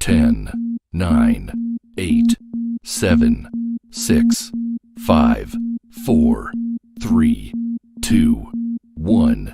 10, 9, 8, 7, 6, 5, 4, 3, 2, 1.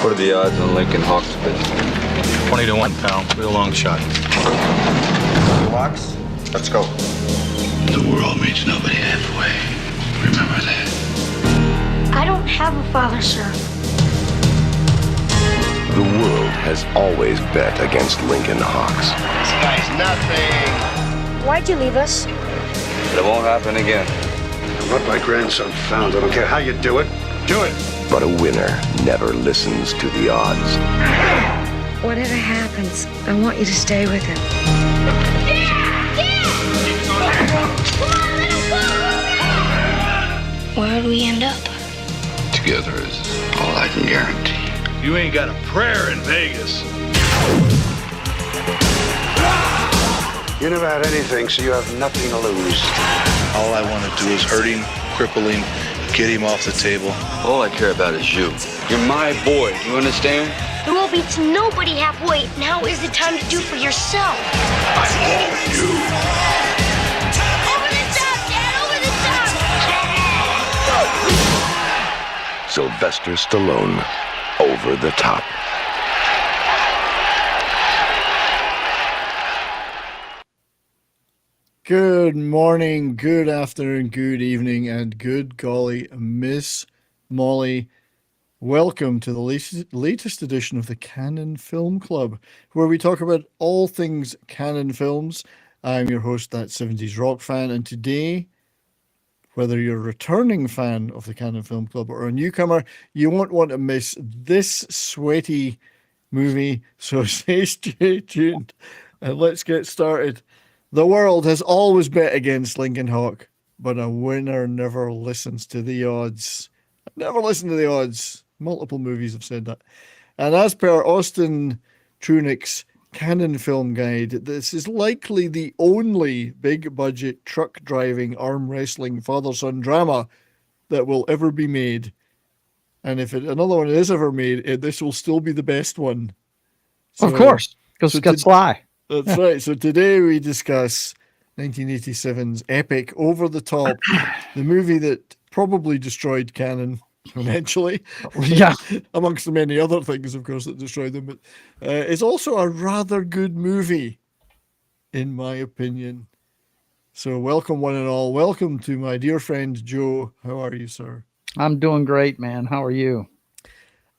What are the odds on Lincoln Hawks win? 20 to 1, pal. Real long shot. Locks? Let's go. The world meets nobody halfway. Remember that. I don't have a father, sir. The world has always bet against Lincoln Hawks. This guy's nothing. Why'd you leave us? It won't happen again. What my grandson found, I don't care how you do it. Do it. But a winner never listens to the odds. Whatever happens, I want you to stay with him. Where'd we end up? Together is all I can guarantee. You ain't got a prayer in Vegas. You never had anything, so you have nothing to lose. All I want to do is hurt him, cripple him, get him off the table. All I care about is you. You're my boy. You understand? The world beats nobody halfway. Now is the time to do for yourself. I'm all you. Over the top, Dad! Over the top! Sylvester Stallone, Over the Top. Good morning, good afternoon, good evening, and good golly, Miss Molly. Welcome to the latest edition of the Canon Film Club, where we talk about all things Canon films. I'm your host, That 70s Rock Fan, and today, whether you're a returning fan of the Canon Film Club or a newcomer, you won't want to miss this sweaty movie, so stay tuned and let's get started. The world has always bet against Lincoln Hawk, but a winner never listens to the odds. Never listen to the odds. Multiple movies have said that. And as per Austin Trunick's Canon Film Guide, this is likely the only big-budget truck-driving, arm-wrestling father-son drama that will ever be made. And if another one is ever made, this will still be the best one. So, of course, because it's got Sly. That's right. So today we discuss 1987's epic Over the Top, the movie that probably destroyed Canon eventually. Yeah. Amongst the many other things, of course, that destroyed them. But it's also a rather good movie, in my opinion. So welcome one and all. Welcome to my dear friend, Joe. How are you, sir? I'm doing great, man. How are you?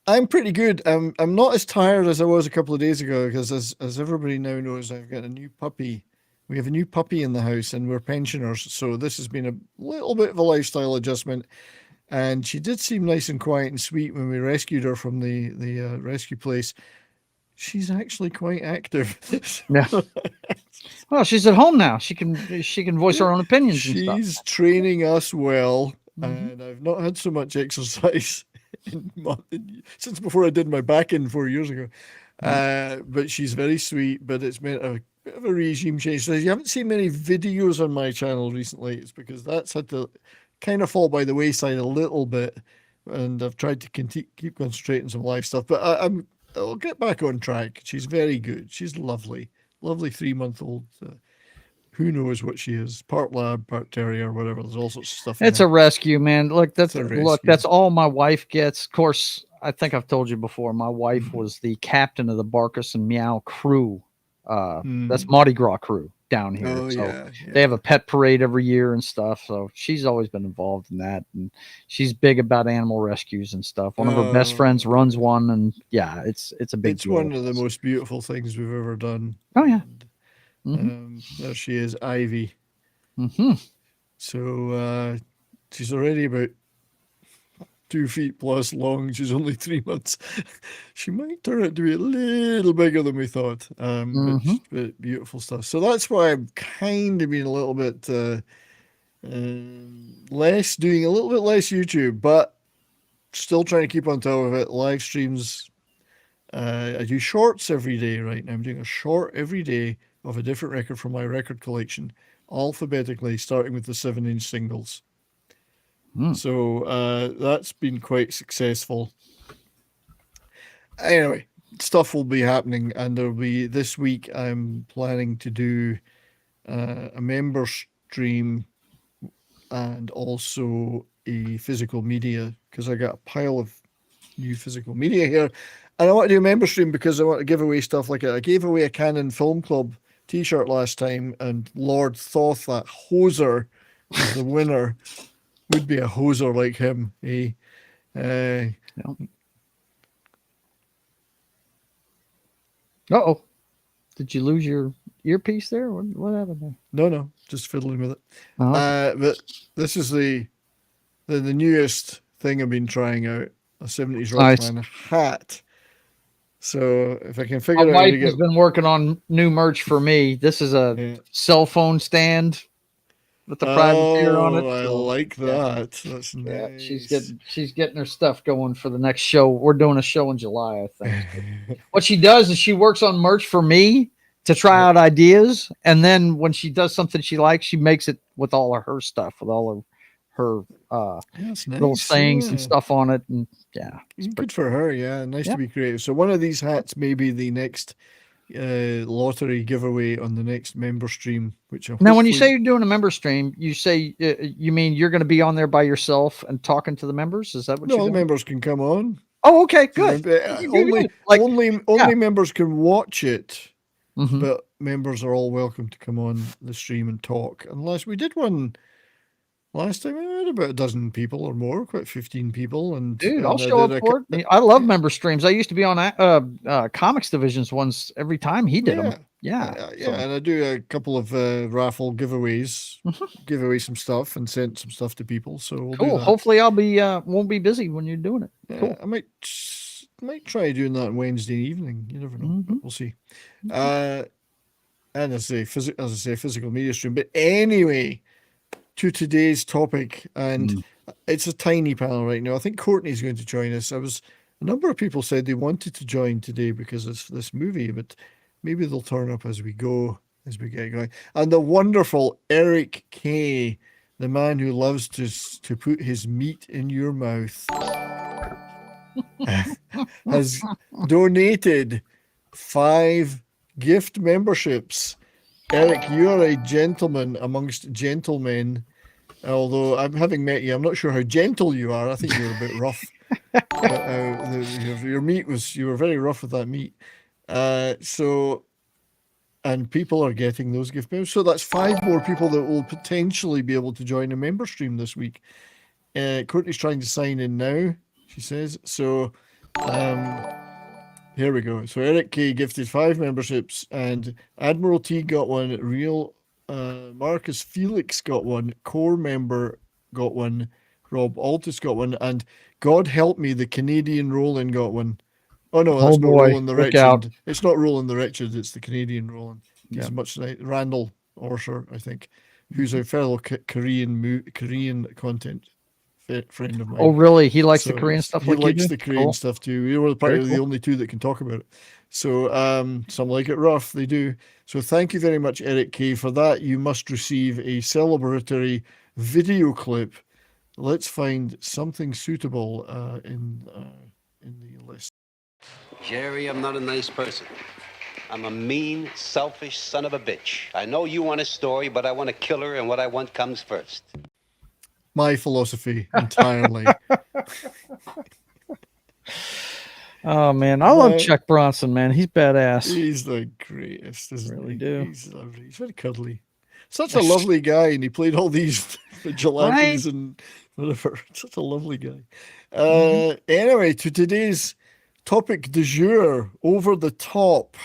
I'm pretty good. I'm not as tired as I was a couple of days ago because, as everybody now knows, I've got a new puppy. We have a new puppy in the house, and we're pensioners, so this has been a little bit of a lifestyle adjustment. And she did seem nice and quiet and sweet when we rescued her from the rescue place. she's actually quite active. Yeah. Well, she's at home now. She can voice her own opinions and stuff. She's training us well, and I've not had so much exercise since before I did my back in 4 years ago. But she's very sweet, but it's meant a bit of a regime change. So you haven't seen many videos on my channel recently. It's because that's had to kind of fall by the wayside a little bit, and I've tried to keep concentrating some live stuff. But I'll get back on track. She's very good. She's lovely 3-month-old. Who knows what she is? Part lab, part terrier, whatever. There's all sorts of stuff. It's a rescue, man. Look, that's rescue. all my wife gets. Of course, I think I've told you before. My wife was the captain of the Barkus and Meow crew. That's Mardi Gras crew down here. Oh, so yeah. they have a pet parade every year and stuff. So she's always been involved in that, and she's big about animal rescues and stuff. One of her best friends runs one, and yeah, it's a big. It's one of the most beautiful things we've ever done. Oh yeah. There she is, Ivy. So she's already about 2 feet plus long. She's only 3 months. She might turn out to be a little bigger than we thought. But beautiful stuff. So that's why I'm kind of being a little bit doing a little bit less YouTube, but still trying to keep on top of it. Live streams. I do shorts every day right now. I'm doing a short every day of a different record from my record collection, alphabetically, starting with the 7-inch singles. So that's been quite successful. Anyway, stuff will be happening, and there'll be this week. I'm planning to do a member stream and also a physical media, because I got a pile of new physical media here, and I want to do a member stream because I want to give away stuff. Like I gave away a Canon Film Club t-shirt last time, and Lord Thoth, that hoser, was the winner. Would be a hoser like him, eh? Uh-oh. Did you lose your earpiece there? What happened there? No, just fiddling with it. Oh. But this is the newest thing I've been trying out, a 70s Rockfan hat. So if I can figure out how to My wife has get... been working on new merch for me. This is a cell phone stand with the privateer on it. I like that. That's nice. Yeah, she's getting her stuff going for the next show. We're doing a show in July, I think. What she does is she works on merch for me to try out ideas, and then when she does something she likes, she makes it with all of her stuff, with all of her little sayings and stuff on it. And yeah, it's good for her. Yeah, nice to be creative. So one of these hats may be the next lottery giveaway on the next member stream. Which now, when you say you're doing a member stream, you say you mean you're going to be on there by yourself and talking to the members? Is that what? No, the members can come on. Oh, okay, good. Only members can watch it, but members are all welcome to come on the stream and talk. Unless we did one last time, I had about a dozen people or more, quite 15 people. And dude, I'll show up for it. I love member streams. I used to be on comics divisions ones every time he did them. Yeah. And I do a couple of raffle giveaways, give away some stuff and send some stuff to people. So we'll do that. Hopefully I'll be won't be busy when you're doing it. Cool. I might try doing that on Wednesday evening. You never know. But we'll see. And as I say, physical media stream. But anyway, to today's topic, and it's a tiny panel right now. I think Courtney's going to join us. A number of people said they wanted to join today because it's this movie, but maybe they'll turn up as we go, as we get going. And the wonderful Eric K, the man who loves to put his meat in your mouth, has donated 5 gift memberships. Eric, you are a gentleman amongst gentlemen. Although having met you, I'm not sure how gentle you are. I think you're a bit rough. But, your meat you were very rough with that meat. And people are getting those gift members. So that's 5 more people that will potentially be able to join a member stream this week. Courtney's trying to sign in now, she says. So, here we go. So Eric K gifted 5 memberships, and Admiral T got one. Real Marcus Felix got one. Core member got one. Rob Altus got one, and God help me, the Canadian Roland got one. Oh no, Oh, that's not boy, Roland the look out. Wretched. It's not Roland the Wretched. It's the Canadian Roland. He's Yeah. much like Randall Orsher, I think, who's a fellow Korean content friend of mine. Oh, really? He likes the So Korean stuff he like you likes do? the Korean Cool. stuff too. We were probably Very the cool. only two that can talk about it. So some like it rough, they do. So thank you very much, Eric K. For that, you must receive a celebratory video clip. Let's find something suitable in the list. Jerry, I'm not a nice person. I'm a mean, selfish son of a bitch. I know you want a story, but I want to kill her, and what I want comes first. My philosophy entirely. Oh man, I love Chuck Bronson, man. He's badass. He's the greatest, isn't Really he? do. He's lovely. He's very cuddly. Such a lovely guy, and he played all these vigilantes and whatever. Such a lovely guy. Anyway, to today's topic du jour, Over the Top,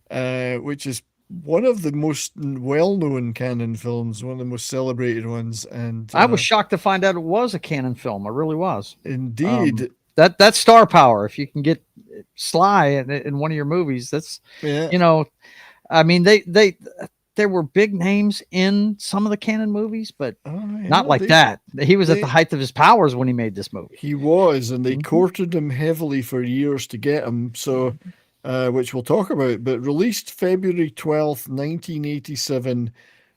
which is one of the most well-known Cannon films, one of the most celebrated ones. And I was shocked to find out it was a Cannon film. I really was. Indeed. That's star power. If you can get Sly in one of your movies, that's I mean there were big names in some of the Cannon movies, but not like that. He was at the height of his powers when he made this movie. He was, and they courted him heavily for years to get him. So, which we'll talk about. But released February 12th, 1987,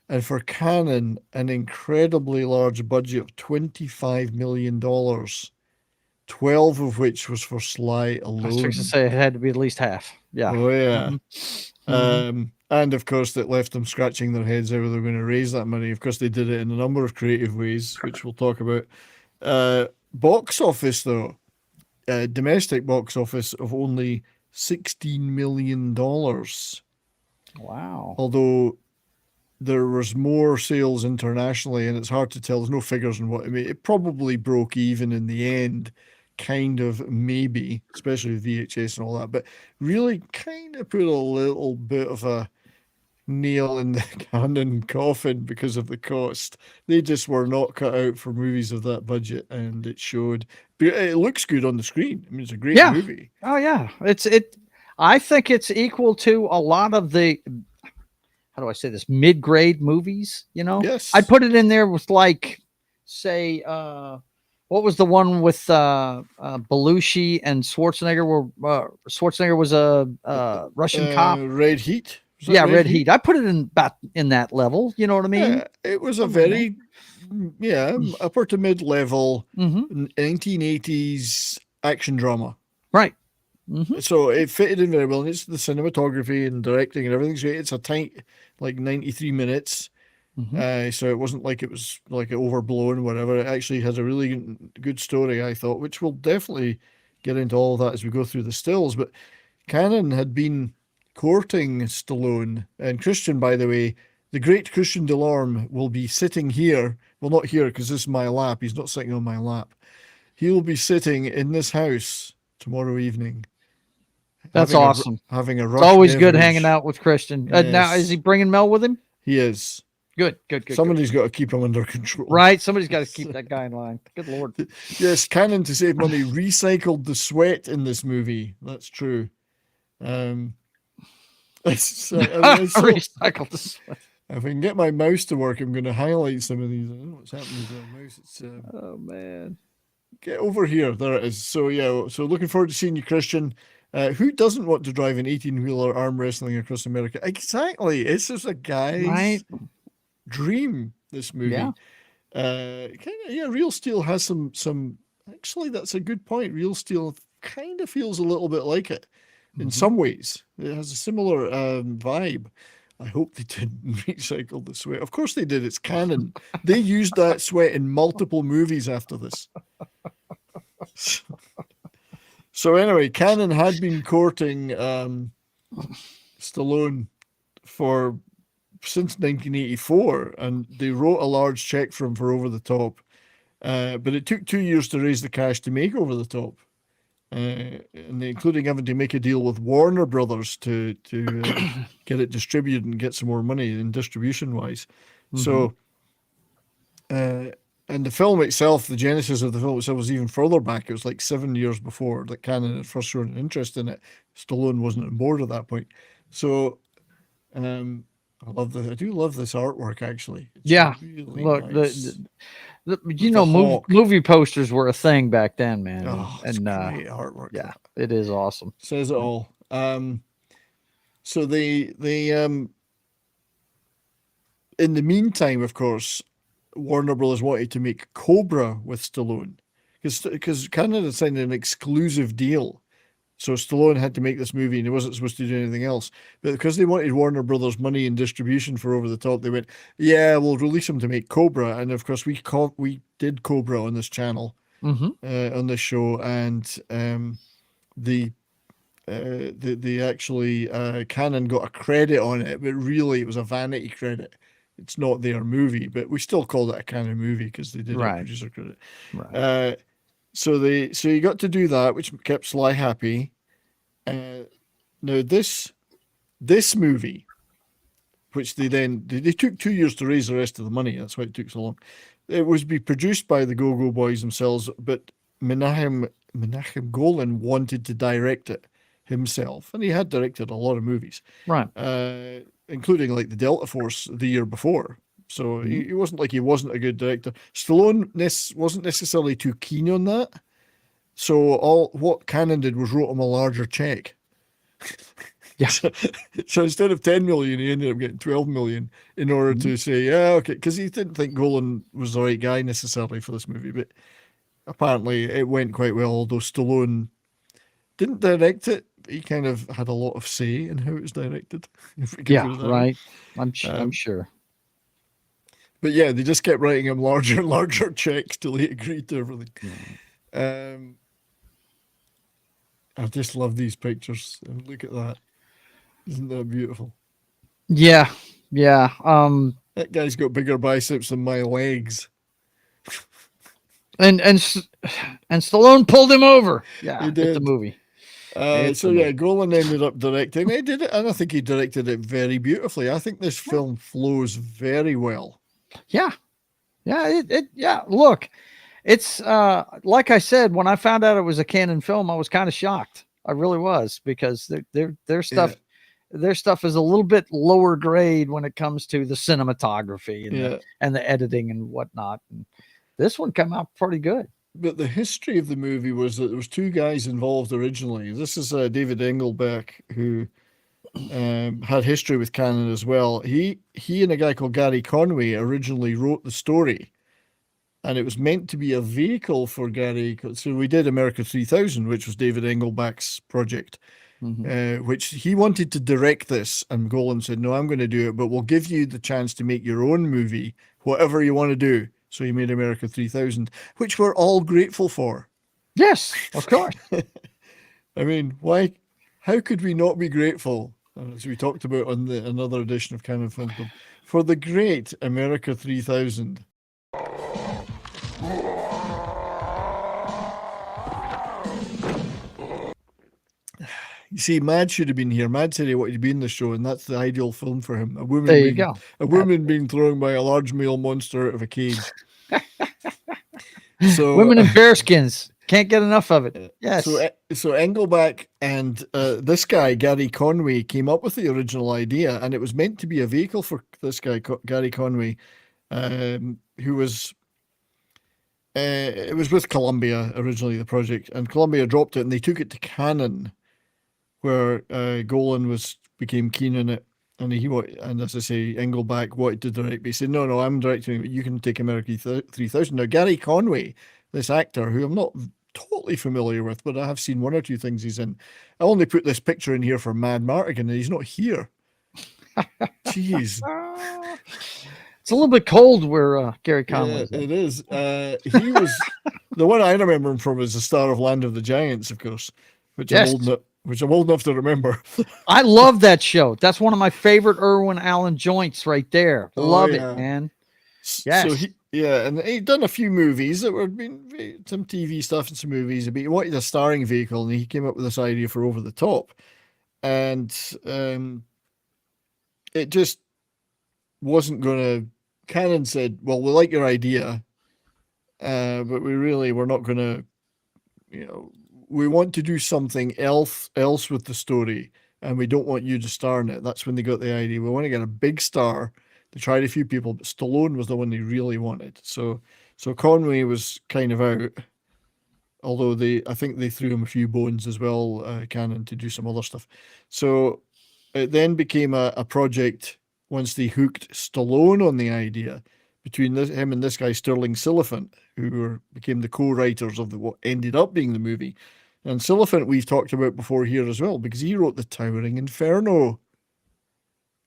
and for Cannon, an incredibly large budget of $25 million. 12 of which was for Sly alone. I was going to say it had to be at least half. Yeah. Oh, yeah. And of course, that left them scratching their heads how they were going to raise that money. Of course, they did it in a number of creative ways, which we'll talk about. Box office, though, domestic box office of only $16 million. Wow. Although there was more sales internationally, and it's hard to tell. There's no figures on what I mean. It probably broke even in the end, kind of, maybe, especially with VHS and all that, but really kind of put a little bit of a nail in the Cannon coffin because of the cost. They just were not cut out for movies of that budget, and it showed. But it looks good on the screen. I mean, it's a great movie. Oh yeah, I think it's equal to a lot of the, how do I say this, mid-grade movies, Yes. I'd put it in there with, like, say, what was the one with Belushi and Schwarzenegger, where Schwarzenegger was a Russian cop? Red Heat. Yeah, Red Heat. I put it in that level. You know what I mean? Yeah, it was a very, upper to mid-level 1980s action drama. Right. So it fitted in very well. And it's the cinematography and directing and everything's great. It's a tight, like 93 minutes. So it wasn't like it was like overblown, whatever. It actually has a really good story, I thought, which we'll definitely get into all of that as we go through the stills. But Cannon had been courting Stallone, and Christian, by the way, the great Christian Delorme will be sitting here. Well, not here because this is my lap. He's not sitting on my lap. He will be sitting in this house tomorrow evening. That's awesome. Having a rush. It's always good hanging out with Christian. Yes. Now, is he bringing Mel with him? He is. Good. Somebody's got to keep him under control. Right. Somebody's got to keep that guy in line. Good Lord. Yes, Cannon, to save money, recycled the sweat in this movie. That's true. Recycled the sweat. If I can get my mouse to work, I'm going to highlight some of these. I don't know what's happening with my mouse. It's, oh, man. Get over here. There it is. So, yeah. So, looking forward to seeing you, Christian. Who doesn't want to drive an 18-wheeler arm wrestling across America? Exactly. It's just a guy's dream, this movie. Yeah. Real Steel has some. Actually, that's a good point. Real Steel kind of feels a little bit like it in some ways. It has a similar vibe. I hope they didn't recycle the sweat. Of course they did. It's canon. They used that sweat in multiple movies after this. So anyway, Cannon had been courting Stallone since 1984, and they wrote a large check for him for Over the Top. But it took 2 years to raise the cash to make Over the Top, and including having to make a deal with Warner Brothers to get it distributed and get some more money in distribution wise. So And the film itself, the genesis of the film itself was even further back. It was like 7 years before that Cannon had first shown an interest in it. Stallone wasn't on board at that point. So I love I do love this artwork, actually. It's really look, nice. Movie posters were a thing back then, man. Oh, it's great artwork. Yeah, it is awesome. Says it all. So they in the meantime, of course, Warner Brothers wanted to make Cobra with Stallone because Cannon had signed an exclusive deal. So Stallone had to make this movie and he wasn't supposed to do anything else. But because they wanted Warner Brothers money and distribution for Over the Top, they went, yeah, we'll release him to make Cobra. And of course, we did Cobra on this channel, on this show. And the actually Cannon got a credit on it, but really it was a vanity credit. It's not their movie, but we still called it a Cannon movie because they did a producer credit. Right. So you got to do that, which kept Sly happy. Now this movie, which they took 2 years to raise the rest of the money. That's why it took so long. It was be produced by the Go-Go Boys themselves, but Menachem Golan wanted to direct it himself, and he had directed a lot of movies, right? Including like the Delta Force the year before. So he wasn't like he wasn't a good director. Stallone wasn't necessarily too keen on that. So what Cannon did was wrote him a larger check. Yeah. So instead of 10 million, he ended up getting 12 million in order to say, yeah, okay, because he didn't think Golan was the right guy necessarily for this movie, but apparently it went quite well, although Stallone didn't direct it. He kind of had a lot of say in how it was directed. Right. I'm sure. But yeah, they just kept writing him larger and larger checks till he agreed to everything. I just love these pictures. And look at that. Isn't that beautiful? Yeah. Yeah. That guy's got bigger biceps than my legs. And Stallone pulled him over. Yeah, he did. The movie. Golan ended up directing. He did it, and I think he directed it very beautifully. I think this film flows very well. Yeah. Look, it's like I said, when I found out it was a Cannon film, I was kind of shocked. I really was, because their stuff is a little bit lower grade when it comes to the cinematography and the editing and whatnot. And this one came out pretty good. But the history of the movie was that there was two guys involved originally. This is David Engelbeck, who had history with Cannon as well. He and a guy called Gary Conway originally wrote the story, and it was meant to be a vehicle for Gary. So we did America 3000, which was David Engelbeck's project, which he wanted to direct this, and Golan said, no, I'm going to do it, but we'll give you the chance to make your own movie, whatever you want to do. So he made America 3000, which we're all grateful for. Yes, of course. I mean, why? How could we not be grateful, as we talked about on another edition of Cannon Film Club, for the great America 3000? You see, Mad should have been here. Mad said he wanted to be in the show, and that's the ideal film for him. A woman being thrown by a large male monster out of a cage. So women in bearskins, can't get enough of it. Yes. So Engelbeck and this guy Gary Conway came up with the original idea, and it was meant to be a vehicle for this guy Gary Conway, who was. It was with Columbia originally, the project, and Columbia dropped it, and they took it to Cannon, where Golan became keen on it, and and as I say, Engelbeck wanted to direct, but he said, no, I'm directing it, you can take America 3000. Now, Gary Conway, this actor, who I'm not totally familiar with, but I have seen one or two things he's in. I only put this picture in here for Mad Martigan, and he's not here. Jeez. It's a little bit cold where Gary Conway is. It is. He was, the one I remember him from is the star of Land of the Giants, of course, which I'm old enough to remember. I love that show. That's one of my favorite Irwin Allen joints right there. Love it, man. Yes. So and he'd done a few movies that were been some TV stuff and some movies, but he wanted a starring vehicle, and he came up with this idea for Over the Top. And it just wasn't going to. Cannon said, well, we like your idea, but we're not going to, we want to do something else with the story, and we don't want you to star in it. That's when they got the idea. We want to get a big star. They tried a few people, but Stallone was the one they really wanted. So Conway was kind of out, although I think they threw him a few bones as well, Cannon, to do some other stuff. So it then became a project once they hooked Stallone on the idea between him and this guy, Sterling Siliphant, who became the co-writers of what ended up being the movie. And Siliphant we've talked about before here as well, because he wrote The Towering Inferno.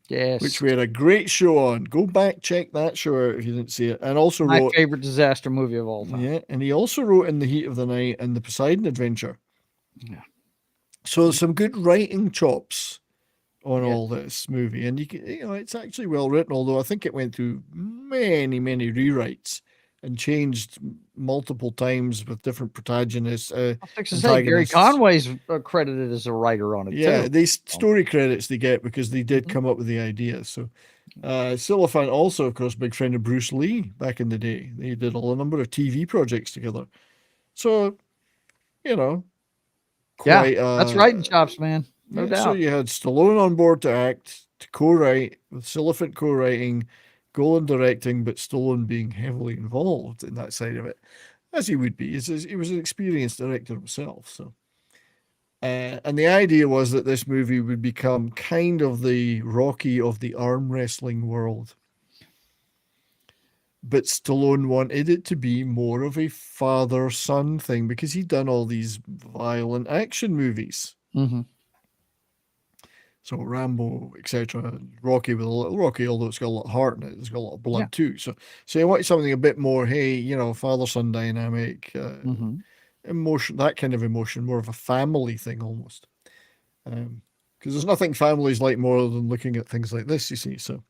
Yes. Which we had a great show on. Go back, check that show out if you didn't see it. And also my wrote... favorite disaster movie of all time. Yeah, and he also wrote In the Heat of the Night and The Poseidon Adventure. Yeah. So there's some good writing chops on all this movie. And it's actually well written, although I think it went through many, many rewrites and changed multiple times with different protagonists. I was to say, Gary Conway's credited as a writer on it, yeah, too. these story credits they get because they did come up with the idea. So Siliphant also, of course, big friend of Bruce Lee back in the day. They did a number of TV projects together. So, quite... that's writing chops, man. No doubt. So you had Stallone on board to act, to co-write, with Siliphant co-writing, Golan directing, but Stallone being heavily involved in that side of it, as he would be. He was an experienced director himself. So, and the idea was that this movie would become kind of the Rocky of the arm wrestling world. But Stallone wanted it to be more of a father-son thing because he'd done all these violent action movies. Mm-hmm. So Rambo, etc. Rocky with a little Rocky, although it's got a lot of heart in it, it's got a lot of blood too. So you want something a bit more, father-son dynamic, emotion, that kind of emotion, more of a family thing almost. Because there's nothing families like more than looking at things like this, you see. So,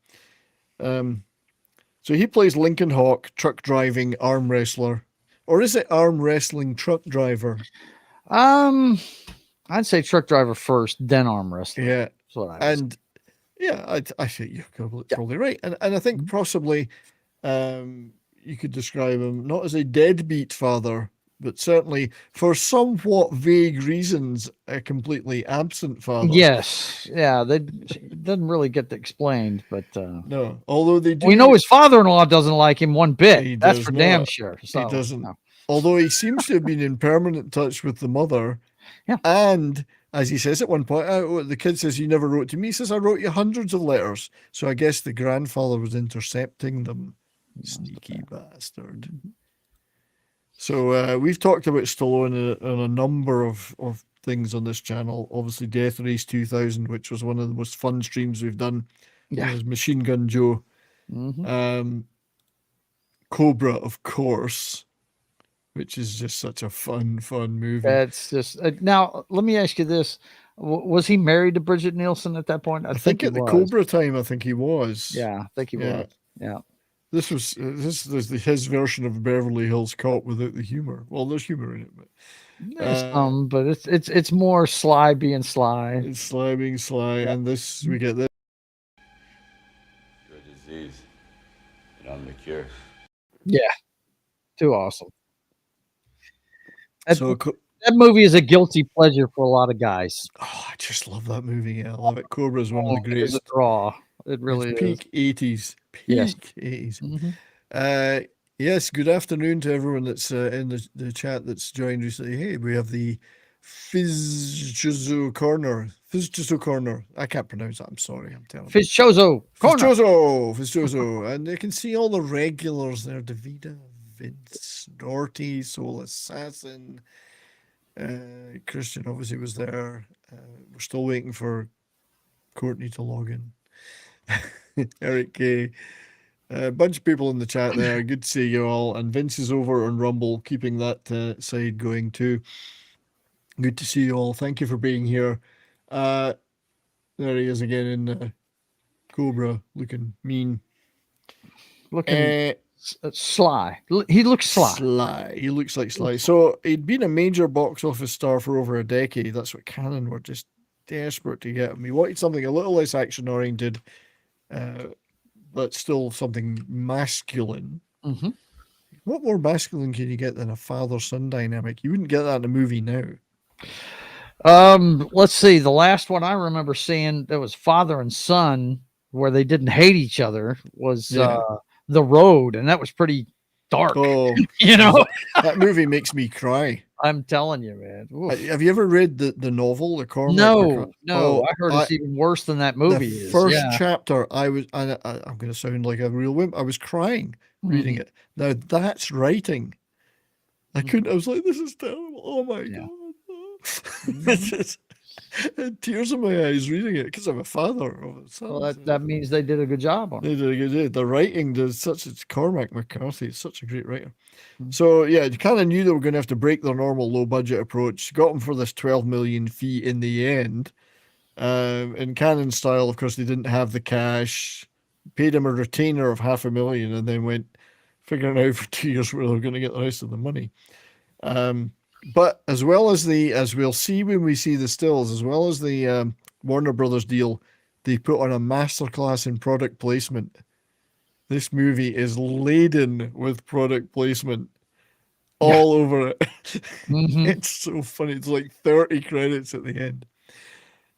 so he plays Lincoln Hawk, truck driving arm wrestler, or is it arm wrestling truck driver? I'd say truck driver first, then arm wrestler. Yeah. I think you're probably right. And I think possibly you could describe him not as a deadbeat father, but certainly for somewhat vague reasons, a completely absent father. Yes. Yeah. It doesn't really get explained, but no, although they do. We know his father-in-law doesn't like him one bit. That's for damn sure. So, he doesn't. No. Although he seems to have been in permanent touch with the mother. Yeah. And as he says at one point, the kid says, "You never wrote to me." He says, "I wrote you hundreds of letters." So I guess the grandfather was intercepting them. Sneaky bastard. So we've talked about Stallone on a number of things on this channel. Obviously, Death Race 2000, which was one of the most fun streams we've done. Yeah. It was Machine Gun Joe. Cobra, of course, which is just such a fun movie. That's just now. Let me ask you this: was he married to Bridget Nielsen at that point? I think at the Cobra time, I think he was. Yeah, I think he was. Yeah. This was his version of Beverly Hills Cop without the humor. Well, there's humor in it, but but it's more Sly being Sly. It's Sly being Sly, and this we get this. Your disease, and I'm the cure. Yeah, too awesome. That movie is a guilty pleasure for a lot of guys. Oh, I just love that movie. Yeah, I love it. Cobra is one of the greatest. It's a draw. It really is. Peak 80s. Peak 80s. Yes, good afternoon to everyone that's in the chat that's joined recently. Hey, we have the Fizchozo Corner. I can't pronounce that. I'm sorry. I'm telling you. Fizchozo Corner. Fizchozo. And you can see all the regulars there. Davida, Vince, Norty, Soul Assassin. Christian obviously was there. We're still waiting for Courtney to log in. Eric K. A bunch of people in the chat there. Good to see you all. And Vince is over on Rumble, keeping that side going too. Good to see you all. Thank you for being here. There he is again in Cobra, looking mean. Looking sly. He looks sly. He looks like Sly. So he'd been a major box office star for over a decade. That's what Canon were just desperate to get him. He wanted something a little less action-oriented, but still something masculine. What more masculine can you get than a father-son dynamic? You wouldn't get that in a movie now. Let's see. The last one I remember seeing that was father and son where they didn't hate each other was The Road, and that was pretty dark. Oh, you know, that movie makes me cry. I'm telling you, man. Oof. Have you ever read the novel, the Cormac? No. Oh, I heard it's even worse than that movie. The first chapter, I'm going to sound like a real wimp. I was crying reading it. Now that's writing. I couldn't. I was like, this is terrible. Oh my god. Tears in my eyes reading it because I'm a father. Well, that means they did a good job on it. They did a good job. The writing does such. It's Cormac McCarthy. It's such a great writer. So yeah, you kind of knew they were going to have to break their normal low budget approach. Got them for this 12 million fee in the end. In Canon style, of course, they didn't have the cash. Paid him a retainer of $500,000, and then went figuring out for 2 years where they were going to get the rest of the money. But as well as as we'll see when we see the stills, as well as the Warner Brothers deal, they put on a masterclass in product placement. This movie is laden with product placement all over it. It's so funny. It's like 30 credits at the end.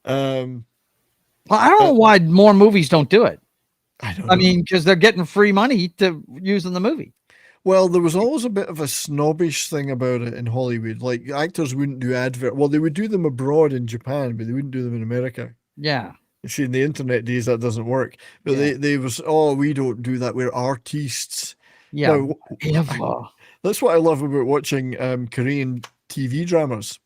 Well, I don't know why more movies don't do it. I mean, because they're getting free money to use in the movie. Well, there was always a bit of a snobbish thing about it in Hollywood. Like, actors wouldn't do advert. Well, they would do them abroad in Japan, but they wouldn't do them in America. Yeah. You see, in the internet days, that doesn't work. But they was, we don't do that. We're artists. Yeah. Now, that's what I love about watching Korean TV dramas.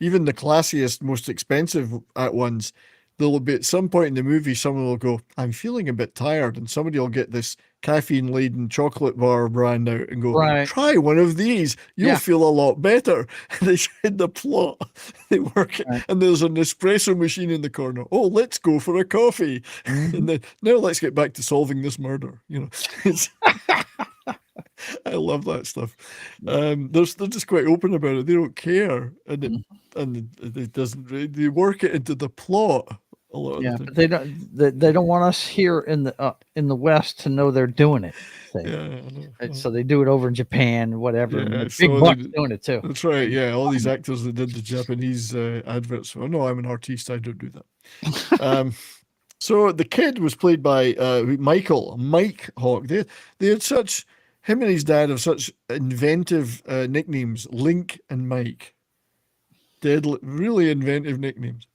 Even the classiest, most expensive ones, there'll be at some point in the movie, someone will go, I'm feeling a bit tired, and somebody will get this caffeine-laden chocolate bar brand out and go, try one of these. You'll feel a lot better. And they said the plot. They work it, and there's an espresso machine in the corner. Oh, let's go for a coffee. And then, now let's get back to solving this murder. You know, it's I love that stuff. They're just quite open about it. They don't care, and it doesn't. They work it into the plot. A lot of but they don't. They don't want us here in the West to know they're doing it. So they do it over in Japan, whatever. Yeah, Big Buck's doing it too. That's right. Yeah, all these actors that did the Japanese adverts. Oh no, I'm an artiste. I don't do that. So the kid was played by Mike Hawk. They had such. Him and his dad have such inventive nicknames, Link and Mike. Really inventive nicknames.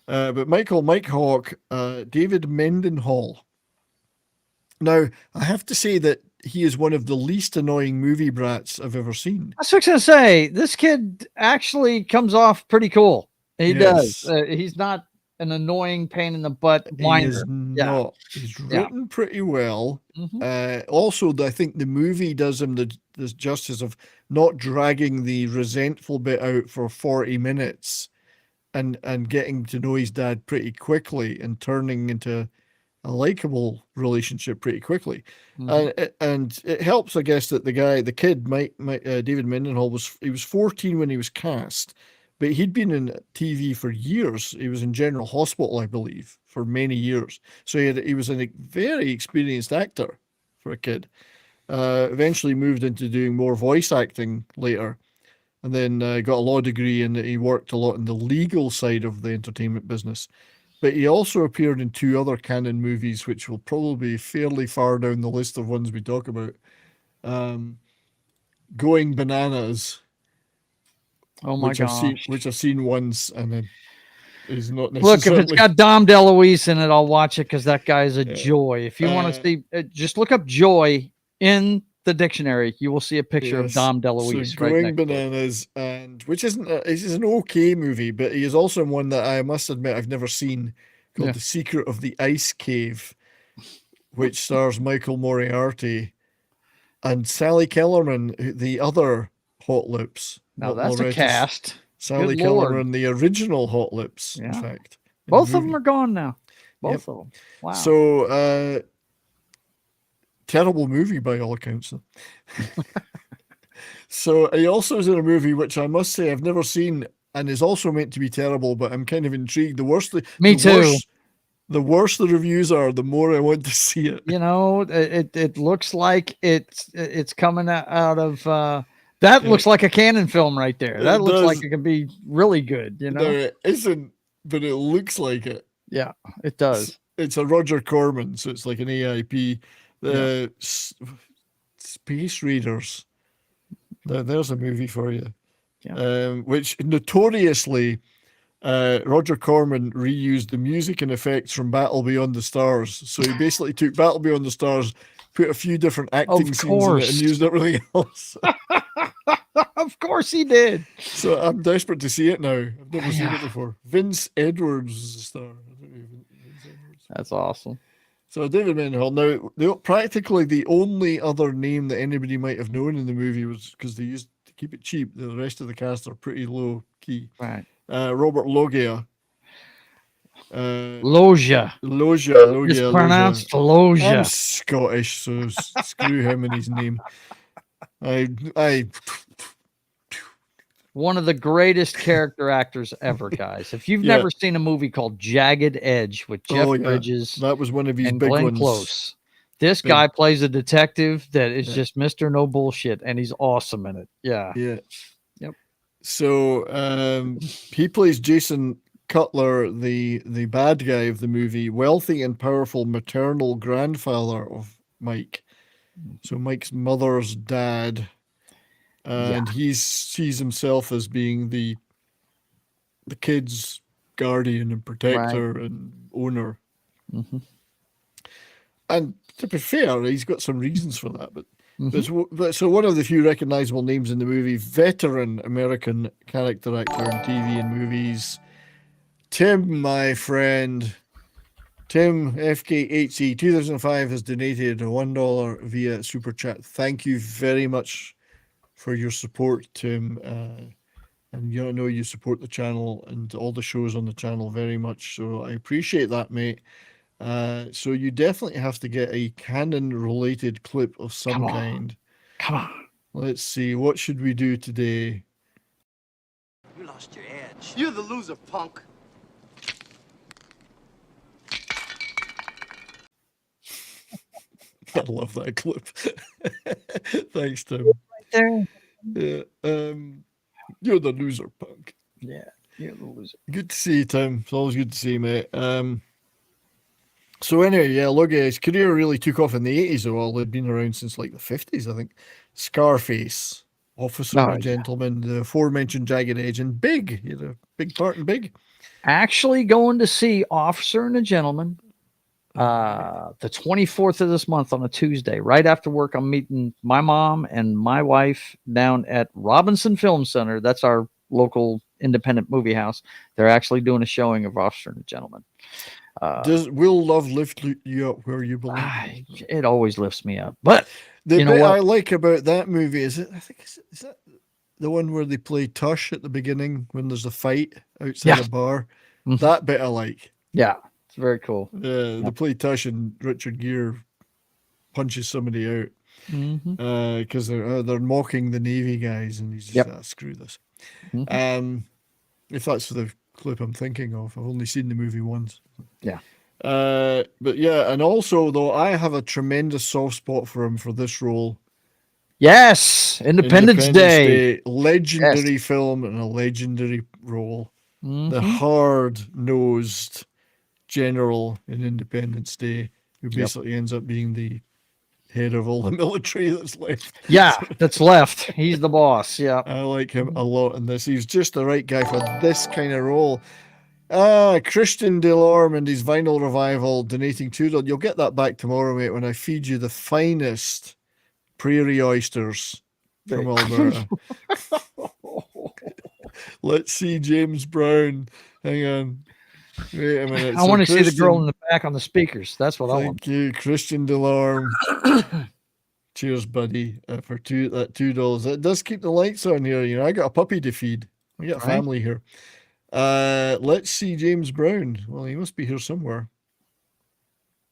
But Mike Hawk, David Mendenhall. Now, I have to say that he is one of the least annoying movie brats I've ever seen. I was going to say, this kid actually comes off pretty cool. He does. He's not an annoying pain in the butt whiner. He is not. He's written pretty well. Also, I think the movie does him the justice of not dragging the resentful bit out for 40 minutes and getting to know his dad pretty quickly and turning into a likable relationship pretty quickly. And it helps, I guess, that the kid, David Mendenhall, was 14 when he was cast. But he'd been in TV for years. He was in General Hospital, I believe, for many years. So he was a very experienced actor for a kid. Eventually moved into doing more voice acting later. And then got a law degree, and he worked a lot in the legal side of the entertainment business. But he also appeared in 2 other canon movies, which will probably be fairly far down the list of ones we talk about. Going Bananas. Oh my gosh! Which I've seen once, and then is not necessarily. Look, if it's got Dom DeLuise in it, I'll watch it because that guy is a joy. If you want to see, just look up joy in the dictionary. You will see a picture of Dom DeLuise. So Going Bananas, and which is an okay movie, but he is also in one that I must admit I've never seen, called The Secret of the Ice Cave, which stars Michael Moriarty and Sally Kellerman, the other Hot Lips. Now that's a cast. Sally Kellerman, the original Hot Lips, in fact. Both of them are gone now. Both of them. Wow. So, terrible movie by all accounts. So he also is in a movie which I must say I've never seen and is also meant to be terrible, but I'm kind of intrigued. Me too. the worse the reviews are, the more I want to see it. You know, it looks like it's coming out of that looks like a Canon film right there. That looks like it could be really good, you know. No, it isn't, but it looks like it. Yeah, it does. It's a Roger Corman, so it's like an AIP. Space Raiders. There's a movie for you. Yeah. Which notoriously Roger Corman reused the music and effects from Battle Beyond the Stars. So he basically took Battle Beyond the Stars, put a few different acting scenes in it, and used everything else. Of course he did. So I'm desperate to see it now. I've never seen it before. Vince Edwards is the star. That's awesome. So David Mendenhall. Now, practically the only other name that anybody might have known in the movie was because they used to keep it cheap. The rest of the cast are pretty low key. Right. Robert Loggia. Loggia. It's pronounced Loggia. I'm Scottish, so screw him and his name. One of the greatest character actors ever, guys. If you've never seen a movie called Jagged Edge with Jeff Bridges, that was one of his and big Glenn ones. Close. This guy plays a detective that is just Mr. No Bullshit, and he's awesome in it. Yeah. Yep. So he plays Jason Cutler, the bad guy of the movie, wealthy and powerful maternal grandfather of Mike. So Mike's mother's dad. And he sees himself as being the kid's guardian and protector and owner. Mm-hmm. And to be fair, he's got some reasons for that. But so one of the few recognizable names in the movie, veteran American character actor in TV and movies, Tim, my friend. Tim FKHC 2005 has donated $1 via Super Chat. Thank you very much for your support, Tim. And you know you support the channel and all the shows on the channel very much. So I appreciate that, mate. So you definitely have to get a Canon-related clip of some kind. Come on. Let's see. What should we do today? You lost your edge. You're the loser, punk. I love that clip. Thanks, Tim. Right there. Yeah. You're the loser, punk. Yeah, you're the loser. Good to see you, Tim. It's always good to see you, mate. So anyway, look, his career really took off in the 80s. Well, they'd been around since like the 50s, I think. Scarface, Officer and Gentleman, the aforementioned Jagged Edge, and Big. He had a big part in Big. Actually going to see Officer and a Gentleman the 24th of this month on a Tuesday. Right after work, I'm meeting my mom and my wife down at Robinson Film Center. That's our local independent movie house. They're actually doing a showing of Officer and a Gentleman. Will love lift you up where you belong? It always lifts me up. But the you know bit what I like about that movie is is that the one where they play Tush at the beginning when there's a fight outside a bar? Mm-hmm. That bit I like. Yeah, it's very cool. They play Tush and Richard Gere punches somebody out because they're mocking the Navy guys, and he's just screw this. If that's the clip I'm thinking of, I've only seen the movie once. Yeah. But yeah, and also though I have a tremendous soft spot for him for this role. Yes, Independence Day. Legendary film and a legendary role. The hard-nosed general in Independence Day who basically ends up being the head of all the military that's left. Yeah, that's left. He's the boss. Yeah. I like him a lot in this. He's just the right guy for this kind of role. Christian Delorme and his vinyl revival donating $2. You'll get that back tomorrow, mate, when I feed you the finest prairie oysters from Alberta. Let's see James Brown. Hang on. Wait a minute. I want to see the girl in the back on the speakers. That's what I want. Thank you, Christian Delorme. Cheers, buddy, for that $2. That does keep the lights on here. You know, I got a puppy to feed. I got a family here. Let's see James Brown. Well, he must be here somewhere.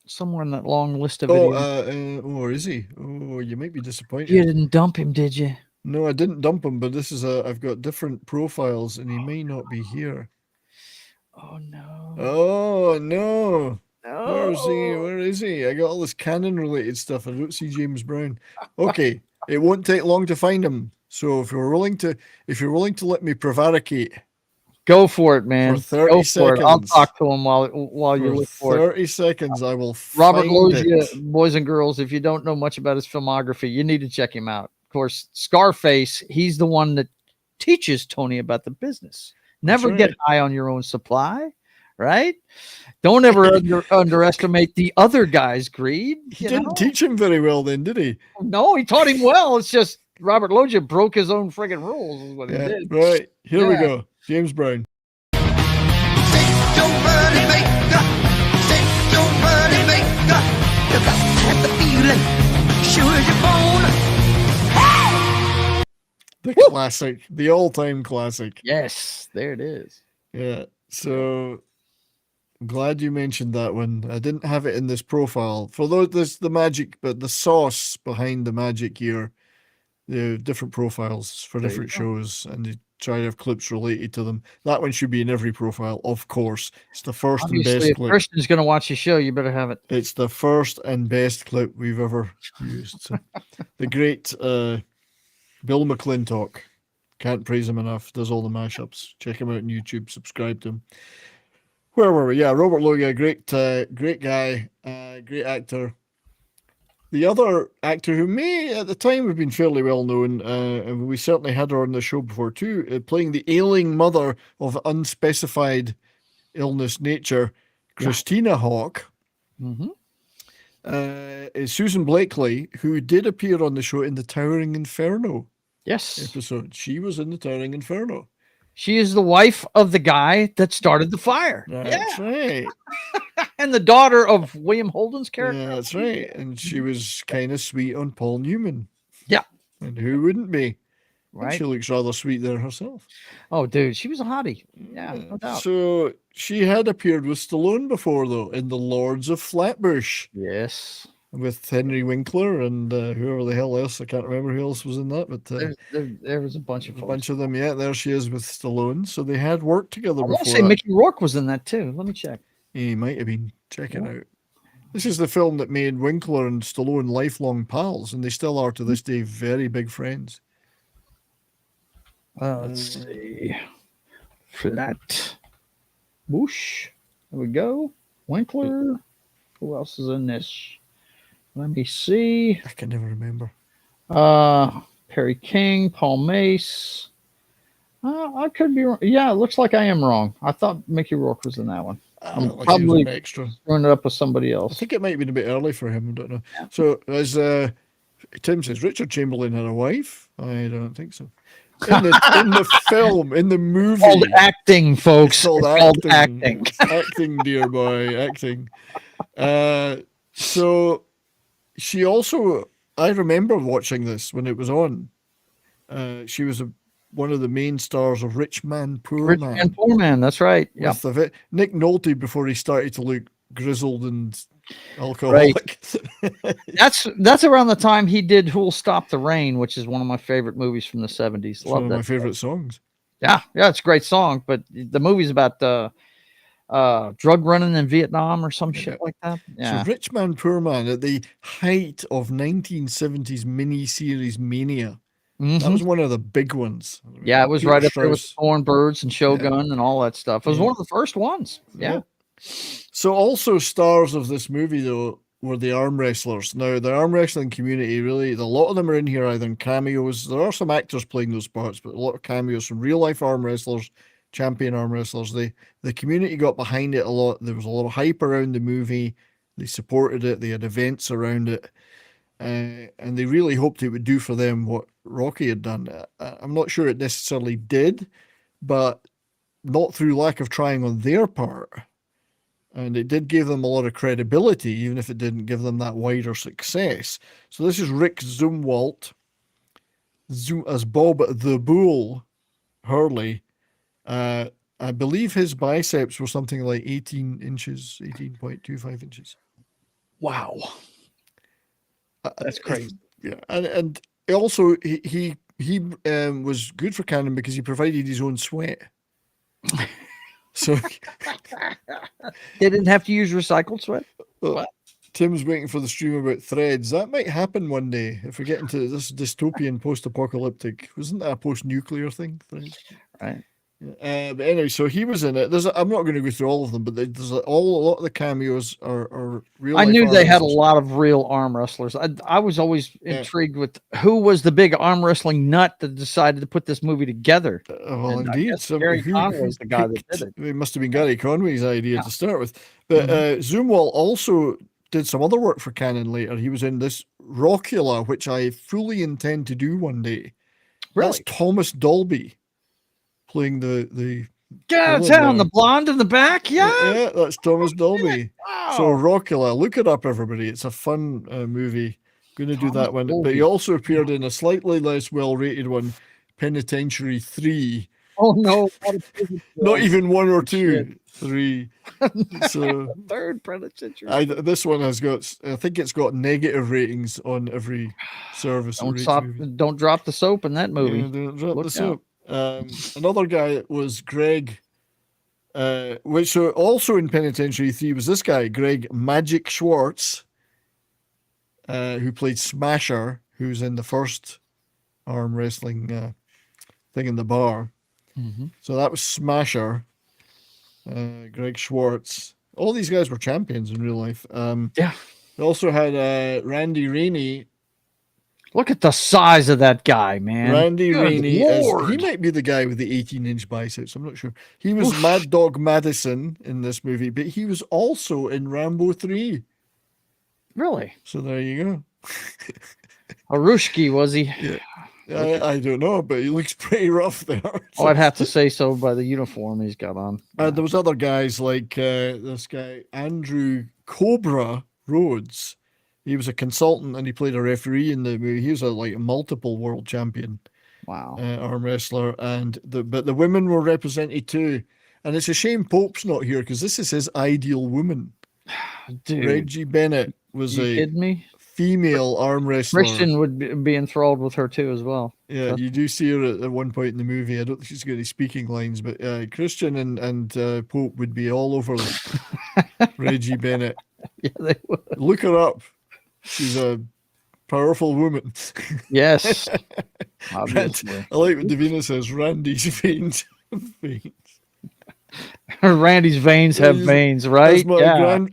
Somewhere in that long list of videos. Or is he? Oh, you might be disappointed. You didn't dump him, did you? No, I didn't dump him, but this is I've got different profiles, and he may not be here. Oh no. Oh no. Where is he? Where is he? I got all this canon-related stuff. I don't see James Brown. Okay, it won't take long to find him. So if you're willing to let me prevaricate, go for it, man. For 30 go seconds. For it. I'll talk to him while you look for 30 seconds, I will Robert find Loggia, it. boys and girls, if you don't know much about his filmography, you need to check him out. Of course, Scarface, he's the one that teaches Tony about the business. Never get high on your own supply, right? Don't ever underestimate the other guy's greed. He didn't teach him very well then, did he? No, he taught him well. It's just Robert Loggia broke his own friggin' rules is what he did. Right. Here we go. James Brown. The classic, the all-time classic. Yes, there it is. Yeah. So I'm glad you mentioned that one. I didn't have it in this profile. For those, there's the magic, but the sauce behind the magic here, the different profiles for different shows, and you try to have clips related to them. That one should be in every profile, of course. It's the first Obviously, and best if clip. Christian's going to watch your show, you better have it. It's the first and best clip we've ever used. So, the great Bill McClintock. Can't praise him enough. Does all the mashups. Check him out on YouTube. Subscribe to him. Where were we? Yeah, Robert Loggia, great guy, great actor. The other actor who may at the time have been fairly well known, and we certainly had her on the show before too, playing the ailing mother of unspecified illness nature, Christina Hawke, is Susan Blakely, who did appear on the show in the Towering Inferno episode. She was in the Towering Inferno. She is the wife of the guy that started the fire. That's right. And the daughter of William Holden's character. Yeah, that's right. And she was kind of sweet on Paul Newman. Yeah. And who wouldn't be? Right. And she looks rather sweet there herself. Oh, dude, she was a hottie. Yeah, no doubt. So she had appeared with Stallone before, though, in The Lords of Flatbush. Yes. With Henry Winkler and whoever the hell else. I can't remember who else was in that, but there was a bunch of folks. A bunch of them. Yeah, there she is with Stallone. So they had worked together before. I want to say Mickey Rourke was in that too. Let me check. He might have been. Check it out. This is the film that made Winkler and Stallone lifelong pals, and they still are to this day very big friends. Let's see. Flat Bush. There we go. Winkler. Who else is in this? Let me see. I can never remember. Perry King, Paul Mace. I could be wrong. Yeah, it looks like I am wrong. I thought Mickey Rourke was in that one. I'm like probably an extra. Throwing it up with somebody else. I think it might have been a bit early for him. I don't know. So as Tim says, Richard Chamberlain had a wife. I don't think so. In the film, in the movie, called acting, folks. It's called acting. Acting, dear boy, acting. So she also, I remember watching this when it was on. She was one of the main stars of Rich Man, Poor Man. Rich Man, Poor Man, that's right. Yeah. Nick Nolte before he started to look grizzled and alcoholic. Right. That's around the time he did Who'll Stop the Rain, which is one of my favorite movies from the 70s. Love one of that my favorite songs. Yeah, it's a great song, but the movie's about drug running in Vietnam or some shit like that. Yeah. So Rich Man, Poor Man, at the height of 1970s miniseries mania. That was one of the big ones. Yeah, it was right up there with Foreign Birds and Shogun and all that stuff. It was one of the first ones. Yeah. So also stars of this movie, though, were the arm wrestlers. Now, the arm wrestling community, really, a lot of them are in here either in cameos. There are some actors playing those parts, but a lot of cameos from real-life arm wrestlers, champion arm wrestlers. The community got behind it a lot. There was a lot of hype around the movie. They supported it. They had events around it. And they really hoped it would do for them what Rocky had done. I'm not sure it necessarily did, but not through lack of trying on their part. And it did give them a lot of credibility, even if it didn't give them that wider success. So this is Rick Zumwalt as Bob the Bull Hurley. I believe his biceps were something like 18 inches, 18.25 inches. Wow. That's crazy. Yeah. And also he was good for Cannon because he provided his own sweat. So they didn't have to use recycled sweat. What? Tim's waiting for the stream about threads. That might happen one day if we get into this dystopian post-apocalyptic. Wasn't that a post-nuclear thing? Threads? Right. But anyway, so he was in it. I'm not going to go through all of them, but there's a lot of the cameos are real. I knew they had a wrestlers. lot of real arm wrestlers. I was always intrigued with who was the big arm wrestling nut that decided to put this movie together. Well, indeed, Gary Conway's the guy that did it. It must have been Gary Conway's idea to start with. But Zumwalt also did some other work for Canon later. He was in this Rockula, which I fully intend to do one day. Really? That's Thomas Dolby playing the Get out of town, the blonde in the back. Yeah, that's Thomas Dolby. Wow. So Rockula, look it up, everybody. It's a fun movie. Going to do that one. Dolby. But he also appeared in a slightly less well-rated one, Penitentiary 3. Oh no! Not even 1 or 2, 3. So third Penitentiary. this one has got. I think it's got negative ratings on every service. Don't drop the soap in that movie. Yeah, don't drop the soap. Another guy was Greg, which also in Penitentiary 3 was this guy, Greg Magic Schwartz, who played Smasher, who's in the first arm wrestling thing in the bar. Mm-hmm. So that was Smasher, Greg Schwartz. All these guys were champions in real life. Yeah. They also had Randy Rainey. Look at the size of that guy, man. Randy Good Rainey, Lord. he might be the guy with the 18-inch biceps. I'm not sure. He was Mad Dog Madison in this movie, but he was also in Rambo 3. Really? So there you go. Harushki, was he? Yeah. I don't know, but he looks pretty rough there. Oh, I'd have to say so by the uniform he's got on. There was other guys like this guy, Andrew Cobra Rhodes. He was a consultant and he played a referee in the movie. He was a multiple world champion. Wow. Arm wrestler. But the women were represented too. And it's a shame Pope's not here because this is his ideal woman. Dude. Reggie Bennett was kidding me? Female arm wrestler. Christian would be enthralled with her too as well. Yeah, you do see her at one point in the movie. I don't think she's got any speaking lines, but Christian and Pope would be all over Reggie Bennett. Yeah, they would. Look her up. She's a powerful woman. Yes. I like what Davina says. Randy's veins. Randy's veins have veins, right?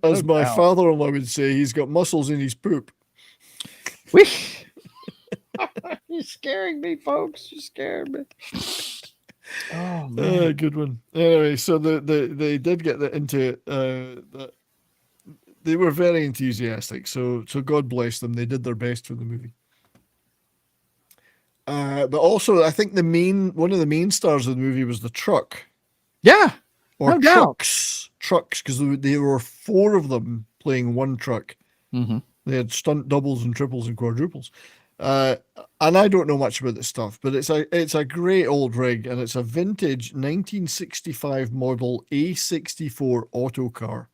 As my father-in-law would say, he's got muscles in his poop. You're scaring me, folks. You're scaring me. Oh man, good one. Anyway, so they did get into it. They were very enthusiastic. So God bless them. They did their best for the movie. But also, I think one of the main stars of the movie was the truck. Yeah, or no trucks, because there were 4 of them playing one truck. Mm-hmm. They had stunt doubles and triples and quadruples. And I don't know much about this stuff, but it's a great old rig, and it's a vintage 1965 model A64 autocar.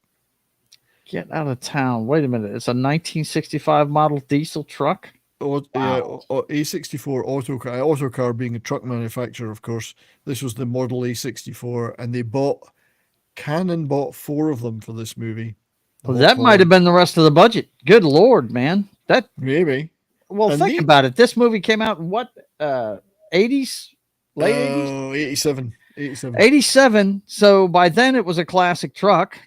Get out of town. Wait a minute. It's a 1965 model diesel truck? Wow. Yeah, A64 autocar. Autocar being a truck manufacturer, of course. This was the model A64, and Canon bought 4 of them for this movie. Well, that might have been the rest of the budget. Good Lord, man. Maybe. Well, think about it. This movie came out in what, 80s? Late 80s? 87. 87. So by then it was a classic truck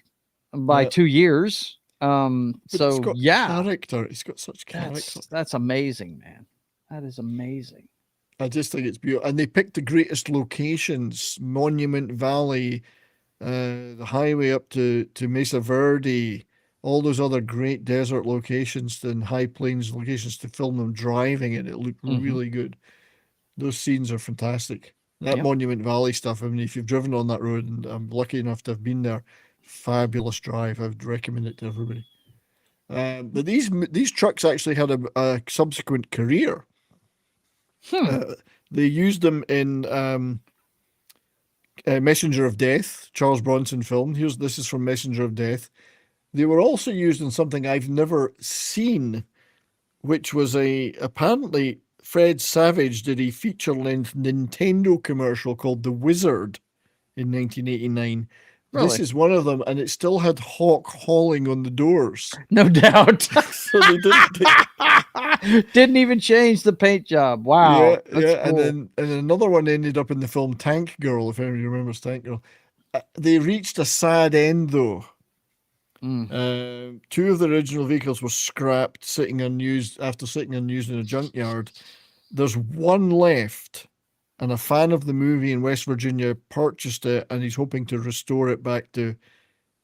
by 2 years. It's got character. It's got such character. That's amazing, man. That is amazing. I just think it's beautiful. And they picked the greatest locations: Monument Valley, the highway up to Mesa Verde, all those other great desert locations and high plains locations to film them driving it. It looked really good. Those scenes are fantastic. That Monument Valley stuff, I mean, if you've driven on that road, and I'm lucky enough to have been there, fabulous drive. I would recommend it to everybody. But these trucks actually had a subsequent career. They used them in Messenger of Death, Charles Bronson film. This is from Messenger of Death. They were also used in something I've never seen, which was apparently Fred Savage did a feature-length Nintendo commercial called The Wizard in 1989. This is one of them, and it still had Hawk hauling on the doors. No doubt. So they didn't even change the paint job. Wow. Yeah. Cool. And then another one ended up in the film Tank Girl, if anybody remembers Tank Girl. They reached a sad end, though. Two of the original vehicles were scrapped, sitting unused in a junkyard. There's one left, and a fan of the movie in West Virginia purchased it, and he's hoping to restore it back to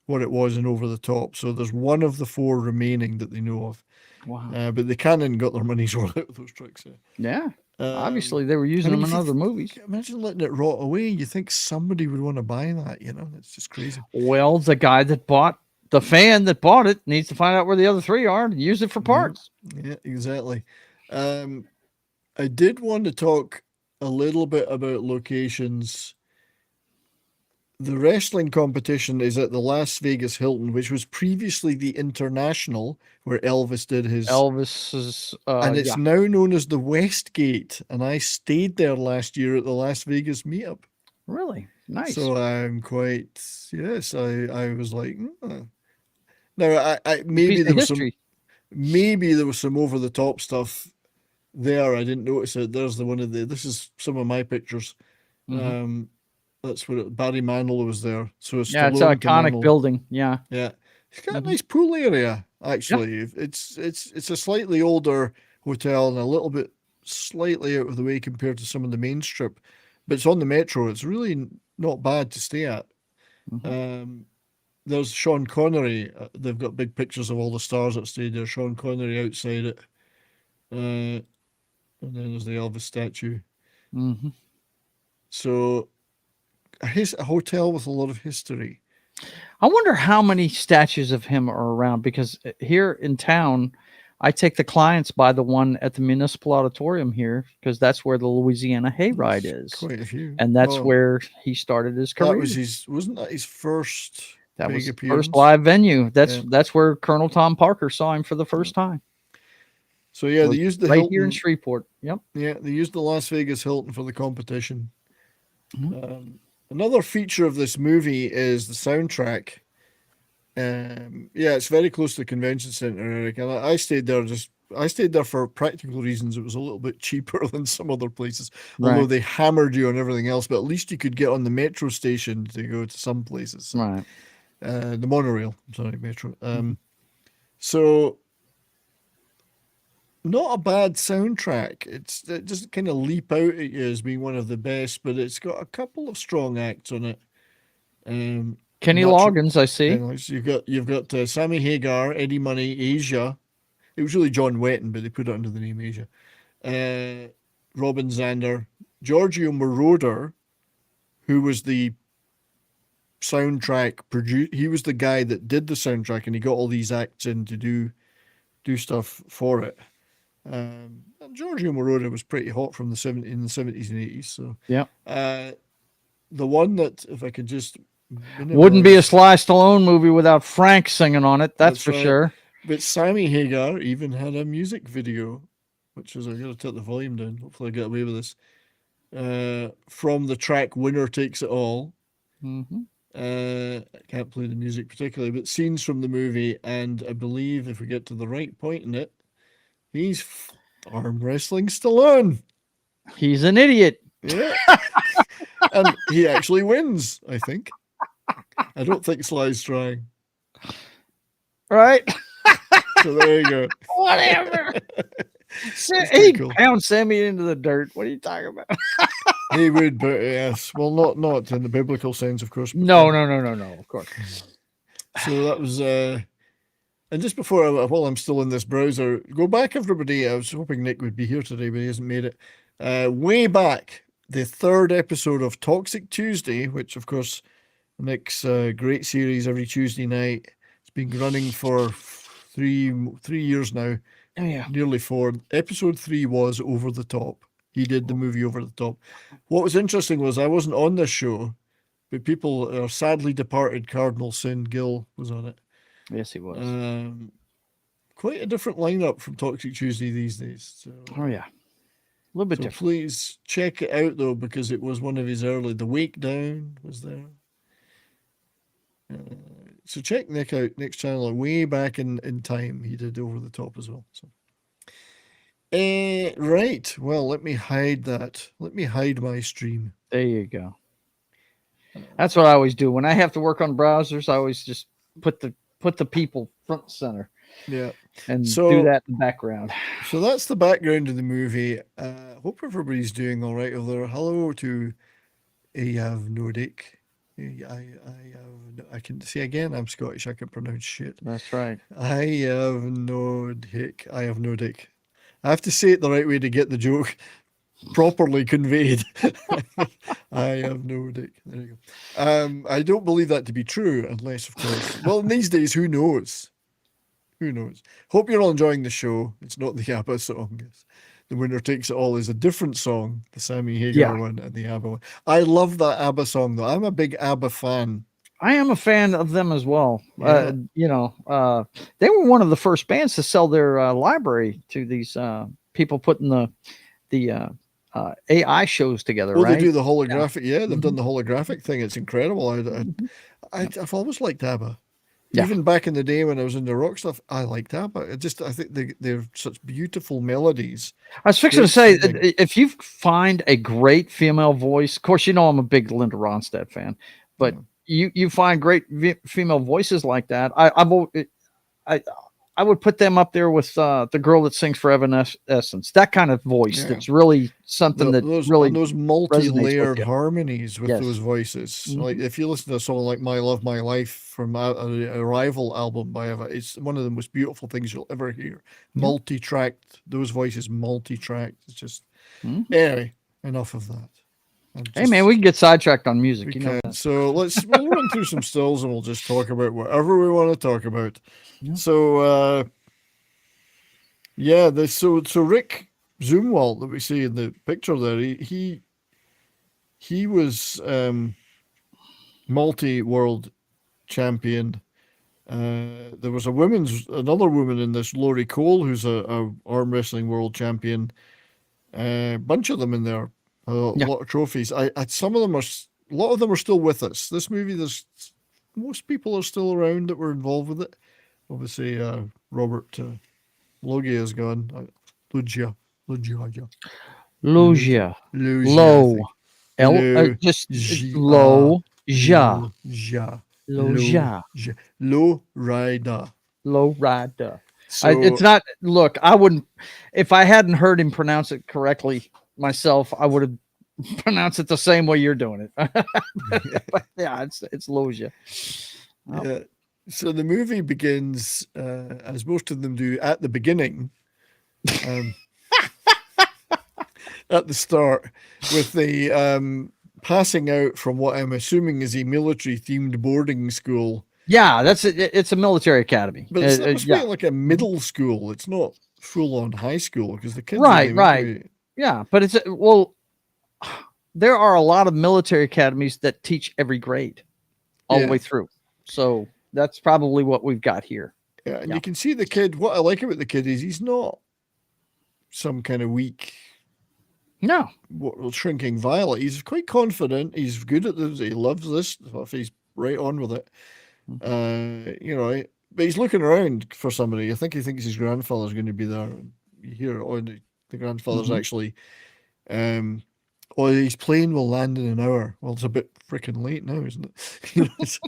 what it was in Over the Top. So there's one of the 4 remaining that they know of. Wow. But they Canon got their money's worth out of those trucks. Yeah. Obviously, they were using them in other movies. Imagine letting it rot away. You think somebody would want to buy that, It's just crazy. Well, the fan that bought it needs to find out where the other 3 are and use it for parts. Yeah, exactly. I did want to talk a little bit about locations. The wrestling competition is at the Las Vegas Hilton, which was previously the International, where Elvis did his. Elvis's, and it's now known as the Westgate. And I stayed there last year at the Las Vegas meetup. Really? Nice. So I'm quite, yes, I was like, Now, I maybe there was some over the top stuff there. I didn't notice it. There's this is some of my pictures. Mm-hmm. That's where Barry Manilow was there. So it's an iconic building. Yeah. It's got a nice pool area, actually. Yeah. It's a slightly older hotel and a little bit slightly out of the way compared to some of the main strip, but it's on the metro. It's really not bad to stay at. Mm-hmm. There's Sean Connery. They've got big pictures of all the stars that stayed there. Sean Connery outside it. And then there's the Elvis statue. Mm-hmm. So a hotel with a lot of history. I wonder how many statues of him are around, because here in town, I take the clients by the one at the Municipal Auditorium here, because that's where the Louisiana Hayride is. Quite a few. And that's where he started his career. Wasn't that his first? That was appearance? First live venue. That's where Colonel Tom Parker saw him for the first time. So they used the right Hilton here in Shreveport. Yep. Yeah, they used the Las Vegas Hilton for the competition. Mm-hmm. Another feature of this movie is the soundtrack. It's very close to the convention center, Eric. And I stayed there for practical reasons. It was a little bit cheaper than some other places, although they hammered you on everything else. But at least you could get on the metro station to go to some places. Right. The monorail. Sorry, metro. So not a bad soundtrack. It just kind of leap out at you as being one of the best, but it's got a couple of strong acts on it. Kenny Loggins, I see. You've got Sammy Hagar, Eddie Money, Asia. It was really John Wetton, but they put it under the name Asia. Robin Zander, Giorgio Moroder, who was the soundtrack producer. He was the guy that did the soundtrack, and he got all these acts in to do stuff for it. And Giorgio Moroder was pretty hot from in the 70s and 80s. So yeah. The one that, if I could just wouldn't be a Sly Stallone movie without Frank singing on it. That's for sure. But Sammy Hagar even had a music video, which is, I got to take the volume down. Hopefully I get away with this. From the track "Winner Takes It All." Mm-hmm. I can't play the music particularly, but scenes from the movie, and I believe if we get to the right point in it, he's arm wrestling Stallone. He's an idiot. Yeah. And he actually wins, I think. I don't think Sly's trying. Right. So there you go. Whatever. He pound Sammy into the dirt. What are you talking about? He would, but yes. Well, not in the biblical sense, of course. No, of course. So that was and just before, while I'm still in this browser, go back, everybody. I was hoping Nick would be here today, but he hasn't made it. Way back, the 3rd episode of Toxic Tuesday, which, of course, Nick's great series every Tuesday night. It's been running for three years now. Oh, yeah. Nearly 4. Episode 3 was Over the Top. He did the movie Over the Top. What was interesting was I wasn't on this show, but people, sadly departed Cardinal Sin Gill was on it. Yes, he was. Quite a different lineup from Toxic Tuesday these days. So, oh, yeah. A little bit different. Please check it out, though, because it was one of his early. The Wake Down was there. So check Nick out. Nick's channel way back in time. He did Over the Top as well. So, right. Well, let me hide that. Let me hide my stream. There you go. That's what I always do when I have to work on browsers. I always just put the people front and center. Yeah, and do that in the background. So that's the background of the movie. Hope everybody's doing all right over there. Hello to Ayav Nordic. I can see again. I'm Scottish. I can pronounce shit. That's right. I have no dick. I have to say it the right way to get the joke properly conveyed. I have no dick. There you go. I don't believe that to be true, unless, of course. Well, in these days, who knows? Who knows? Hope you're all enjoying the show. It's not the ABBA song. The Winner Takes It All is a different song, the Sammy Hagar one and the ABBA one. I love that ABBA song, though. I'm a big ABBA fan. I am a fan of them as well. Yeah. They were one of the first bands to sell their library to these people putting the AI shows together. Oh, right? They do the holographic. Yeah, they've done the holographic thing. It's incredible. I've always liked ABBA. Yeah. Even back in the day when I was into rock stuff, I liked ABBA. I think they're such beautiful melodies. I was fixing to say, if you find a great female voice, of course, I'm a big Linda Ronstadt fan, but you find great female voices like that. I would put them up there with the girl that sings for Evanescence. That kind of voice that's really something those multi-layered harmonies with those voices. Mm-hmm. Like if you listen to a song like "My Love, My Life" from a Rival album by Eva, it's one of the most beautiful things you'll ever hear. Multi-tracked, those voices multi-tracked. It's just anyway. Enough of that. Hey man, we can get sidetracked on music. So we'll run through some stills and we'll just talk about whatever we want to talk about. Yeah. So so Rick Zoomwalt that we see in the picture there, he was multi-world champion. There was another woman in this, Laurie Cole, who's a arm wrestling world champion. Bunch of them in there. A lot of trophies. A lot of them are still with us. This movie, most people are still around that were involved with it. Obviously, Robert Loggia is gone. Loggia. Low rider. It's not. Look, I wouldn't. If I hadn't heard him pronounce it correctly myself, I would have pronounced it the same way you're doing it. But yeah, it's Logia. Yeah. So the movie begins, as most of them do, at the beginning, at the start, with the passing out from what I'm assuming is a military-themed boarding school. Yeah, it's a military academy. But it's supposed to be like a middle school. It's not full-on high school because the kids. Right. Yeah, but there are a lot of military academies that teach every grade all the way through. So that's probably what we've got here. Yeah, and you can see the kid. What I like about the kid is he's not some kind of weak, shrinking violet. He's quite confident. He's good at this. He loves this stuff. He's right on with it. But he's looking around for somebody. I think he thinks his grandfather's going to be there. You hear the grandfather's actually, his plane will land in an hour. Well, it's a bit freaking late now, isn't it?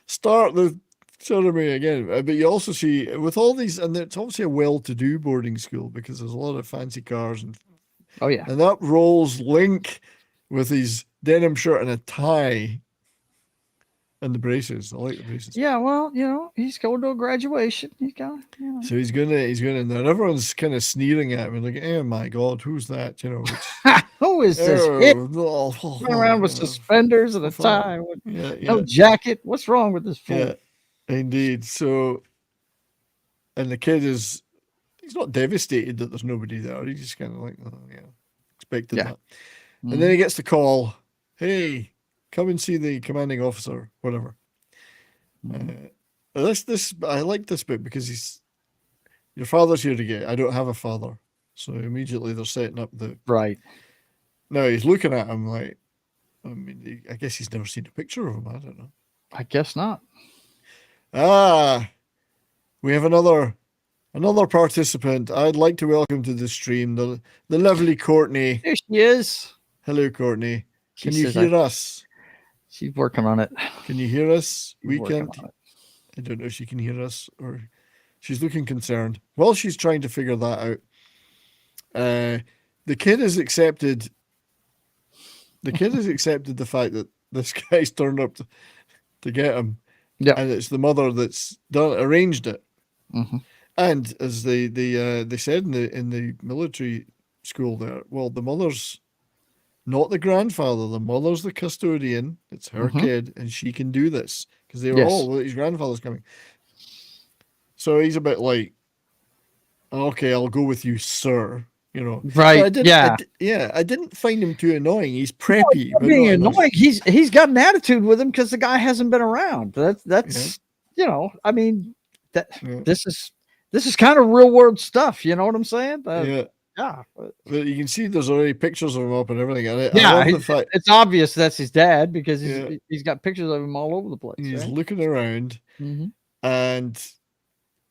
Start the sodomy again. But you also see with all these, and it's obviously a well-to-do boarding school because there's a lot of fancy cars and and up rolls Link with his denim shirt and a tie. And the braces. I like the braces. Yeah, well, he's going to a graduation. So he's gonna and then everyone's kind of sneering at him like, oh my god, who's that? Who is this? Running around with suspenders and a tie, no jacket. What's wrong with this fool? Yeah, indeed. So, and the kid he's not devastated that there's nobody there. He's just kind of like, expected that. Mm-hmm. And then he gets the call, hey, come and see the commanding officer, whatever. I like this bit because your father's here to get. I don't have a father, so immediately they're setting up the right. Now he's looking at him like, I guess he's never seen a picture of him. I don't know. I guess not. We have another participant. I'd like to welcome to the stream the lovely Courtney. There she is. Hello, Courtney. She Can you says hear us? She's working on it. Can you hear us? She's We working can't. on it. I don't know if she can hear us or she's looking concerned. Well, she's trying to figure that out. The kid has accepted. The kid has accepted the fact that this guy's turned up to get him. Yeah, and it's the mother that's arranged it. Mm-hmm. And as they said in the military school there, well, the mother's not the grandfather. The mother's the custodian. It's her kid, and she can do this because they were all, well, his grandfather's coming. So he's a bit like, okay, I'll go with you, sir. You know, right? I didn't find him too annoying. He's preppy, but being annoying. He's got an attitude with him because the guy hasn't been around. That's you know, I mean, this is kind of real world stuff. You know what I'm saying? Yeah. But you can see there's already pictures of him up and everything. I love the fact it's obvious that's his dad because he's got pictures of him all over the place. He's looking around, and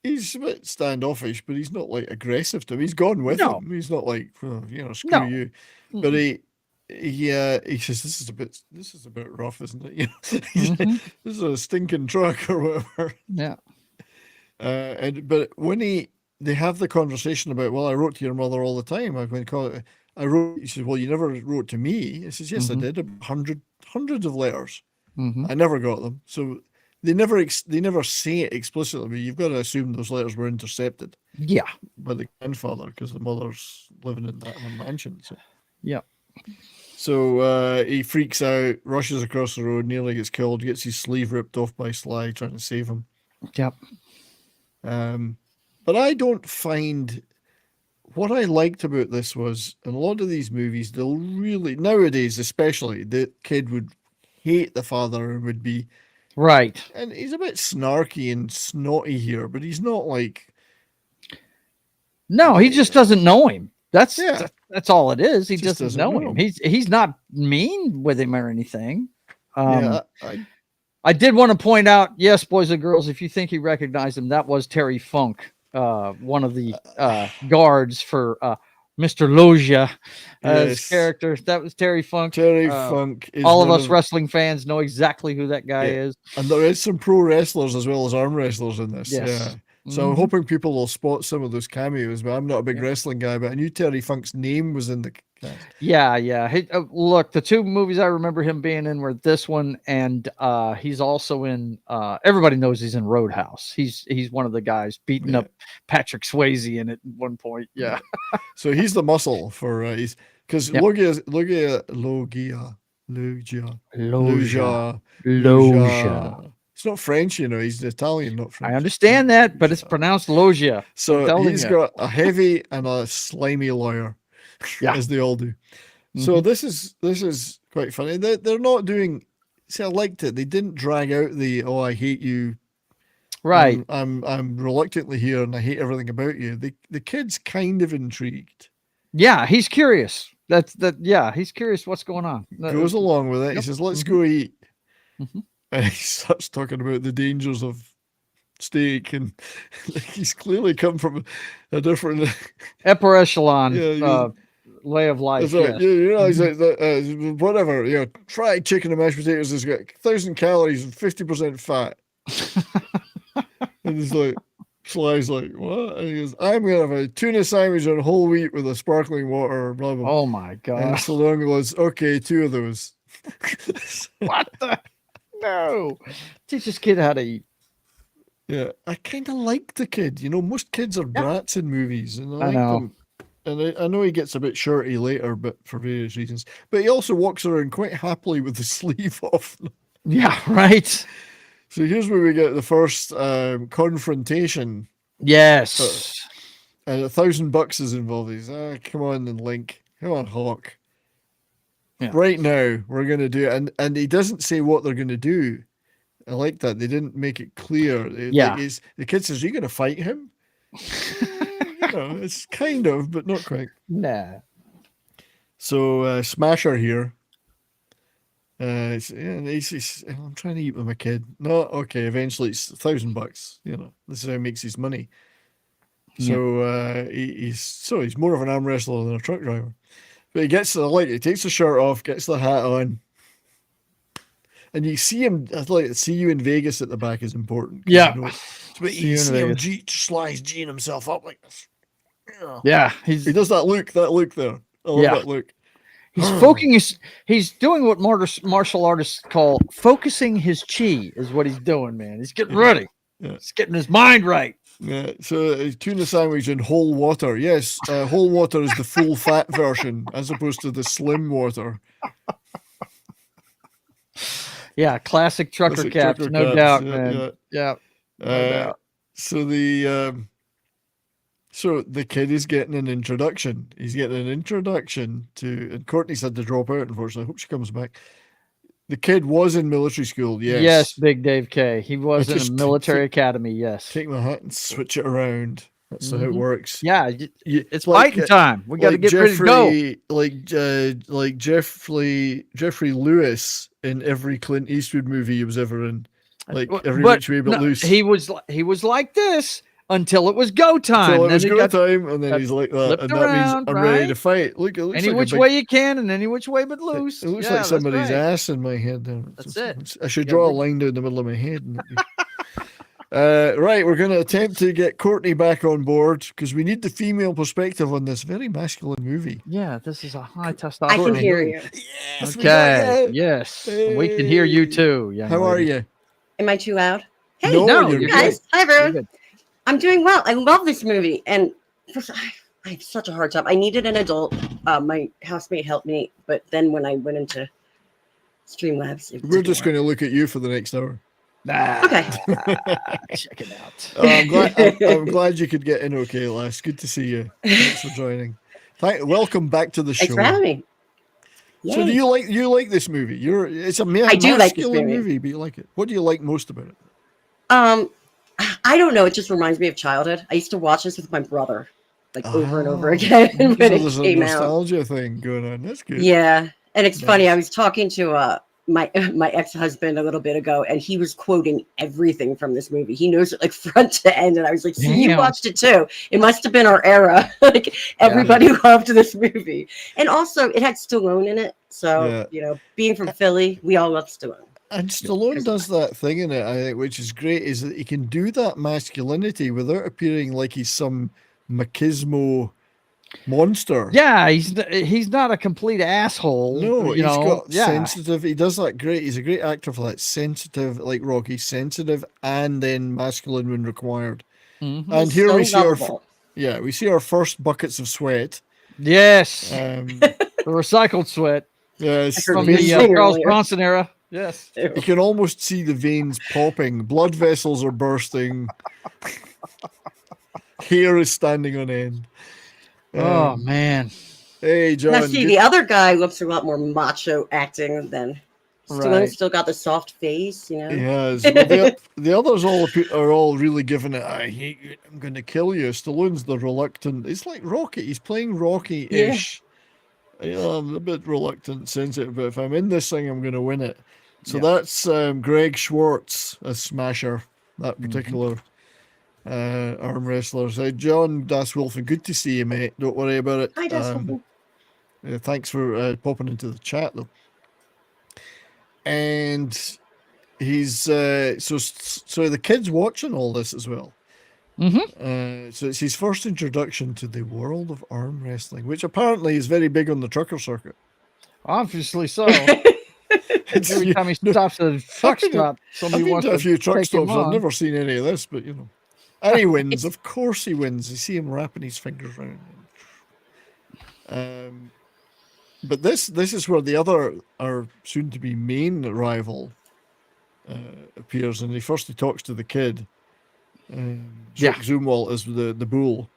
he's a bit standoffish, but he's not like aggressive to him. He's gone with him. He's not like, screw you. But he says this is a bit rough, isn't it? You know, this is a stinking truck or whatever. Yeah. But when they have the conversation about, well, I wrote to your mother all the time. I wrote. He says, well, you never wrote to me. He says, yes, I did. Hundreds of letters. I never got them. So they never say it explicitly, but you've got to assume those letters were intercepted. Yeah, by the grandfather because the mother's living in that mansion. So yeah. So he freaks out, rushes across the road, nearly gets killed, gets his sleeve ripped off by Sly trying to save him. Yep. But I don't find what I liked about this was in a lot of these movies, they'll really nowadays, especially, the kid would hate the father and would be right. And he's a bit snarky and snotty here, but he's not like. No, he just doesn't know him. That's all it is. He just doesn't know him. He's not mean with him or anything. I did want to point out, yes, boys and girls, if you think he recognized him, that was Terry Funk, one of the guards for Mr. Loja, his character. That was Terry Funk. Terry Funk. All of us wrestling fans know exactly who that guy is. And there is some pro wrestlers as well as arm wrestlers in this. Yes. Yeah. So I'm hoping people will spot some of those cameos, but I'm not a big wrestling guy, but I knew Terry Funk's name was in the cast. Yeah. Hey, look, the two movies I remember him being in were this one, and he's also in, everybody knows he's in Roadhouse. He's one of the guys beating up Patrick Swayze in it at one point. Yeah. So he's the muscle for, because Logia. It's not French, you know. He's Italian, not French. I understand that, but it's pronounced Logia. So he's got a heavy and a slimy lawyer, as they all do. So this is quite funny. They're not doing. See, I liked it. They didn't drag out the I hate you. Right. I'm reluctantly here, and I hate everything about you. The kid's kind of intrigued. Yeah, he's curious. Yeah, he's curious what's going on. Goes along with it. He says, "Let's go eat." And he starts talking about the dangers of steak, and he's clearly come from a different upper echelon way of life. Right. He's like, whatever. Fried chicken and mashed potatoes has got 1,000 calories and 50% fat. And he's like, Sly's like, what? And he goes, I'm gonna have a tuna sandwich on whole wheat with a sparkling water. Blah blah. Oh my god! And Stallone goes, okay, 2 of those. What the? No, teach this kid how to eat. Yeah, I kind of like the kid. You know, most kids are brats in movies, and I like know. them. And I know he gets a bit shirty later, but for various reasons. But he also walks around quite happily with the sleeve off. Yeah, right. So here's where we get the first confrontation. Yes. And $1,000 is involved. He's, come on, and Link. Come on, Hawk. Yeah. Right now, we're going to do it. And he doesn't say what they're going to do. I like that. They didn't make it clear. The kid says, are you going to fight him? It's kind of, but not quite. Nah. So Smasher here I'm trying to eat with my kid. No, okay. Eventually, it's $1,000. You know, this is how he makes his money. So he's more of an arm wrestler than a truck driver. But he gets he takes the shirt off, gets the hat on, and you see him. I like see you in Vegas at the back is important. Yeah, but you see him slice Gene himself up like this. Yeah, he does that look there. I love that look. He's focusing. He's doing what martial artists call focusing his chi. Is what he's doing, man. He's getting ready. Yeah. He's getting his mind right. Yeah. So tuna sandwich in whole water. Yes, whole water is the full fat version as opposed to the slim water. Yeah, classic trucker caps, no doubt, man. Yeah. No doubt. So the kid is getting an introduction. He's getting an introduction to, and Courtney's had to drop out, unfortunately. I hope she comes back. The kid was in military school, yes. Yes, Big Dave K. He was in a military academy, yes. Take my hat and switch it around. That's how it works. Yeah, it's fighting time. We got to get ready to go. Like Jeffrey Lewis in every Clint Eastwood movie he was ever in. Like every which way but loose. He was like this until it was go time. Until it was go time, and then he's like that, and that means I'm ready to fight. Look, it looks any like which way you can, and any which way but loose. It looks like somebody's ass in my head. That's it. I should draw a line down the middle of my head. Right, we're going to attempt to get Courtney back on board because we need the female perspective on this very masculine movie. Yeah, this is a high testosterone. I can hear you. Yes. Okay. Yes. Hey. We can hear you too. How are you? Am I too loud? Hey, no, you guys. Hi, everyone. I'm doing well. I love this movie, and I have such a hard time. I needed an adult. My housemate helped me, but then when I went into Streamlabs, we're just going to look at you for the next hour. Okay. Check it out. I'm glad you could get in okay, lass. Good to see you. Thanks for joining. Welcome back to the show. Thanks for having me. Yay. So do you like this movie? It's a I do like this movie, but you like it. What do you like most about it? I don't know. It just reminds me of childhood. I used to watch this with my brother, like over and over again when there's it came a nostalgia thing going on. That's good. Yeah, and it's funny. I was talking to my ex-husband a little bit ago, and he was quoting everything from this movie. He knows it like front to end, and I was like, "See, you watched it too. It must have been our era. Like everybody loved this movie, and also it had Stallone in it. So being from Philly, we all love Stallone." And Stallone does that thing in it, I think, which is great, is that he can do that masculinity without appearing like he's some machismo monster. Yeah, he's not a complete asshole. No, he's got sensitive. He does that great. He's a great actor for that. Sensitive, like Rocky, sensitive and then masculine when required. Mm-hmm. And here we see we see our first buckets of sweat. Yes, the recycled sweat. Yes, from the Charles Bronson era. Yes, you can almost see the veins popping. Blood vessels are bursting. Hair is standing on end. Oh man! Hey, John. Now see, the other guy looks a lot more macho acting than Stallone. Still got the soft face, you know. Yes, the others are all really giving it. I hate you. I'm going to kill you. Stallone's the reluctant. It's like Rocky. He's playing Rocky-ish. Yeah. I'm a bit reluctant, sensitive, but if I'm in this thing, I'm going to win it. So that's Greg Schwartz as Smasher, that particular arm wrestler. So John Das Wolfen, good to see you, mate. Don't worry about it. Hi, Das Wolfen. Thanks for popping into the chat, though. And he's so the kid's watching all this as well. Mm-hmm. So it's his first introduction to the world of arm wrestling, which apparently is very big on the trucker circuit. Obviously so. Every time he stops at a truck stop, somebody wants to a few truck stops. I've never seen any of this, but and he wins. Of course, he wins. You see him wrapping his fingers around. But this is where the other, our soon-to-be main rival appears, and he talks to the kid. Jack Zumwalt is the bull.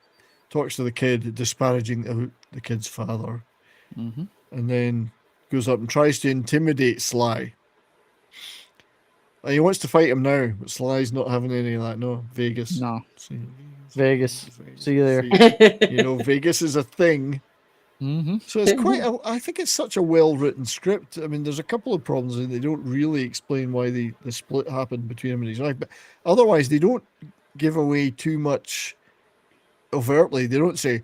Talks to the kid, disparaging the kid's father, and then goes up and tries to intimidate Sly. He wants to fight him now, but Sly's not having any of that. No, Vegas. No, Vegas. See you there. Vegas is a thing. Mm-hmm. So it's quite. I think it's such a well-written script. I mean, there's a couple of problems, and they don't really explain why the split happened between him and his wife. But otherwise, they don't give away too much overtly. They don't say,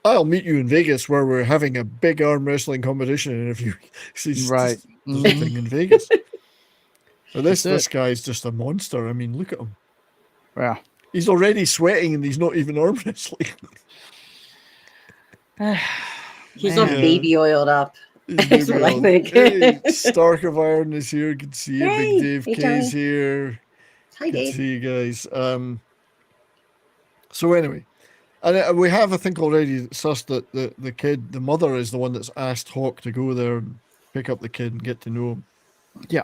"I'll meet you in Vegas, where we're having a big arm wrestling competition in a few weeks." Right. There's nothing in Vegas. But this guy's just a monster. I mean, look at him. Yeah. He's already sweating, and he's not even arm wrestling. He's not baby oiled up. That's what I think. Hey, Stark of Iron is here. Good to see you. Hey, Big Dave hey, K's Johnny. here. Hi, Good to Dave. see you guys. So anyway, and we have, I think, already sussed that the mother is the one that's asked Hawk to go there and pick up the kid and get to know him. Yeah.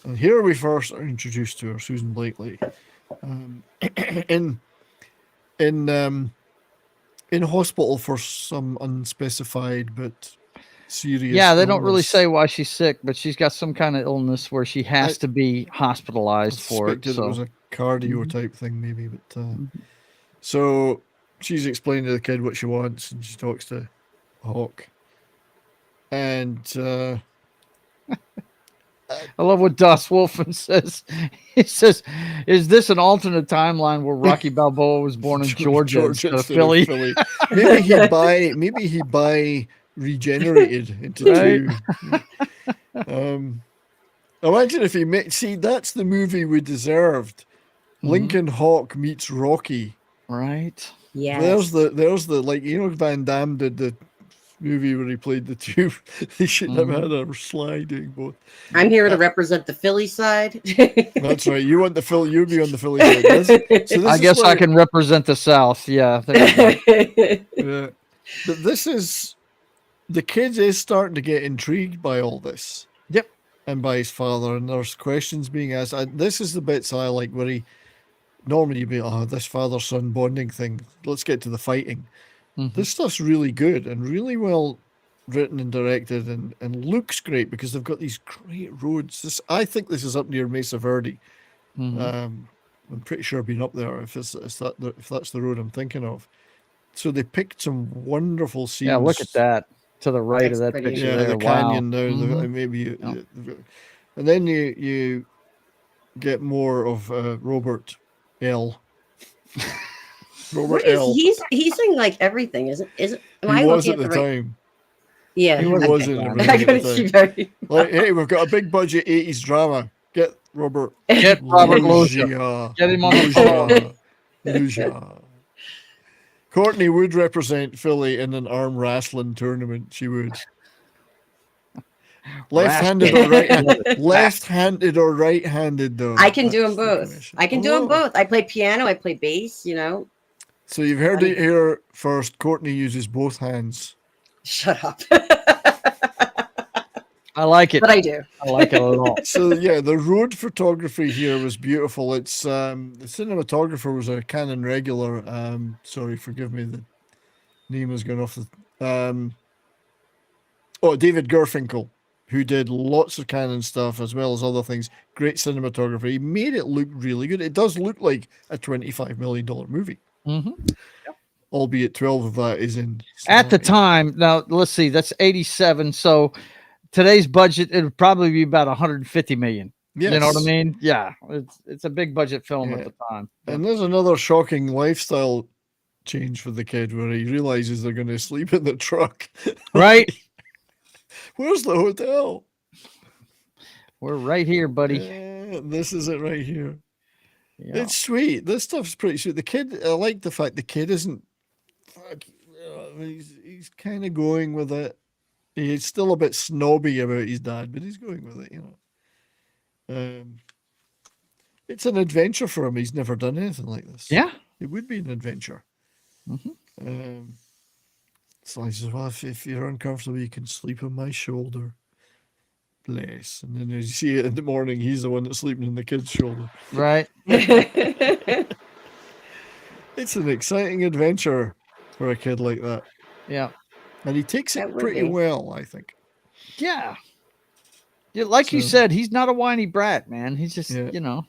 And here we first are introduced to her, Susan Blakely, in hospital for some unspecified but serious. Yeah, they don't really illness. say why she's sick, but she's got some kind of illness where she has to be hospitalized for it. It was a cardio type thing, maybe. But so she's explaining to the kid what she wants, and she talks to Hawk. And I love what Das Wolfen says. He says, "Is this an alternate timeline where Rocky Balboa was born in Georgia instead of Philly?" Maybe he by regenerated into two. Imagine if he see, that's the movie we deserved. Lincoln Hawk meets Rocky. Right. Yeah. There's the like, you know, Van Damme did the movie where he played the two. They should have had a sliding both. I'm here to represent the Philly side. That's right. You want the Philly? You'd be on the Philly side. I guess I can represent the South. Yeah. Yeah. But this is, the kid is starting to get intrigued by all this. Yep. And by his father, and there's questions being asked. This is the bits I like, where he normally you'd be, this father-son bonding thing. Let's get to the fighting. This stuff's really good and really well written and directed, and looks great because they've got these great roads. I think this is up near Mesa Verde. I'm pretty sure I've been up there if that's the road I'm thinking of. So they picked some wonderful scenes. Yeah, look at that to the right of that pretty. picture. Yeah, there. the canyon there. Maybe, and then you get more of Robert L. Robert L. He's in like everything, isn't? Am I He was looking at at the the right? time. Yeah, He was in everything I at the couldn't see time. very. Like, hey, we've got a big budget 80s drama. Get Robert. Get Robert Loggia. Loggia. Get him on the phone. Loggia. Courtney would represent Philly in an arm wrestling tournament. She would. Left-handed or right-handed? Left-handed or right-handed, though? I can do them That's the both. question. I can do them both. I play piano. I play bass. You know. So you've heard it here first. Courtney uses both hands. Shut up. I like it. But I do. I like it a lot. So yeah, the road photography here was beautiful. It's the cinematographer was a Canon regular. Sorry, forgive me, the name is going off the. David Gerfinkel, who did lots of Canon stuff as well as other things. Great cinematography. He made it look really good. It does look like a $25 million movie. Albeit 12 of that is in at the time. Now let's see, that's 87. So today's budget, it would probably be about 150 million. Yes. You know what I mean? Yeah, it's a big budget film at the time. And there's another shocking lifestyle change for the kid where he realizes they're going to sleep in the truck. Right? Where's the hotel? We're right here, buddy. This is it right here. Yeah. It's sweet. This stuff's pretty sweet. The kid, I like the fact the kid isn't. He's kind of going with it. He's still a bit snobby about his dad, but he's going with it, you know. It's an adventure for him. He's never done anything like this. Yeah, it would be an adventure. So he says, "Well, if you're uncomfortable, you can sleep on my shoulder." Bless. And then you see it in the morning, he's the one that's sleeping on the kid's shoulder. Right. It's an exciting adventure for a kid like that. Yeah. And he takes it pretty well, I think. Yeah. Yeah, like you said, he's not a whiny brat, man. He's just, you know.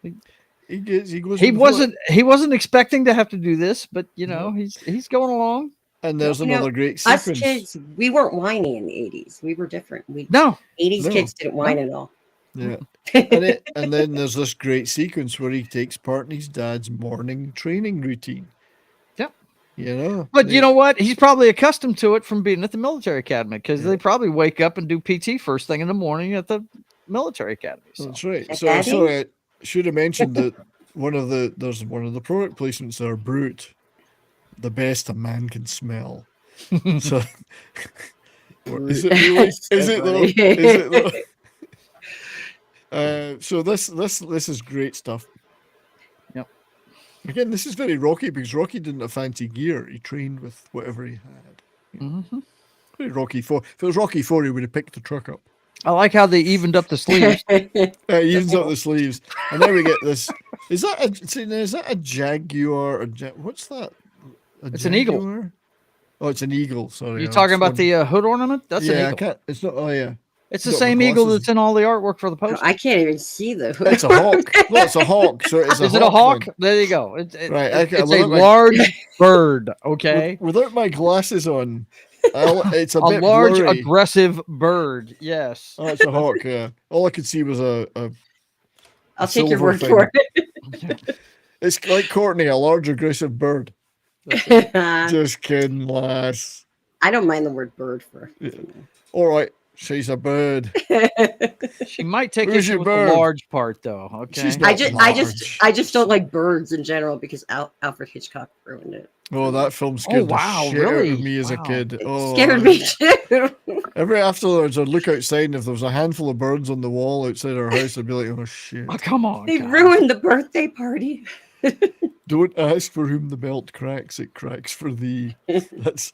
He goes. He wasn't expecting to have to do this, but you know, he's going along. And there's another great sequence. Us kids, we weren't whiny in the 80s. We were different. 80s No. kids didn't whine at all. Yeah. and then there's this great sequence where he takes part in his dad's morning training routine. Yep. You know? But you know what? He's probably accustomed to it from being at the military academy because they probably wake up and do PT first thing in the morning at the military academy. So. That's right. So I should have mentioned that there's one of the product placements there, Brute, the best a man can smell. So is it really? Is it though? Is it though? So this is great stuff. Yep. Again, this is very Rocky because Rocky didn't have fancy gear. He trained with whatever he had. Mm-hmm. Very Rocky 4. If it was Rocky 4, he would have picked the truck up. I like how they evened up the sleeves. He evens up the sleeves, and then we get this. Is that a jaguar? What's that? It's an eagle. Oh, it's an eagle. Sorry. You're talking about the hood ornament? That's an eagle. I can't. It's not. Oh, yeah. It's the same eagle that's in all the artwork for the poster. I can't even see the hood. It's a hawk. No, it's a hawk. So it's Is it a hawk? There you go. It's a large bird. Okay. Without my glasses on, it's a bit large, blurry. aggressive bird. Yes. Oh, it's a hawk. Yeah. All I could see was a I'll take your word for it. It's like Courtney, a large, aggressive bird. Just kidding, lass. I don't mind the word bird for. Yeah. All right. She's a bird. She might take issue with the large part, though. Okay. She's not I just don't like birds in general because Alfred Hitchcock ruined it. Oh, that film scared the shit out of me as a kid. Oh, scared me too. Every afterwards, I'd look outside, and if there was a handful of birds on the wall outside our house, I'd be like, "Oh shit!" Oh, come on! They ruined the birthday party. Don't ask for whom the belt cracks; it cracks for thee. That's.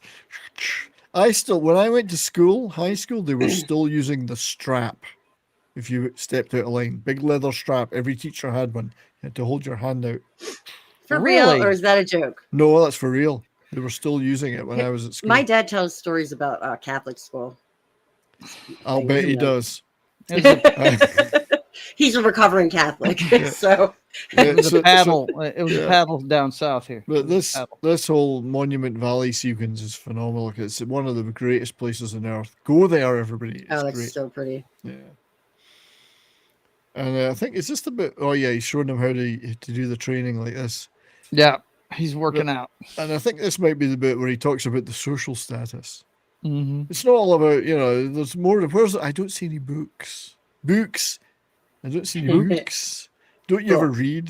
When I went to school, high school, they were still using the strap. If you stepped out of line, big leather strap. Every teacher had one. You had to hold your hand out. For real, or is that a joke? No, that's for real. They were still using it when I was at school. My dad tells stories about Catholic school. I'll bet he does. He's a recovering Catholic, so it was a paddle. It was a paddle down south here. But this whole Monument Valley sequence is phenomenal. It's one of the greatest places on earth. Go there, everybody. It's that's great. So pretty. Yeah. And I think it's just a bit. Oh yeah, he's showing them how to do the training like this. Yeah, he's working out. And I think this might be the bit where he talks about the social status. Mm-hmm. It's not all about There's more. I don't see any books. I don't see any books. Don't you ever read?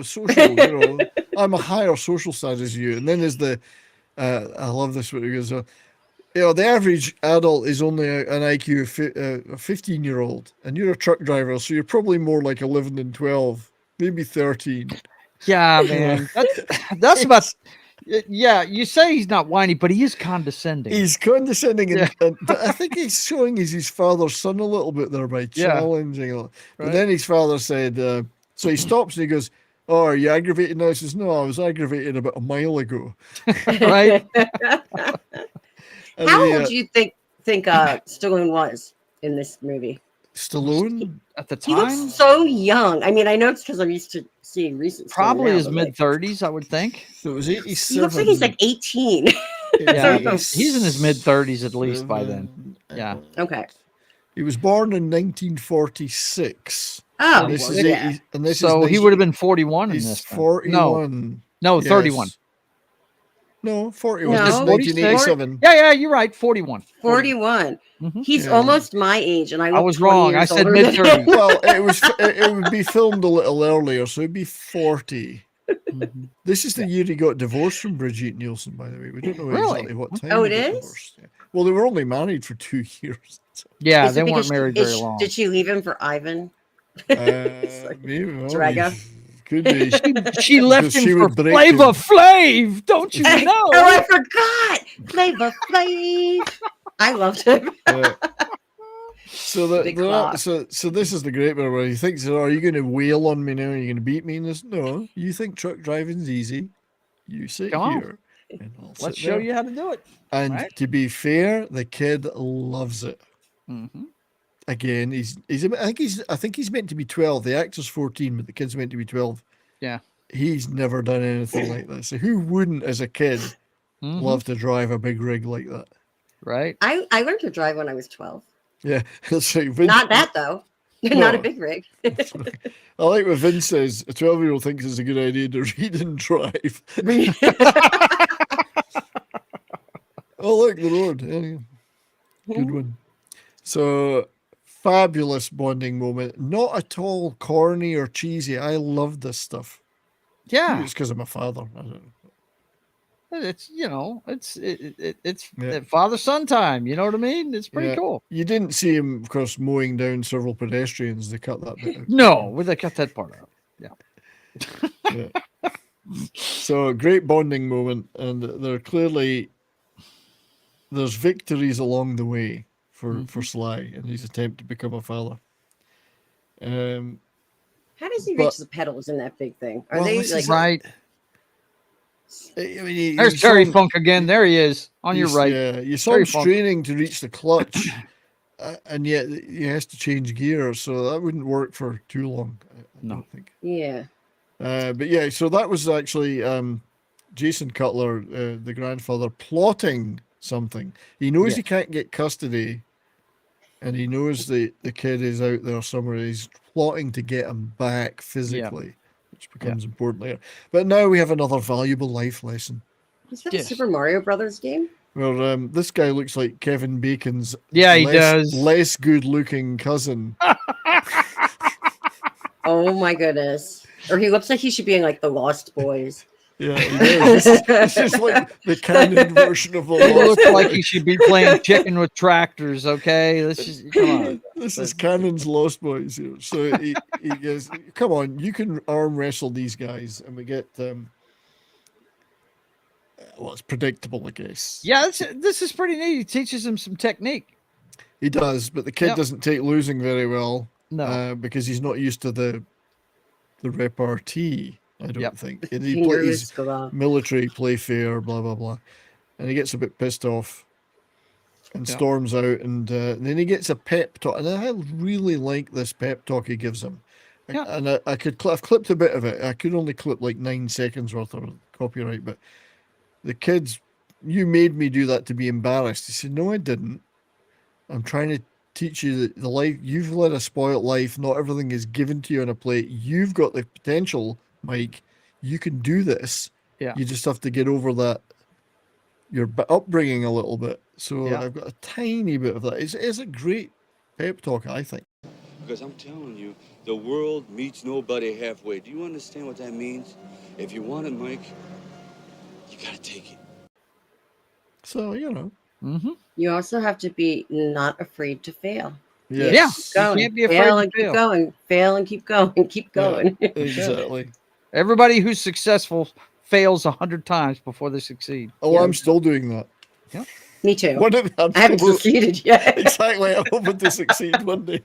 Social. I'm a higher social status as you. And then there's I love this one. He goes, the average adult is only an IQ of a 15-year-old, and you're a truck driver, so you're probably more like 11 than 12, maybe 13. Yeah, man. That's about. Yeah, you say he's not whiny, but he is condescending. He's condescending, and I think he's showing he's his father's son a little bit there by challenging. Right. And then his father said, so he stops and he goes, "Oh, are you aggravated now?" He says, "No, I was aggravated about a mile ago." Right. How old do you think Stallone was in this movie? Stallone at the time? He looks so young. I mean, I know it's because I'm used to seeing recent. Probably his mid-30s, I would think. So it was 87. He looks like he's like 18. Yeah, he's in his mid-30s at least by then. Yeah. Okay. He was born in 1946. Oh, this is 80, and this so is he would have been 41 in he's this. 41. No, 31. No, 41. No. This is 1987. Yeah, you're right. 41. 41. Mm-hmm. He's almost my age, and I was wrong. I said mid-30s. Well, it would be filmed a little earlier, so it'd be 40. Mm-hmm. This is the year he got divorced from Brigitte Nielsen, by the way. We don't know exactly what time. Oh, he it got is? divorced. Yeah. Well, they were only married for 2 years. So. Yeah, they weren't married very long. Did she leave him for Ivan? Maybe. Draga? Could be. She left him for Flavor Flav. Don't you know? Oh, I forgot. Flavor Flav. I loved him. So this is the great bit where he thinks, "Are you going to wail on me now? Are you going to beat me in this?" No, you think truck driving's easy. You sit here, and let's show you how to do it. And to be fair, the kid loves it. Mm-hmm. Again, I think he's meant to be 12. The actor's 14, but the kid's meant to be 12. Yeah. He's never done anything like this. So who wouldn't, as a kid, love to drive a big rig like that. Right. I learned to drive when I was 12. Yeah, that's right. Vince, Not that though. Not a big rig. I like what Vince says. A 12-year-old thinks it's a good idea to read and drive. Oh, look, the road. Yeah. Good one. So, fabulous bonding moment. Not at all corny or cheesy. I love this stuff. Yeah. Maybe it's because I'm a father. I don't know. It's it's father-son time. You know what I mean? It's pretty cool. You didn't see him, of course, mowing down several pedestrians. They cut that bit out. No, they cut that part out. Yeah. So great bonding moment, and there's victories along the way for Sly and his attempt to become a father. How does he reach the pedals in that big thing? Are they like right? I mean, There's Terry Funk again. There he is on your right. Yeah, you saw him straining to reach the clutch, and yet he has to change gear, so that wouldn't work for too long. I don't think. Yeah. But yeah, so that was actually Jason Cutler, the grandfather, plotting something. He knows he can't get custody, and he knows the kid is out there somewhere. He's plotting to get him back physically, which becomes important later. But now we have another valuable life lesson. Is that a Super Mario Brothers game? Well, this guy looks like Kevin Bacon's less good-looking cousin. Oh my goodness. Or he looks like he should be in like the Lost Boys. Yeah, he does. It's just like the canon version of the Lost Boys. He looks like he should be playing chicken with tractors, okay? Come on. This is canon's Lost Boys here. So he goes, come on, you can arm wrestle these guys. And we get, it's predictable, I guess. Yeah, this is pretty neat. He teaches him some technique. He does, but the kid doesn't take losing very well. No. Because he's not used to the repartee, I don't think. And he plays military play fair, blah, blah, blah. And he gets a bit pissed off and storms out. And then he gets a pep talk. And I really like this pep talk he gives him. Yeah. And I've clipped a bit of it. I could only clip like 9 seconds worth of copyright. But the kids, you made me do that to be embarrassed. He said, no, I didn't. I'm trying to teach you the life. You've led a spoiled life. Not everything is given to you on a plate. You've got the potential, Mike. You can do this. Yeah. You just have to get over that, your upbringing a little bit. So I've got a tiny bit of that. It's a great pep talk, I think. Because I'm telling you, the world meets nobody halfway. Do you understand what that means? If you want it, Mike, you gotta take it. So, you know. Mm-hmm. You also have to be not afraid to fail. Yes. Yeah, you can't be afraid fail to and fail. keep going. Fail and keep going. Keep going. Yeah, exactly. Everybody who's successful fails 100 times before they succeed. Oh, I'm still doing that. Yeah. Me too. I haven't succeeded yet. Exactly. I'm hoping to succeed one day.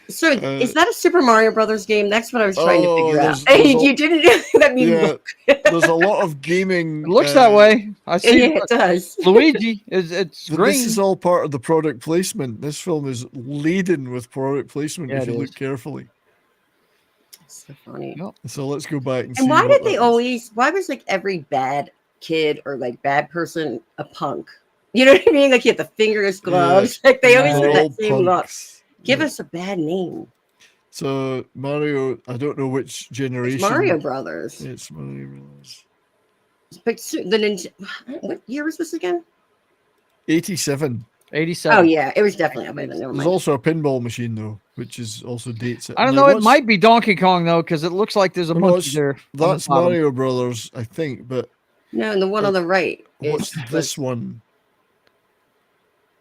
So is that a Super Mario Brothers game? That's what I was trying to figure out. You didn't let me look. There's a lot of gaming. It looks that way. I see. It does. Luigi it's green. This is all part of the product placement. This film is laden with product placement if you look carefully. So funny. So let's go back and see. And why did they always? Why was like every bad kid or like bad person a punk? You know what I mean? Like you have the fingerless gloves. Like they always have that same look. Give us a bad name. So Mario, I don't know which generation. It's Mario Brothers. It's Mario Brothers. But what year was this again? 87. 87. Oh yeah, it was definitely up by then. There's also a pinball machine though, which is also dates it. I don't know. It might be Donkey Kong though, because it looks like there's a monkey there. That's Mario Brothers, I think. But no, and the one on the right. What's this one?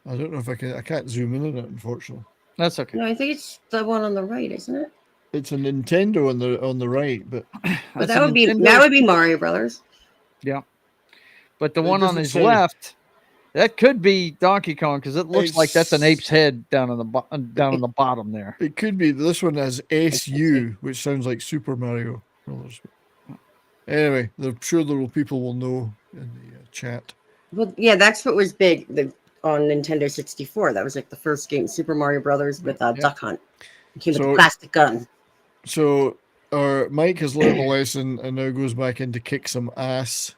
I don't know if I can't zoom in on it, unfortunately. That's okay. No, I think it's the one on the right, isn't it? It's a Nintendo on the right, but that would be Mario Brothers. Yeah, but the one on his left, that could be Donkey Kong because it looks like that's an ape's head down on the bottom there. It could be. This one has SU, which sounds like Super Mario Brothers. Anyway, I'm sure people will know in the chat. Well, yeah, that's what was big. On Nintendo 64. That was like the first game, Super Mario Brothers with Duck Hunt. It came with a plastic gun. So Mike has learned a lesson and now goes back in to kick some ass.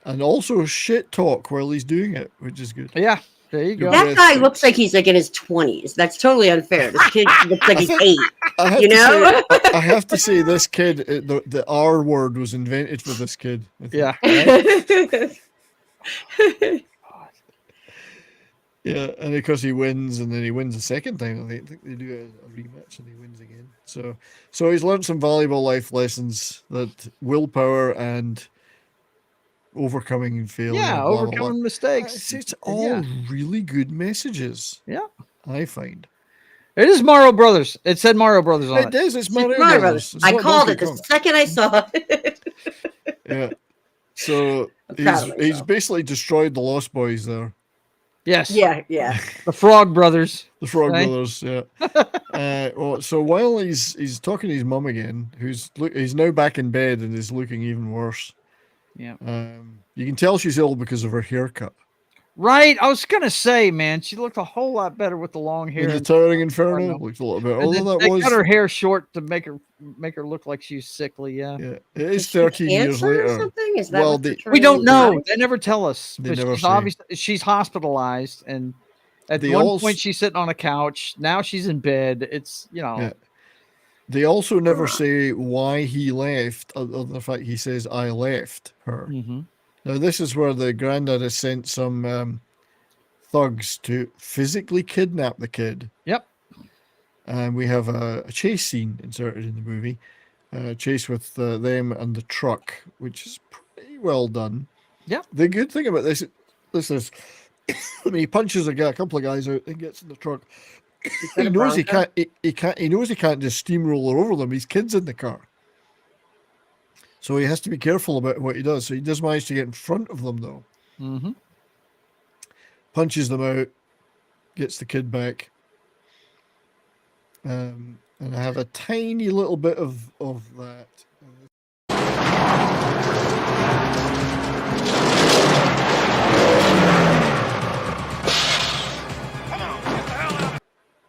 And also shit talk while he's doing it, which is good. Yeah, there you go. That guy looks like he's like in his 20s. That's totally unfair. This kid looks like he's 8. You know? I have to say, this kid, the R word was invented for this kid. Yeah. Yeah, and of course he wins, and then he wins a second time. I think they do a rematch, and he wins again. So he's learned some valuable life lessons, that willpower and overcoming and failure. Yeah, blah, blah, overcoming blah. mistakes. It's all really good messages. Yeah, I find. It is Mario Brothers. It said Mario Brothers on it. It is. It's Mario Brothers. It's I not called Donkey it Kong. the second I saw it. Yeah. So he's basically destroyed the Lost Boys there. Yes. Yeah. The Frog Brothers. The Frog right? Brothers, yeah. So while he's talking to his mum again, he's now back in bed and is looking even worse. Yeah. You can tell she's ill because of her haircut. Right. I was gonna say, man, she looked a whole lot better with the long hair. In the Towering Inferno looked a little bit. Although they cut her hair short to make her look like she's sickly. Yeah. Yeah. It is 13 years later. Or something? Is that we don't know. They never tell us. They But never she's say. obviously she's hospitalized, and at one point she's sitting on a couch. Now she's in bed. It's Yeah. They also never say why he left, other than the fact he says, I left her. Mm-hmm. Now, this is where the granddad has sent some thugs to physically kidnap the kid. Yep. And we have a chase scene inserted in the movie. A chase with them and the truck, which is pretty well done. Yep. The good thing about this is, he punches a couple of guys out and gets in the truck. He knows he can't. He knows he can't just steamroller over them. His kid's in the car, so he has to be careful about what he does. So he does manage to get in front of them, though. Mm-hmm. Punches them out, gets the kid back, and I have a tiny little bit of that.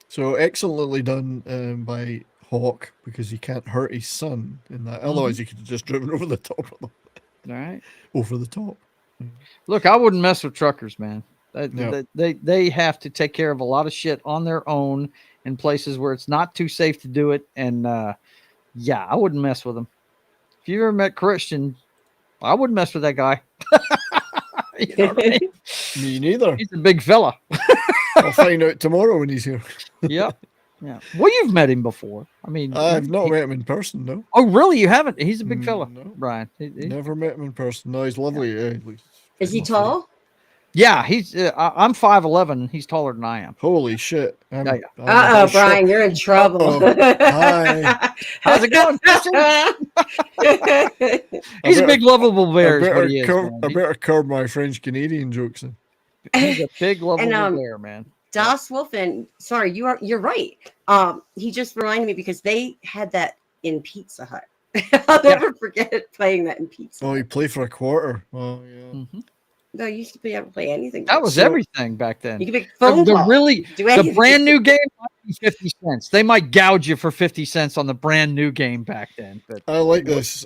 So excellently done by Hawk, because he can't hurt his son in that. Otherwise, he could have just driven over the top of them. All right. Over the top. Look, I wouldn't mess with truckers, man. No. They have to take care of a lot of shit on their own in places where it's not too safe to do it. And yeah, I wouldn't mess with them. If you ever met Christian, I wouldn't mess with that guy. You know what I mean? Me neither. He's a big fella. I'll find out tomorrow when he's here. Yep. Yeah. Well, you've met him before. I mean, I've not met him in person, no. Oh, really? You haven't? He's a big fella, no. Brian. Never met him in person. No, he's lovely. Yeah. Is he tall? Yeah, he's. I'm 5'11". He's taller than I am. Holy shit! I'm Brian, you're in trouble. Hi. How's it going, He's a big, lovable bear. I better curb my French Canadian jokes. Then. He's a big, lovable bear, man. Das Wolfen. Sorry, you're right. He just reminded me because they had that in Pizza Hut. I'll never forget playing that in Pizza Hut. Oh, you play for a quarter. Oh, yeah. Mm-hmm. No, you used to be able to play anything. That was everything back then. You could make phone calls. The brand new game might be 50 cents. They might gouge you for 50 cents on the brand new game back then. But I like this.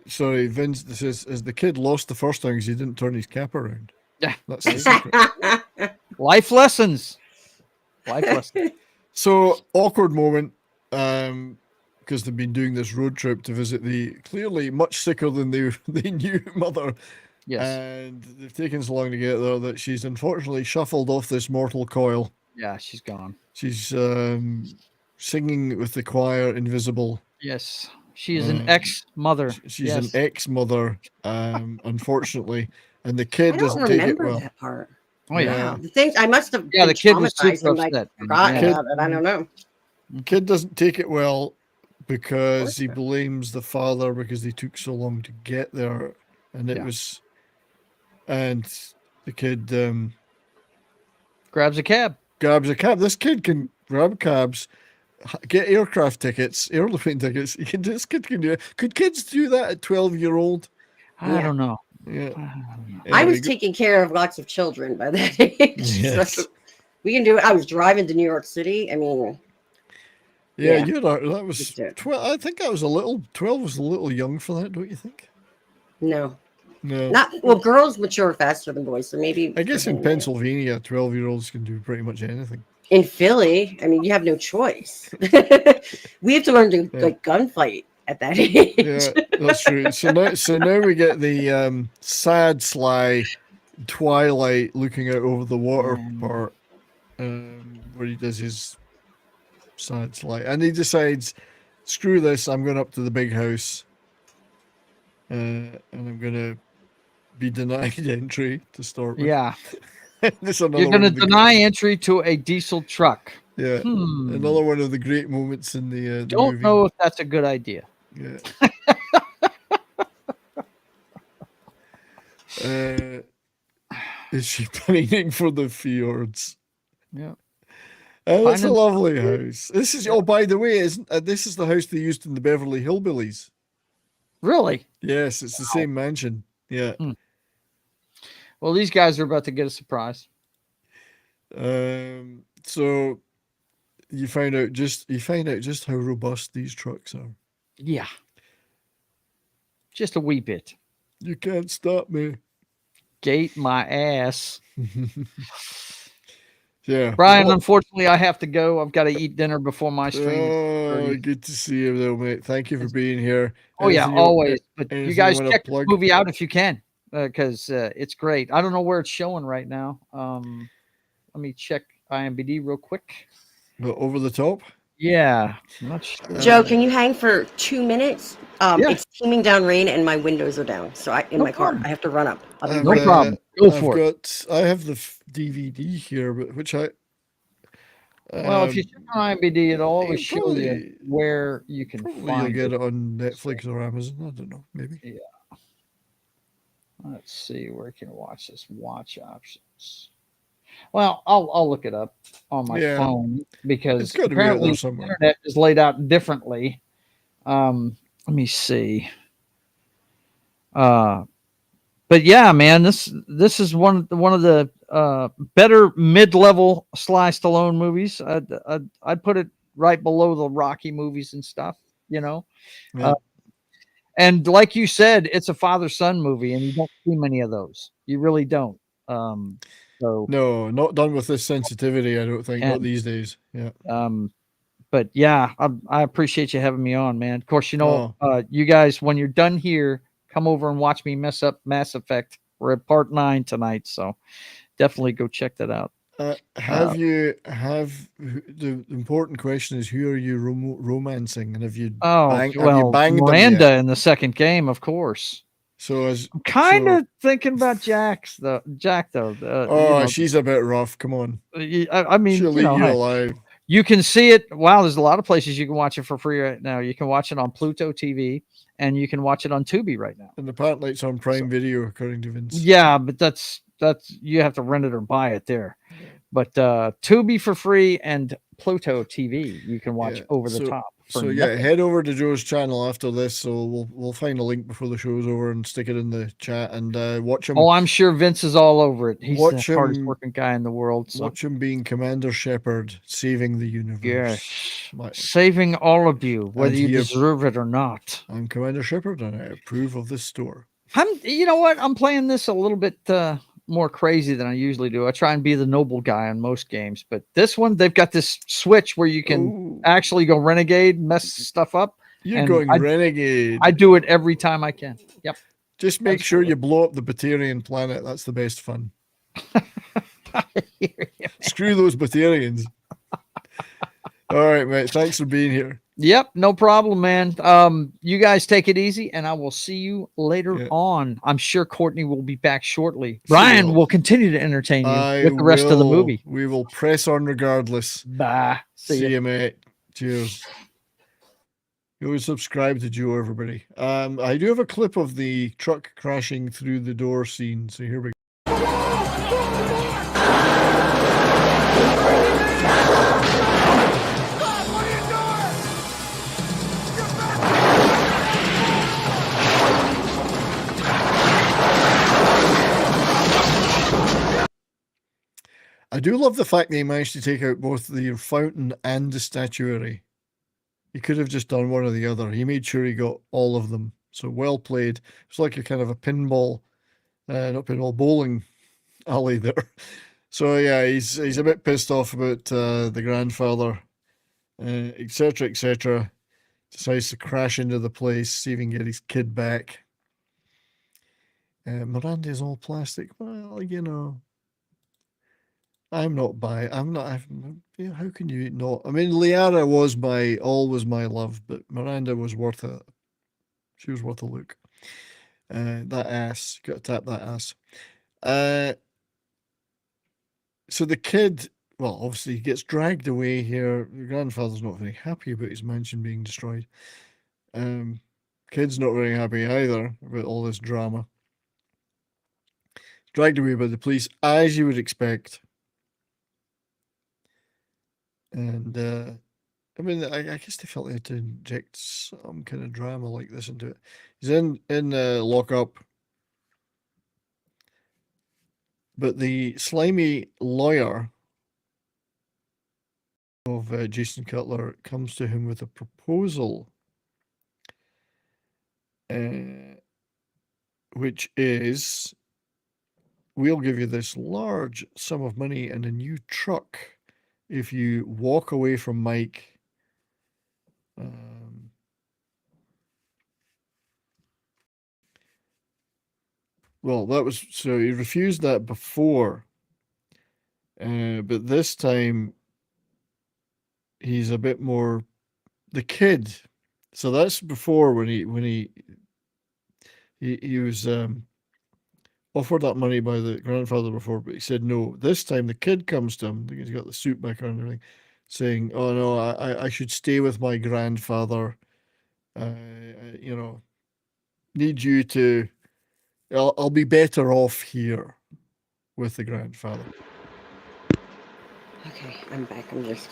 Sorry, Vince. This is the kid lost the first time because he didn't turn his cap around. Yeah, that's the secret. Life lessons. Life lessons. So awkward moment, because they've been doing this road trip to visit the clearly much sicker than they knew mother. Yes. And they've taken so long to get there that she's unfortunately shuffled off this mortal coil. Yeah, she's gone. She's singing with the choir invisible. Yes. She is an ex-mother. She's an ex-mother, unfortunately. And the kid doesn't take it well. That part. Oh, yeah. The things I must have the kid was super and, upset. Forgotten about it. I don't know. Kid doesn't take it well because he blames the father because they took so long to get there. And it was... And the kid grabs a cab. This kid can grab cabs, get aircraft tickets, airplane tickets. This kid can do it. Could kids do that at 12-year-old? I don't know. Yeah. I was taking care of lots of children by that age. Yes. So we can do it. I was driving to New York City. I mean, that was 12. I think I was 12 was a little young for that, don't you think? No. No. Well, girls mature faster than boys, so maybe. I guess in Pennsylvania, 12-year-olds can do pretty much anything. In Philly, I mean, you have no choice. We have to learn to like gunfight at that age. Yeah, that's true. So now we get the sad, sly Twilight looking out over the water part, where he does his sad, sly, and he decides, screw this, I'm going up to the big house, and I'm gonna be denied entry to start with. Yeah. You're going to deny entry to a diesel truck. Yeah. Another one of the great moments in the Don't movie. know if that's a good idea. Yeah. Is she pining for the fjords? Yeah. It's a lovely house. This is, oh, by the way, this is the house they used in the Beverly Hillbillies. Really? Yes, it's the same mansion. Yeah. Well, these guys are about to get a surprise. So you find out just how robust these trucks are. Yeah. Just a wee bit. You can't stop me. Gate my ass. Yeah. Brian, unfortunately, I have to go. I've got to eat dinner before my stream. Oh, good to see you, though, mate. Thank you for being here. Oh, yeah, always. But you guys check the this movie out if you can, because it's great. I don't know where it's showing right now. Let me check IMDb real quick. Over the top? Yeah. I'm not sure. Joe, can you hang for 2 minutes? It's teaming down rain and my windows are down. So my car, I have to run up. No problem. Go for it. I have the DVD here, but which I. Well, if you check on IMDb, it'll always show you where you can find get it on Netflix or Amazon. I don't know, maybe. Yeah. Let's see where you can watch this. Watch options. Well, I'll look it up on my phone because apparently the internet is laid out differently. Let me see. But yeah, man, this is one of the better mid-level Sly Stallone movies. I'd put it right below the Rocky movies and stuff, you know. Yeah. And like you said, it's a father-son movie, and you don't see many of those. You really don't. So no, not done with this sensitivity. I don't think not these days. Yeah. But yeah, I appreciate you having me on, man. Of course, you know, you guys, when you're done here, come over and watch me mess up Mass Effect. We're at part 9 tonight, so definitely go check that out. The important question is, who are you romancing, and have you banged Miranda them yet? in the second game, of course. So I'm kind of thinking about Jack though. She's a bit rough. Come on. I mean, she'll leave you alive. You can see it. Wow, there's a lot of places you can watch it for free right now. You can watch it on Pluto TV, and you can watch it on Tubi right now. And apparently it's on Prime Video, according to Vince. Yeah, but that's you have to rent it or buy it there. But Tubi for free and Pluto TV you can watch over the top. So head over to Joe's channel after this. So we'll find a link before the show's over and stick it in the chat and watch him. Oh, I'm sure Vince is all over it. He's the hardest working guy in the world. So. Watch him being Commander Shepard, saving the universe. Yes, saving all of you, whether you deserve it or not. I'm Commander Shepard, and I approve of this store. You know what? I'm playing this a little bit more crazy than I usually do. I try and be the noble guy on most games, but this one, they've got this switch where you can actually go renegade, mess stuff up. You're going renegade. I do it every time I can. Yep. Just make sure you blow up the Batarian planet. That's the best fun. Screw those Batarians. All right, mate. Thanks for being here. Yep, no problem, man. You guys take it easy, and I will see you later on. I'm sure Courtney will be back shortly. Brian will continue to entertain you with the rest of the movie. We will press on regardless. Bye. See you, mate. Cheers. Go subscribe to Joe, everybody. I do have a clip of the truck crashing through the door scene, so here we go. I do love the fact that he managed to take out both the fountain and the statuary. He could have just done one or the other. He made sure he got all of them. So well played. It's like a kind of a pinball up in old bowling alley there. So yeah, he's a bit pissed off about the grandfather, etc., etc. Decides to crash into the place, see if he can get his kid back. Miranda's all plastic. Well, you know, I'm not. How can you not? I mean, Liara was always my love, but Miranda was worth it. She was worth a look. That ass, got to tap that ass. So the kid, well, obviously he gets dragged away here. The grandfather's not very happy about his mansion being destroyed. Kid's not very happy either about all this drama. Dragged away by the police, as you would expect. And I mean, I guess they felt they had to inject some kind of drama like this into it. He's in lockup, but the slimy lawyer of Jason Cutler comes to him with a proposal, which is, we'll give you this large sum of money and a new truck if you walk away from Mike. Well, so he refused that before, but this time he's a bit more the kid. So that's before when he was offered that money by the grandfather before, but he said no. This time the kid comes to him. He's got the suit back on and everything, saying, "Oh no, I should stay with my grandfather. You know, need you to. I'll be better off here with the grandfather." Okay, I'm back. I'm just.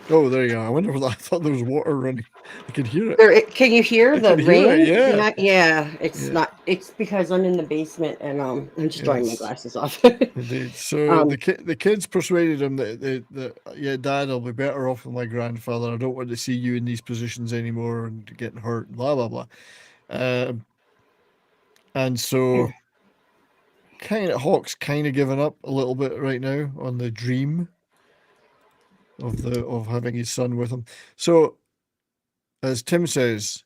Oh, there you go. I wonder what I thought there was water running. I could hear it. Can you hear the rain? Yeah. Yeah, it's not. It's because I'm in the basement and I'm just drawing my glasses off. Indeed. So the kids persuaded him that yeah, Dad, I'll be better off with my grandfather. I don't want to see you in these positions anymore and getting hurt. Blah blah blah. And so, Hawk's kind of given up a little bit right now on the dream of having his son with him. So, as Tim says,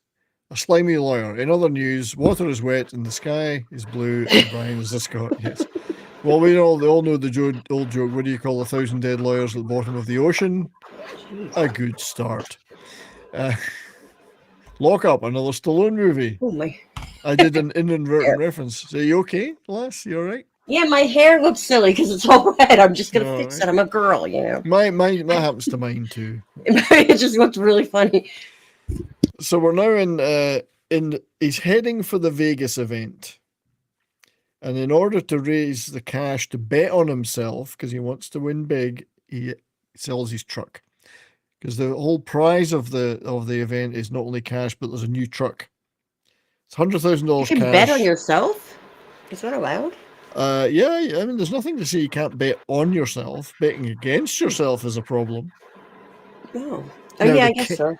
a slimy lawyer. In other news, water is wet and the sky is blue and Brian is a Scot. Yes. Well, they all know the old joke. What do you call 1,000 dead lawyers at the bottom of the ocean? A good start. Lock Up, another Stallone movie. Oh my! I did an inadvertent reference. So you okay, lass? You all right? Yeah, my hair looks silly because it's all red. I'm just gonna fix it. I'm a girl, you know. That happens to mine too. It just looks really funny. So we're now he's heading for the Vegas event, and in order to raise the cash to bet on himself, because he wants to win big, he sells his truck. Because the whole prize of the event is not only cash, but there's a new truck. It's $100,000 cash. You can bet on yourself? Is that allowed? Yeah. I mean, there's nothing to say you can't bet on yourself. Betting against yourself is a problem. No. Oh, now, yeah, I guess so.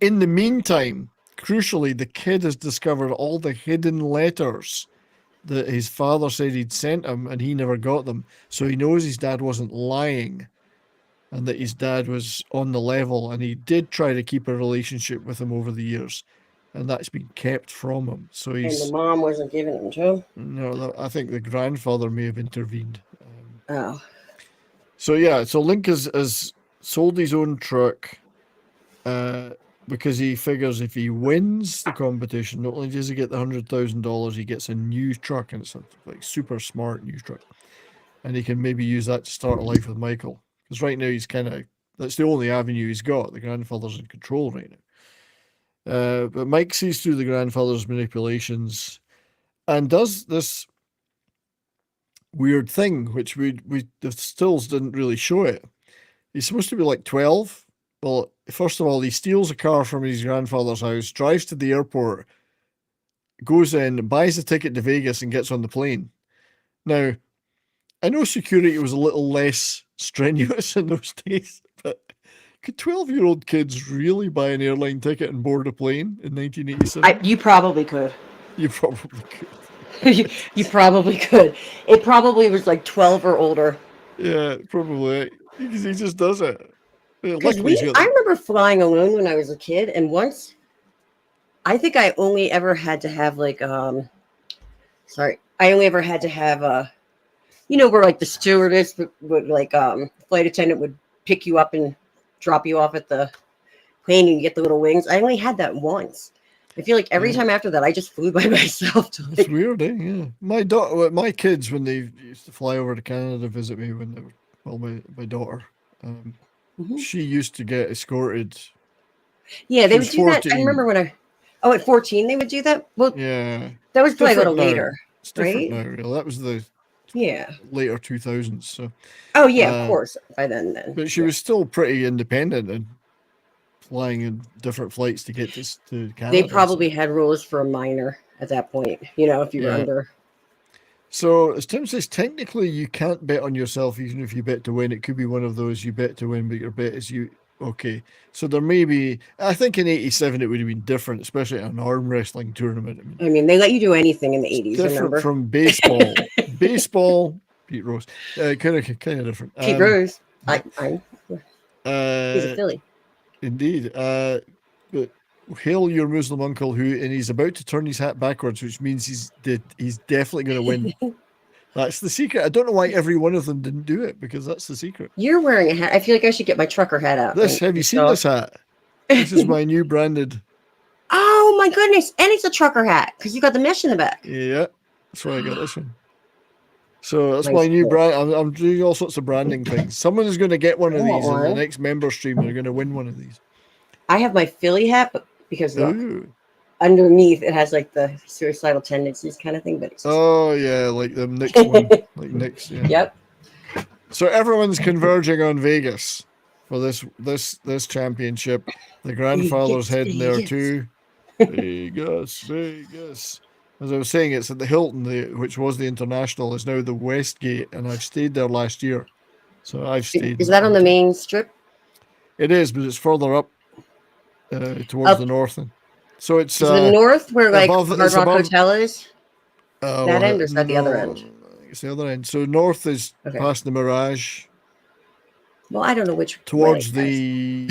In the meantime, crucially, the kid has discovered all the hidden letters that his father said he'd sent him, and he never got them. So he knows his dad wasn't lying, and that his dad was on the level, and he did try to keep a relationship with him over the years, and that's been kept from him. So and the mom wasn't giving him to? No, I think the grandfather may have intervened. Oh. So yeah, so Link has sold his own truck because he figures if he wins the competition, not only does he get the $100,000, he gets a new truck, and it's a super smart new truck, and he can maybe use that to start a life with Michael. Because right now that's the only avenue he's got. The grandfather's in control right now. But Mike sees through the grandfather's manipulations and does this weird thing, which the stills didn't really show it. He's supposed to be like 12. Well, first of all, he steals a car from his grandfather's house, drives to the airport, goes in, buys a ticket to Vegas, and gets on the plane. Now, I know security was a little less strenuous in those days, but could 12-year-old kids really buy an airline ticket and board a plane in 1987? You probably could. You probably could. You probably could. It probably was like 12 or older. Yeah, probably. Because he just does it. Because I remember flying alone when I was a kid, and once I think I only ever had to have like I only ever had to have where like the stewardess would like flight attendant would pick you up and drop you off at the plane and you get the little wings. I only had that once. I feel like every time after that I just flew by myself to It's weird, eh? Yeah. My kids, when they used to fly over to Canada to visit me when they were my daughter, she used to get escorted. Yeah, they would do 14. That. I remember when at 14 they would do that. Well, yeah, that was probably a little later, it's different right? now, really. That was the later 2000s. So. Oh yeah, of course. By then. But she was still pretty independent and flying in different flights to get to Canada. They probably had rules for a minor at that point. If you were under. So, as Tim says, technically you can't bet on yourself even if you bet to win. It could be one of those you bet to win, but your bet is you. Okay. So there may be, I think in 87 it would have been different, especially at an arm wrestling tournament. I mean, they let you do anything in the 80s, different remember? From baseball. Baseball, Pete Rose. Kind of different. Pete Rose. He's a Philly. Indeed. But hail your Muslim uncle and he's about to turn his hat backwards, which means he's definitely going to win. That's the secret. I don't know why every one of them didn't do it, because that's the secret. You're wearing a hat. I feel like I should get my trucker hat out. Have you seen this hat? This is my new branded. Oh my goodness. And it's a trucker hat because you got the mesh in the back. Yeah. That's why I got this one. So that's my new brand. I'm doing all sorts of branding things. Someone is going to get one of these in the next member stream. They're going to win one of these. I have my Philly hat, but because look, underneath it has like the suicidal tendencies kind of thing. But it's like the Knicks one, like Knicks. Yeah. Yep. So everyone's converging on Vegas for this championship. The grandfather's heading there too. Vegas. As I was saying, it's at the Hilton, which was the International, is now the Westgate, and I've stayed there last year. So I've stayed. Is that on the main strip? It is, but it's further up towards the north. So it's the north where like Hard Rock Hotel is? That end, or is that the other end? It's the other end. So north is past the Mirage. Well, I don't know which. Towards the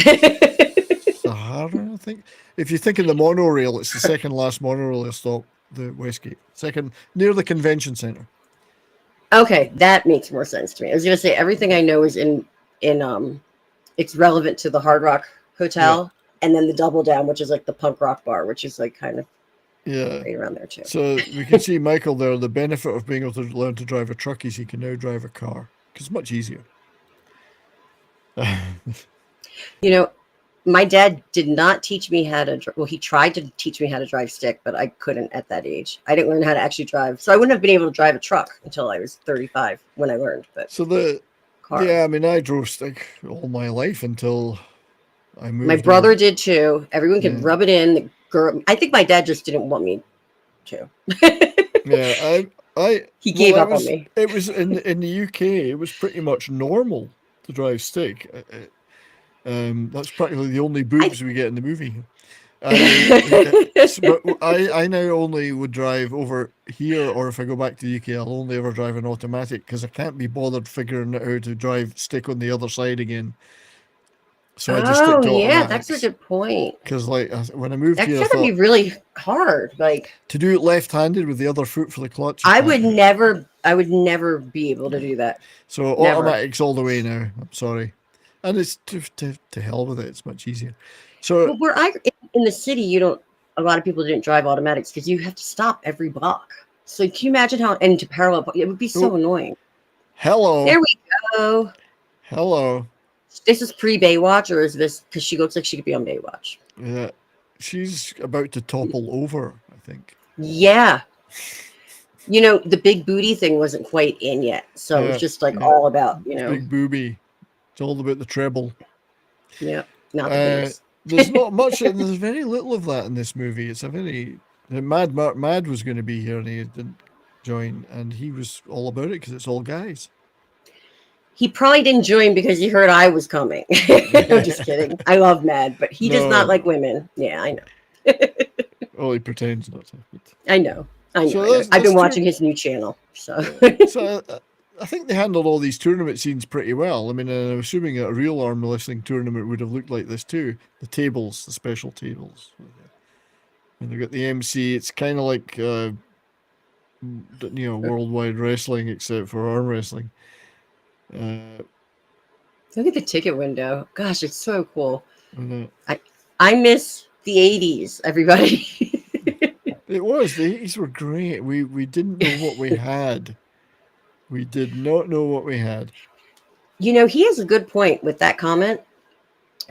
Sahara, I think. If you think of the monorail, it's the second last monorail stop, the Westgate. Second, near the convention center. Okay, that makes more sense to me. I was going to say everything I know is in it's relevant to the Hard Rock Hotel, and then the Double Down, which is like the punk rock bar, which is like kind of right around there too. So we can see Michael there. The benefit of being able to learn to drive a truck is he can now drive a car because it's much easier. My dad did not teach me how to. Well, he tried to teach me how to drive stick, but I couldn't at that age. I didn't learn how to actually drive, so I wouldn't have been able to drive a truck until I was 35 when I learned. But so I mean, I drove stick all my life until I moved. My brother did too. Everyone could rub it in. The girl, I think my dad just didn't want me to. He gave up on me. It was in the UK. It was pretty much normal to drive stick. That's practically the only boobs we get in the movie. But I now only would drive over here, or if I go back to the UK, I'll only ever drive an automatic because I can't be bothered figuring out how to drive stick on the other side again. So I just stick to automatics. That's a good point. Because like when I moved here, that's gonna be really hard. Like to do it left-handed with the other foot for the clutch. I would never be able to do that. So automatics all the way now. I'm sorry. And it's to hell with it. It's much easier. So where in the city, a lot of people didn't drive automatics because you have to stop every block. So can you imagine and to parallel? It would be so annoying. Hello. There we go. Hello. This is pre-Baywatch, or is this because she looks like she could be on Baywatch? Yeah, she's about to topple over, I think. Yeah. The big booty thing wasn't quite in yet, so it was just like all about big booby. It's all about the treble. Yeah, not the biggest. There's not much. There's very little of that in this movie. It's a very Mad was going to be here and he didn't join, and he was all about it because it's all guys. He probably didn't join because he heard I was coming. I'm just kidding. I love Mad, but he does not like women. Yeah, I know. Well, he pretends not to. I know. I know. I've been watching his new channel. So I think they handled all these tournament scenes pretty well. I mean, I'm assuming a real arm wrestling tournament would have looked like this too. The tables, the special tables. And they've got the MC. It's kind of like, worldwide wrestling, except for arm wrestling. Look at the ticket window. Gosh, it's so cool. I miss the 80s, everybody. It was. The 80s were great. We didn't know what we had. We did not know what we had. You know, he has a good point with that comment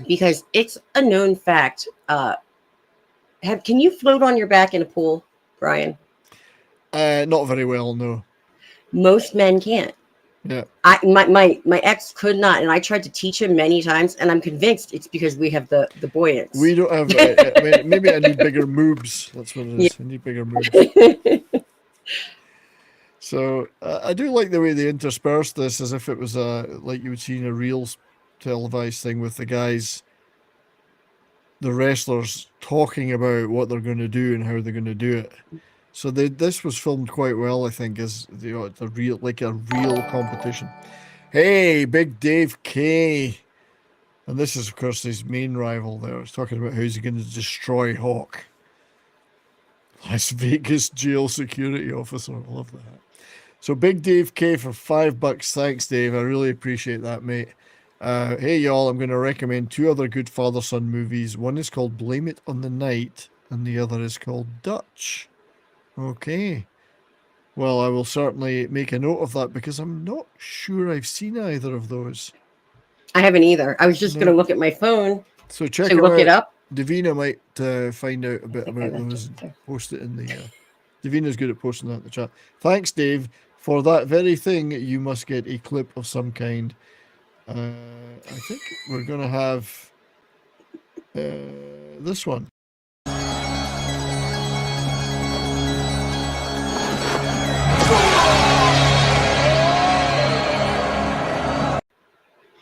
because it's a known fact. Can you float on your back in a pool, Brian? Not very well, no. Most men can't. Yeah. My ex could not, and I tried to teach him many times, and I'm convinced it's because we have the buoyance. We don't have. I mean, maybe I need bigger moves. That's what it is. Yeah. I need bigger moves. So I do like the way they interspersed this, as if it was like you would see in a real televised thing with the guys, the wrestlers talking about what they're going to do and how they're going to do it. So this was filmed quite well, I think, as a real competition. Hey, Big Dave K. And this is, of course, his main rival there. He's talking about how he's going to destroy Hawk. Las Vegas jail security officer. I love that. So Big Dave K for $5. Thanks, Dave. I really appreciate that, mate. Hey, y'all, I'm going to recommend two other good father-son movies. One is called Blame It on the Night, and the other is called Dutch. Okay. Well, I will certainly make a note of that because I'm not sure I've seen either of those. I haven't either. I was just going to look at my phone. So check to look it up. Davina might find out a bit about those and post it in the... Davina's good at posting that in the chat. Thanks, Dave. For that very thing, you must get a clip of some kind. I think we're going to have this one.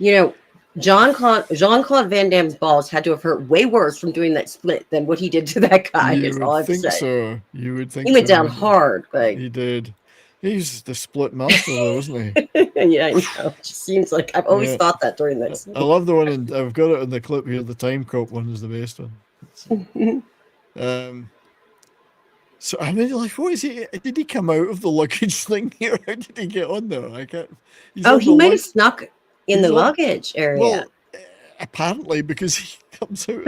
You know, Jean-Claude Van Damme's balls had to have hurt way worse from doing that split than what he did to that guy. You is all I have to say. So. You would think he went down he hard. Like he did. He's the split master, though, isn't he? Yeah, I know. It just seems like I've always thought that during this. I love the one, and I've got it in the clip here. The Time Cop one is the best one. So I mean, like, what is he? Did he come out of the luggage thing here? How did he get on there? I can't. He might have snuck in the luggage area. Well, apparently, because he comes out.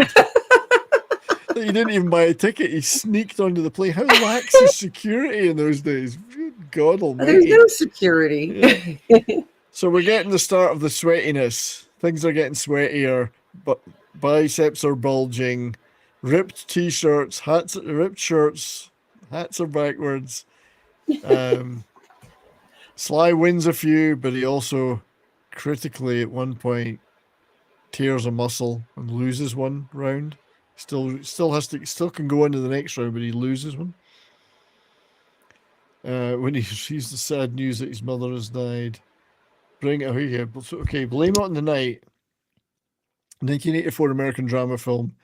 He didn't even buy a ticket. He sneaked onto the plane. How lax is security in those days? Good God Almighty! There's no security. Yeah. So we're getting the start of the sweatiness. Things are getting sweatier, but biceps are bulging. Ripped t-shirts, ripped shirts. Hats are backwards. Sly wins a few, but he also critically at one point tears a muscle and loses one round. Still can go into the next round, but he loses one. When he sees the sad news that his mother has died. Blame It on the Night. 1984 American drama film.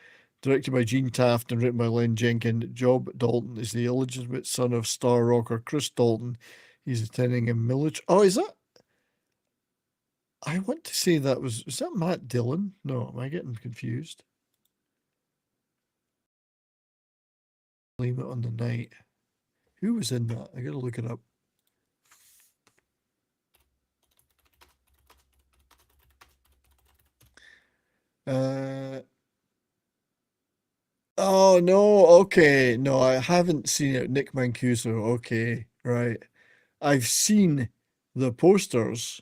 Directed by Gene Taft and written by Len Jenkins. Job Dalton is the illegitimate son of star rocker Chris Dalton. He's attending a military... Oh, is that... I want to say that was... Is that Matt Dillon? No, am I getting confused? Blame It on the Night. Who was in that? I gotta look it up. Oh, no. Okay. No, I haven't seen it. Nick Mancuso. Okay. Right. I've seen the posters,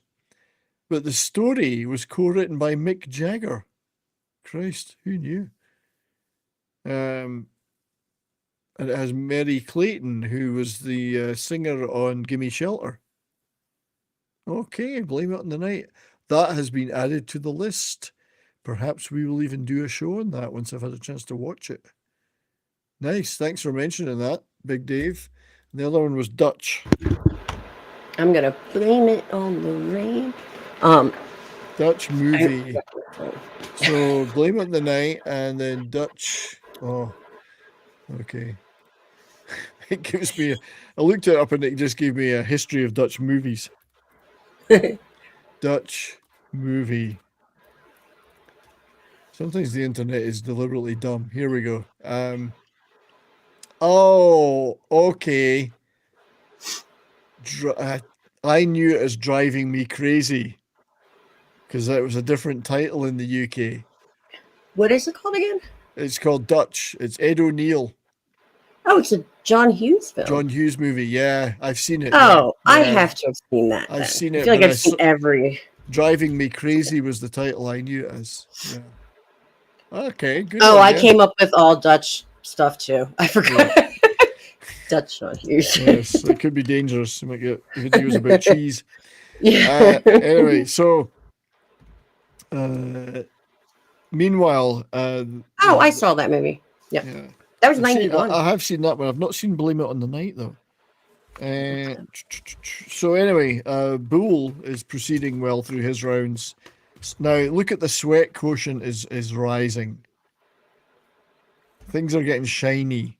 but the story was co-written by Mick Jagger. Christ, who knew? And it has Mary Clayton, who was the singer on Gimme Shelter. Okay, Blame It on the Night. That has been added to the list. Perhaps we will even do a show on that once I've had a chance to watch it. Nice. Thanks for mentioning that, Big Dave. And the other one was Dutch. I'm going to blame it on the rain. Dutch movie. So Blame It on the Night and then Dutch. Oh, okay. It gives me. I looked it up and it just gave me a history of Dutch movies. Dutch movie. Sometimes the internet is deliberately dumb. Here we go. Oh, okay. I knew it as Driving Me Crazy because that was a different title in the UK. What is it called again? It's called Dutch. It's Ed O'Neill. Oh, it's a John Hughes film. John Hughes movie. Yeah, I've seen it. Oh, yeah. I have to have seen that. I've seen I it. feel like I've seen every. Driving Me Crazy was the title. I knew it as. Yeah. Okay. Good. Oh, I came up with all Dutch stuff too. I forgot. Yeah. Dutch John Hughes. Yes, it could be dangerous. You might get videos about cheese. Yeah. Anyway, so. Meanwhile, I saw that movie. Yep. Yeah, that was 91. I have seen that one. I've not seen Blame It on the Night though. So anyway, Bull is proceeding well through his rounds. Now look at the sweat quotient is rising. Things are getting shiny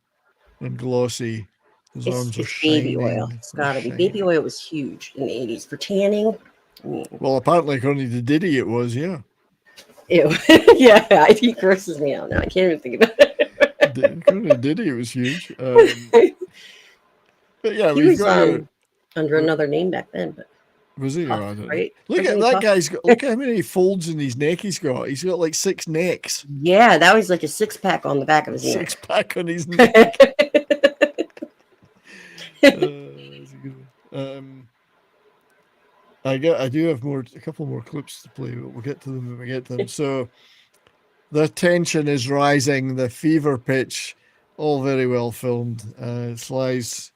and glossy. His arms are baby shining. oil. It's gotta be. Baby oil was huge in the 80s for tanning. Well, apparently, according to Diddy, it was, yeah. Ew. Yeah, he grosses me out now. I can't even think about it. According to Diddy, it was huge. But yeah, he was under another name back then. But was he? Puff, I don't know. right? Look at that guy's got. Look at how many folds in his neck he's got. He's got like 6 necks. Yeah, that was like a 6-pack on the back of his neck. 6-pack on his neck. That's a good one. I do have a couple more clips to play, but we'll get to them when we get to them. So the tension is rising, the fever pitch, all very well filmed. Sly's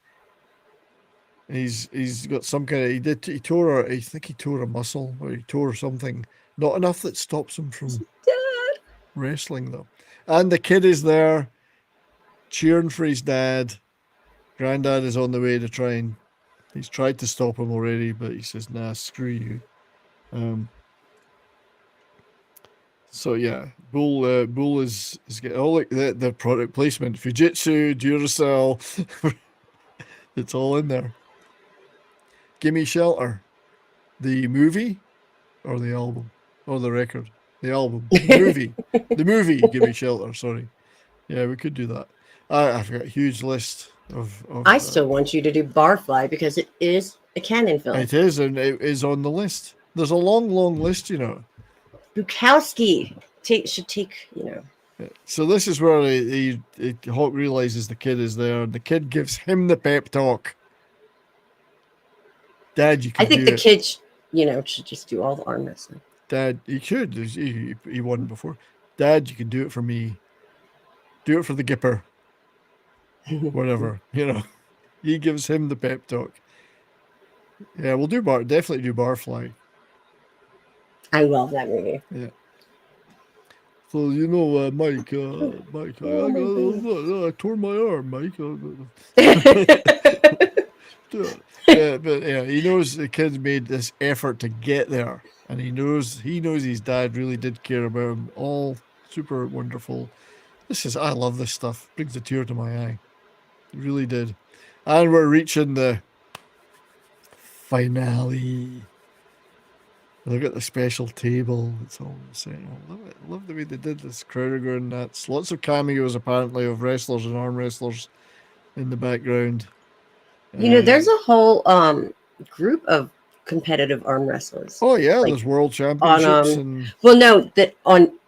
he's got some kind of I think he tore a muscle or he tore something. Not enough that stops him from wrestling though. And the kid is there cheering for his dad. Granddad is on the way to try and he's tried to stop him already, but he says, nah, screw you. So yeah, Bull is getting all like the product placement, Fujitsu, Duracell, it's all in there. Gimme Shelter, the movie or the album or the record? The album, the movie, Gimme Shelter. Sorry, yeah, we could do that. I've got a huge list of I still want you to do Barfly because it is a canon film. It is, and it is on the list. There's a long list, you know. Bukowski should take, you know. So this is where Hawk realizes the kid is there. The kid gives him the pep talk. Dad, you can do it. I think the kid, should just do all the arm wrestling. Dad, he should. He won before. Dad, you can do it for me. Do it for the Gipper. Whatever, he gives him the pep talk. Yeah, we'll definitely do Barfly. I love that movie. Yeah. So Mike, I tore my arm, Mike. Yeah, but yeah, he knows the kid's made this effort to get there, and he knows his dad really did care about him. All super wonderful. I love this stuff. Brings a tear to my eye. It really did. And we're reaching the finale. Look at the special table. It's all the same. I love it. I love the way they did this. Crowd are going nuts. Lots of cameos apparently of wrestlers and arm wrestlers in the background. There's a whole group of competitive arm wrestlers. Oh yeah, there's world championships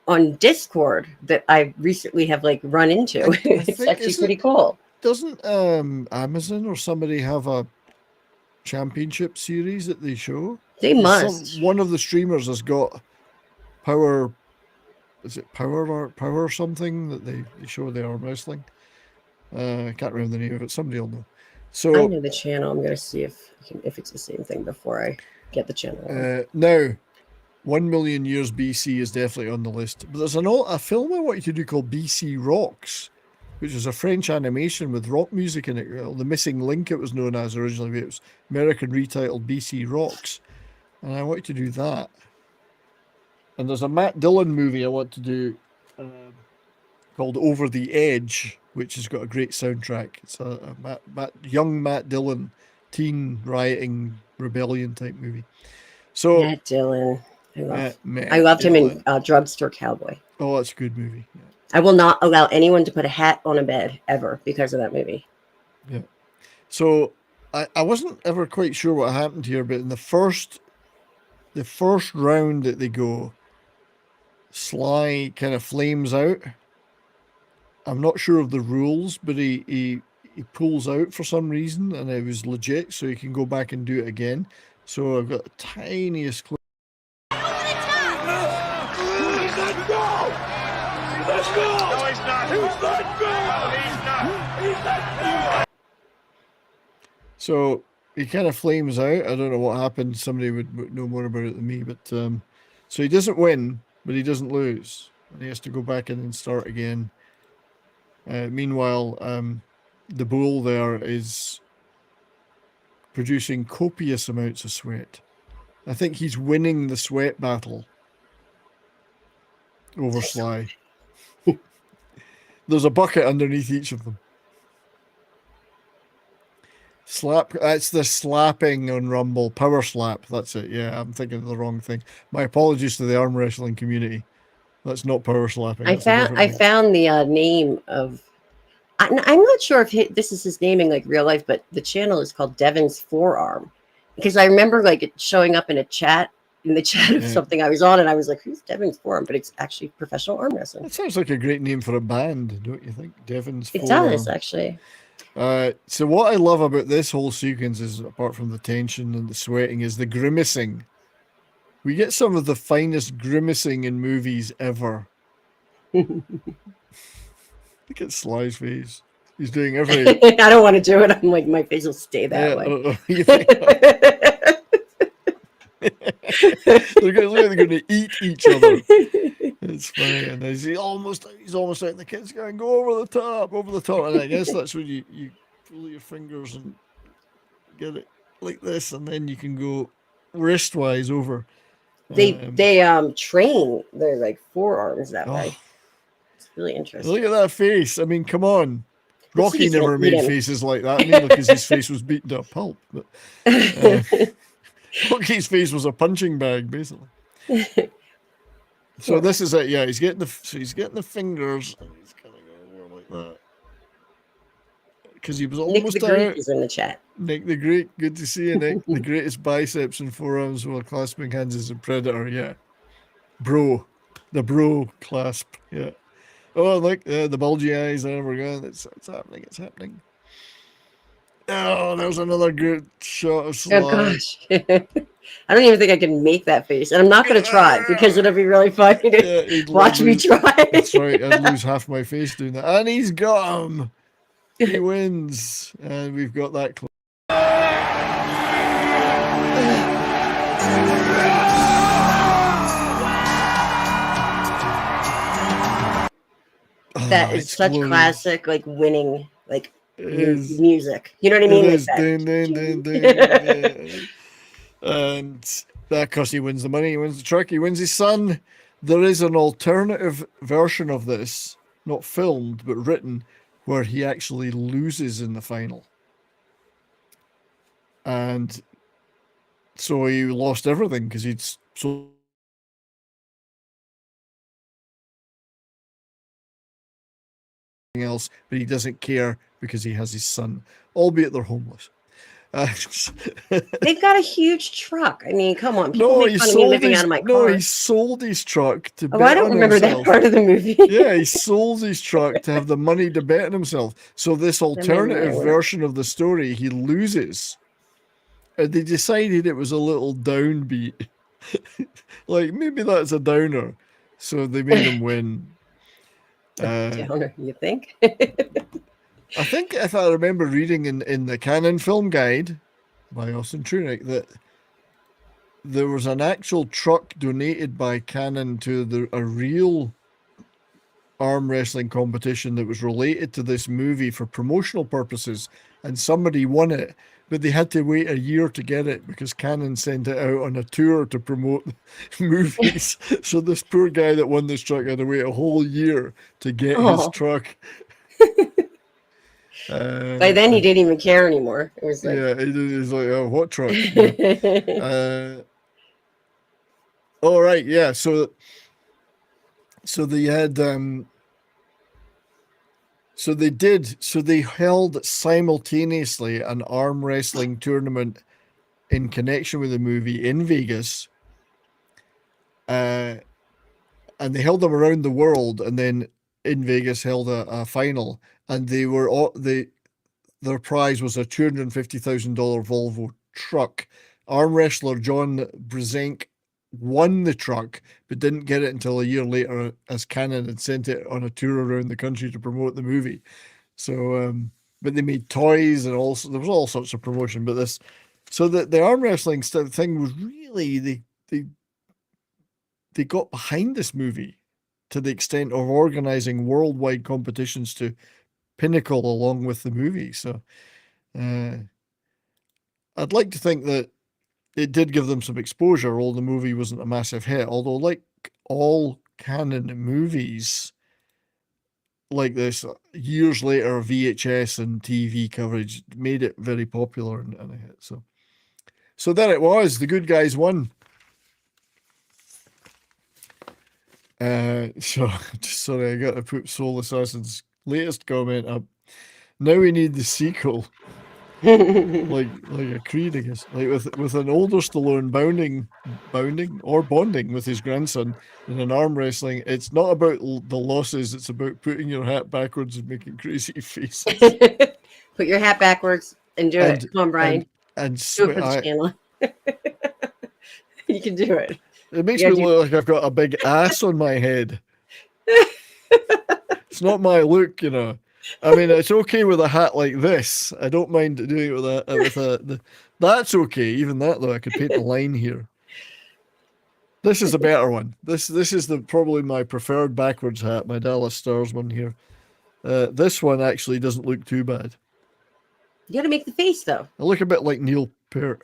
on Discord that I recently have run into. It's actually pretty cool. Doesn't Amazon or somebody have a championship series that they show? They must. One of the streamers has got power. Is it power or something that they show the arm wrestling? I can't remember the name of it. Somebody will know. So I know the channel. I'm gonna see if it's the same thing before I get the channel. Now, 1 million years BC is definitely on the list. But there's a film I want you to do called BC Rocks, which is a French animation with rock music in it. The Missing Link, it was known as originally. It was American retitled BC Rocks. And I want you to do that. And there's a Matt Dillon movie I want to do called called Over the Edge, which has got a great soundtrack. It's a young Matt Dillon teen rioting rebellion type movie. So Matt Dillon. I Matt loved him Dillon. in Drugstore Cowboy. Oh, that's a good movie. Yeah. I will not allow anyone to put a hat on a bed ever because of that movie. Yeah. So I wasn't ever quite sure what happened here, but in the first round that they go, Sly kind of flames out. I'm not sure of the rules, but he pulls out for some reason, and it was legit, so he can go back and do it again. So I've got the tiniest clue. Let's go! No, he's not. He's not. He's not. So he kind of flames out. I don't know what happened. Somebody would know more about it than me. But so he doesn't win, but he doesn't lose. And he has to go back in and start again. Meanwhile, the bull there is producing copious amounts of sweat. I think he's winning the sweat battle over Sly. There's a bucket underneath each of them. That's the slapping on Rumble. Power slap. That's it. Yeah, I'm thinking of the wrong thing. My apologies to the arm wrestling community. That's not power slapping. I found the name of. I'm not sure if this is his name in like real life, but the channel is called Devin's Forearm, because I remember like it showing up in the chat of something I was on, and I was like, "Who's Devin's Forearm?" But it's actually professional arm wrestling. That sounds like a great name for a band, don't you think? Devin's Forearm. It does actually. So what I love about this whole sequence is, apart from the tension and the sweating, is the grimacing. We get some of the finest grimacing in movies ever. Look at Sly's face. He's doing every... I don't want to do it. I'm like, my face will stay that way. You think they're going to eat each other. It's funny. And he's almost out, and the kid's going, go over the top. And I guess that's when you pull your fingers and get it like this, and then you can go wristwise over. They train their like forearms that way. It's really interesting. Look at that face. I mean, come on. Rocky never made faces like that. I mean, because his face was beaten to a pulp. But Rocky's face was a punching bag, basically. So this is it. Yeah, he's getting the fingers, and he's kind of going over like that. Because he was almost Nick the Greek is in the chat. Nick the Greek, good to see you, Nick. The greatest biceps and forearms while clasping hands as a predator. Yeah, bro, the bro clasp. Yeah. Oh, look, the bulgy eyes. There we're going. It's happening. It's happening. Oh, there's another good shot of Sly. Oh gosh. I don't even think I can make that face, and I'm not going to try because it'll be really funny to watch me try. That's right. I'd lose half my face doing that. And he's got him. He wins, and we've got that clip. That is such classic, like winning, like music. You know what I mean? And that, because he wins the money, he wins the truck, he wins his son. There is an alternative version of this, not filmed but written, where he actually loses in the final. And so he lost everything because he'd so else, but he doesn't care because he has his son, albeit they're homeless. They've got a huge truck. I mean, come on. People make fun of me living out of my car. No, he sold his truck to bet on himself. I don't remember that part of the movie. Yeah, he sold his truck to have the money to bet on himself. So this alternative version of the story, he loses. And they decided it was a little downbeat. Like, maybe that's a downer. So they made him win. Downer, you think? I think if I remember reading in the Canon Film Guide by Austin Trunick that there was an actual truck donated by Canon to a real arm wrestling competition that was related to this movie for promotional purposes, and somebody won it, but they had to wait a year to get it because Canon sent it out on a tour to promote movies. So this poor guy that won this truck had to wait a whole year to get his truck. By then, he didn't even care anymore. It was like, yeah, he was like, "Oh, what truck?" All right, yeah. So they had, so they held simultaneously an arm wrestling tournament in connection with the movie in Vegas, and they held them around the world, and then in Vegas held a final, and their prize was a $250,000 Volvo truck. Arm wrestler John Brzenk won the truck, but didn't get it until a year later, as Canon had sent it on a tour around the country to promote the movie. So, but they made toys and also there was all sorts of promotion. But the arm wrestling thing was really they got behind this movie to the extent of organizing worldwide competitions to pinnacle along with the movie. So, I'd like to think that it did give them some exposure, although the movie wasn't a massive hit. Although, like all Canon movies like this, years later, VHS and TV coverage made it very popular and a hit. So there it was. The good guys won. So, sorry, I got to put Soul Assassin's latest comment up. Now we need the sequel. like a Creed, I guess. Like with an older Stallone bonding with his grandson in an arm wrestling. It's not about the losses, it's about putting your hat backwards and making crazy faces. Put your hat backwards and do it. Come on, Brian. And do it for the channel. You can do it. It makes me look like I've got a big ass on my head. It's not my look, you know. I mean, it's okay with a hat like this. I don't mind doing it with that's okay. Even that, though, I could paint a line here. This is a better one. This is probably my preferred backwards hat, my Dallas Stars one here. This one actually doesn't look too bad. You got to make the face, though. I look a bit like Neil Peart.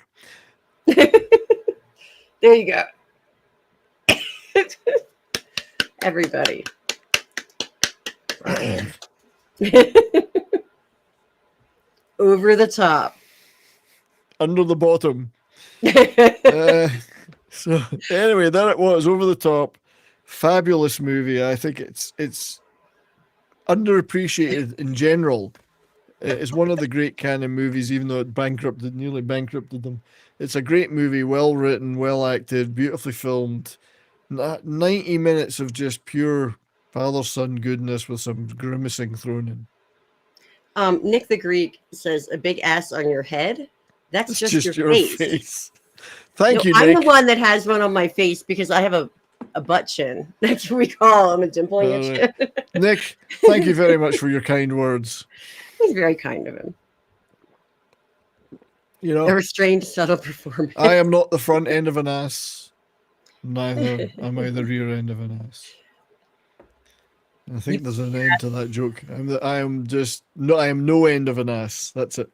There you go. Everybody. Over the top, under the bottom. So anyway, there it was, over the top. Fabulous movie. I think it's underappreciated in general. It's one of the great Canon movies, even though it nearly bankrupted them. It's a great movie, well written, well acted, beautifully filmed. 90 minutes of just pure father-son goodness with some grimacing thrown in. Nick the Greek says, a big ass on your head? That's just your face. Thank you, I'm Nick. the one that has one on my face because I have a butt chin. That's what we call them, a dimpling chin. Nick, thank you very much for your kind words. He's very kind of him. You know, a restrained, subtle performance. I am not the front end of an ass. Neither am I the rear end of an ass. I think there's an end to that joke. I am no end of an ass. That's it.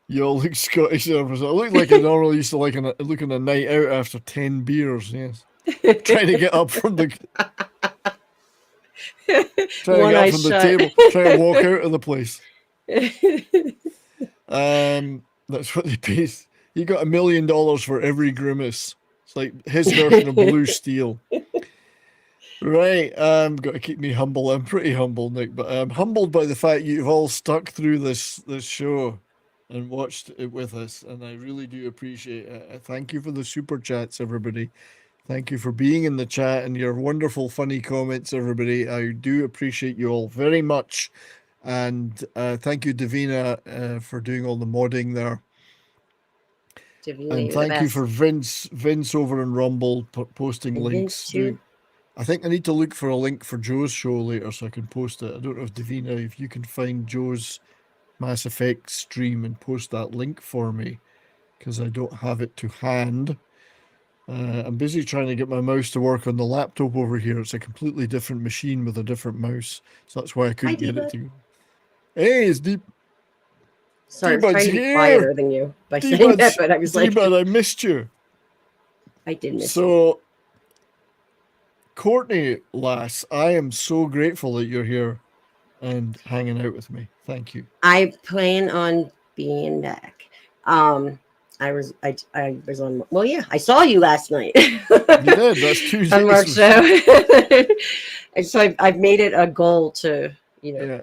You all look Scottish. I look like I normally used to look on a night out after 10 beers. Yes, trying to get up from the table, trying to walk out of the place. That's what they pay. He got $1 million for every grimace. It's like his version of Blue Steel. Right, got to keep me humble. I'm pretty humble, Nick, but I'm humbled by the fact you've all stuck through this show and watched it with us, and I really do appreciate it. Thank you for the super chats, everybody. Thank you for being in the chat and your wonderful, funny comments, everybody. I do appreciate you all very much, and thank you, Davina, for doing all the modding there. Davina, and thank you for Vince over in Rumble posting links. I think I need to look for a link for Joe's show later so I can post it. I don't know if Davina, if you can find Joe's Mass Effect stream and post that link for me, because I don't have it to hand. I'm busy trying to get my mouse to work on the laptop over here. It's a completely different machine with a different mouse, so that's why I couldn't get it to go. Hey, it's Deep. Sorry, I was trying to be quieter than you by saying that, but I was like, I missed you. I did miss you. So, Courtney, lass, I am so grateful that you're here and hanging out with me. Thank you. I plan on being back. I was on. Well, yeah, I saw you last night. You did. That's Tuesday. On Mark show. And so I've made it a goal to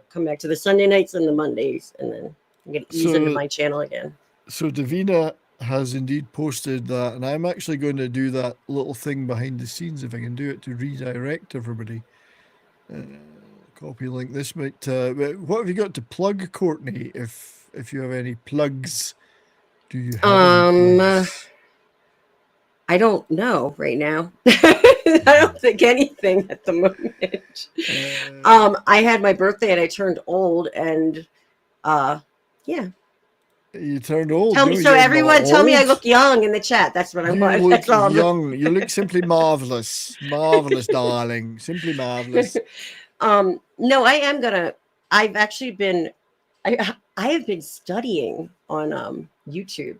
come back to the Sunday nights and the Mondays, and then I'm gonna ease into my channel again. So Davina has indeed posted that, and I'm actually going to do that little thing behind the scenes if I can do it to redirect everybody. Copy link. This might. What have you got to plug, Courtney? If you have any plugs. Do you have I don't know right now. I don't think anything at the moment. I had my birthday and I turned old, and yeah. You turned old. Tell me, so everyone, tell me I look young in the chat. That's what I want. You That's all look young. You look simply marvelous, marvelous, darling. Simply marvelous. No, I am gonna. I've actually been. I have been studying on YouTube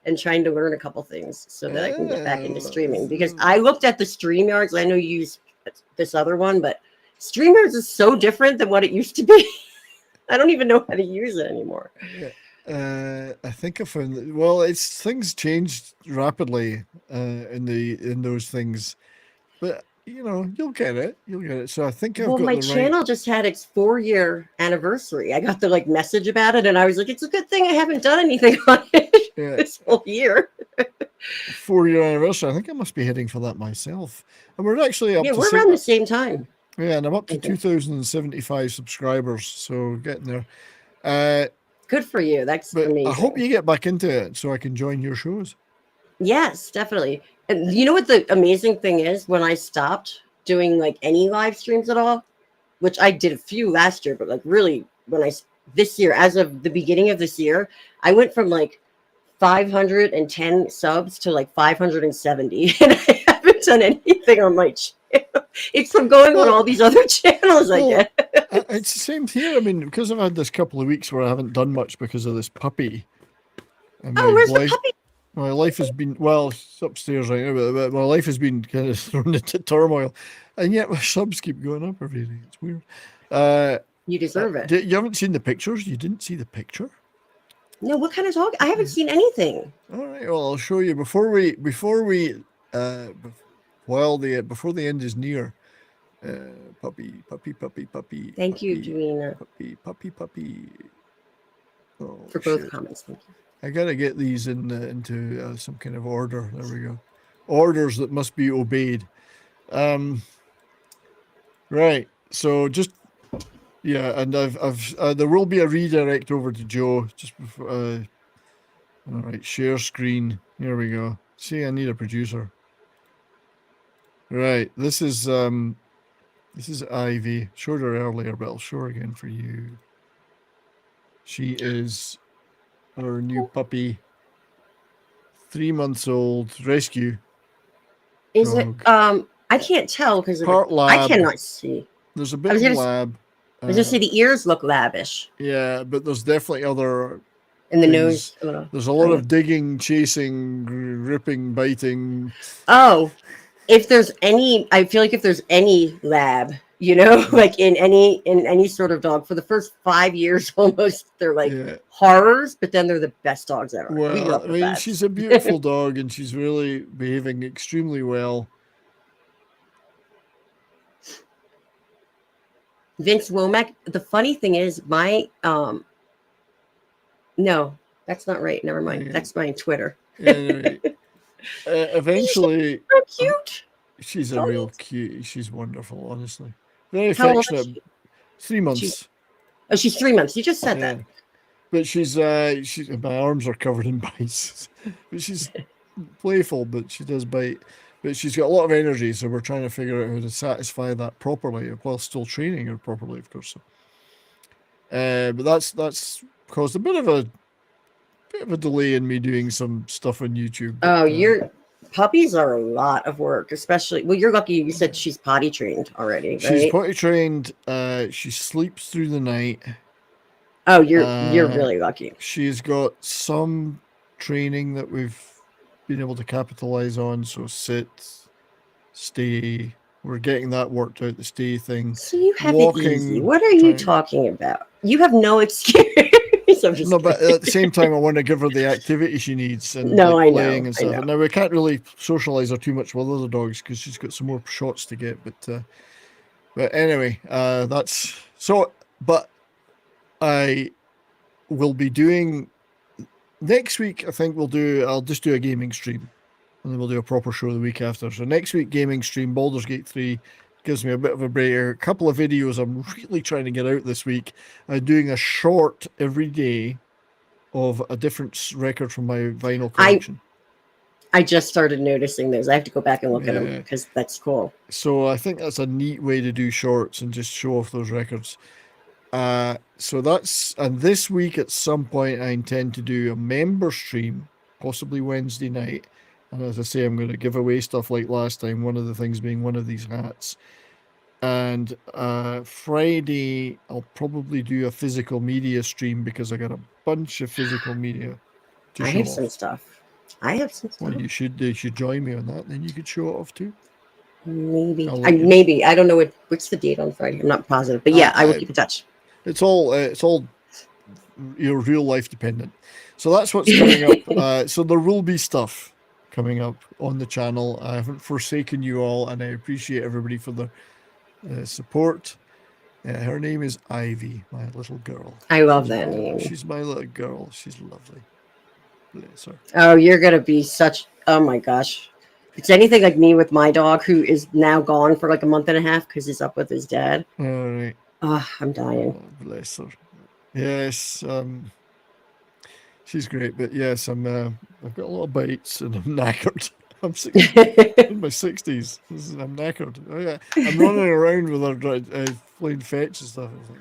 and trying to learn a couple things so that I can get back into streaming, because I looked at the StreamYards. I know you use this other one, but StreamYards is so different than what it used to be. I don't even know how to use it anymore. I think I found that. Well, things changed rapidly in those things, but you'll get it. You'll get it. So I think I've got my channel just had its 4-year anniversary. I got the message about it, and I was like, it's a good thing I haven't done anything on it this whole year. 4-year anniversary. I think I must be heading for that myself. And we're actually up. Yeah, we're around the same time. Yeah, and I'm up to 2,075 subscribers, so getting there. Good for you. That's amazing. I hope you get back into it so I can join your shows. Yes, definitely. And you know what the amazing thing is? When I stopped doing any live streams at all, which I did a few last year, but really this year, as of the beginning of this year, I went from 510 subs to 570, and I haven't done anything on my channel. It's from going on all these other channels, I guess. It's the same here. I mean, because I've had this couple of weeks where I haven't done much because of this puppy. Where's the puppy? My life has been, it's upstairs right now, but my life has been kind of thrown into turmoil, and yet my subs keep going up every day. It's weird. You deserve it. You haven't seen the pictures? You didn't see the picture? No, what kind of dog? I haven't seen anything. All right, well, I'll show you before the end is near. Puppy. Thank you, Juliana. Puppy. Oh, for both comments. Thank you. I gotta get these into some kind of order. There we go. Orders that must be obeyed. Right. So and I've there will be a redirect over to Joe just before. All right. Share screen. Here we go. See, I need a producer. Right. This is Ivy. Showed her earlier, but I'll show her again for you. She is our new puppy, 3 months old, rescue. Is dog. It? I can't tell because I cannot see. There's a bit of lab. I was just say the ears look lavish. Yeah, but there's definitely other. In the nose. There's a lot of digging, chasing, ripping, biting. Oh, if there's any, I feel like if there's any lab, in any sort of dog, for the first 5 years almost, they're horrors, but then they're the best dogs ever. Well, I mean, she's a beautiful dog, and she's really behaving extremely well. Vince Womack. The funny thing is, no, that's not right. Never mind. Yeah. That's my Twitter. Anyway, eventually, she's so cute. She's a real cute. She's wonderful, honestly. Very affectionate. 3 months. She's 3 months. You just said that. But she's my arms are covered in bites. But she's playful, but she does bite. But she's got a lot of energy, so we're trying to figure out how to satisfy that properly while still training her properly, of course. But that's caused a bit of a delay in me doing some stuff on YouTube. Oh, Puppies are a lot of work, especially. Well, you're lucky. You said she's potty trained already, right? She's potty trained. She sleeps through the night. Oh, you're really lucky. She's got some training that we've been able to capitalize on. So sit, stay. We're getting that worked out. The stay thing. So you have it easy. What are you talking about? You have no excuse. No, but at the same time, I want to give her the activity she needs and No, I playing know, and stuff. I know. Now we can't really socialize her too much with other dogs because she's got some more shots to get. But anyway, that's so. But I will be doing next week. I think I'll just do a gaming stream, and then we'll do a proper show the week after. So next week, gaming stream, Baldur's Gate 3. Gives me a bit of a break. A couple of videos I'm really trying to get out this week. I'm doing a short every day of a different record from my vinyl collection. I just started noticing those. I have to go back and look at them because that's cool. So I think that's a neat way to do shorts and just show off those records. And this week at some point I intend to do a member stream, possibly Wednesday night. And as I say, I'm going to give away stuff like last time, one of the things being one of these hats. And Friday, I'll probably do a physical media stream because I got a bunch of physical media to show off. I have some stuff. Well, you should join me on that. Then you could show it off too. Maybe. Maybe. I don't know what's the date on Friday. I'm not positive. But yeah, I will keep in touch. It's all your real life dependent. So that's what's coming up. So there will be stuff coming up on the channel. I haven't forsaken you all, and I appreciate everybody for the support. Her name is Ivy, my little girl. I love that name. She's my little girl. She's lovely. Bless her. Oh, you're gonna be such. Oh my gosh, it's anything like me with my dog, who is now gone for like a month and a half because he's up with his dad. All right. Oh, I'm dying. Oh, bless her. Yes. She's great, but yes, I've got a lot of bites and I'm knackered. I'm in my 60s. I'm knackered. Oh, yeah. I'm running around with her playing fetch and stuff. I was like,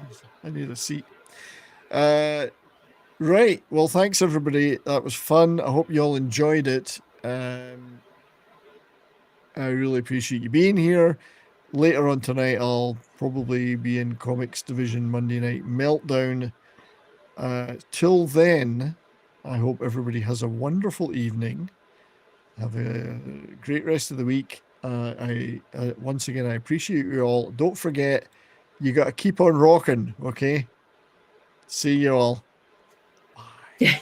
geez, I need a seat. Right. Well, thanks everybody. That was fun. I hope you all enjoyed it. I really appreciate you being here. Later on tonight, I'll probably be in Comics Division Monday Night Meltdown. Till then, I hope everybody has a wonderful evening. Have a great rest of the week. Once again, I appreciate you all. Don't forget, you got to keep on rocking, okay? See you all. Bye.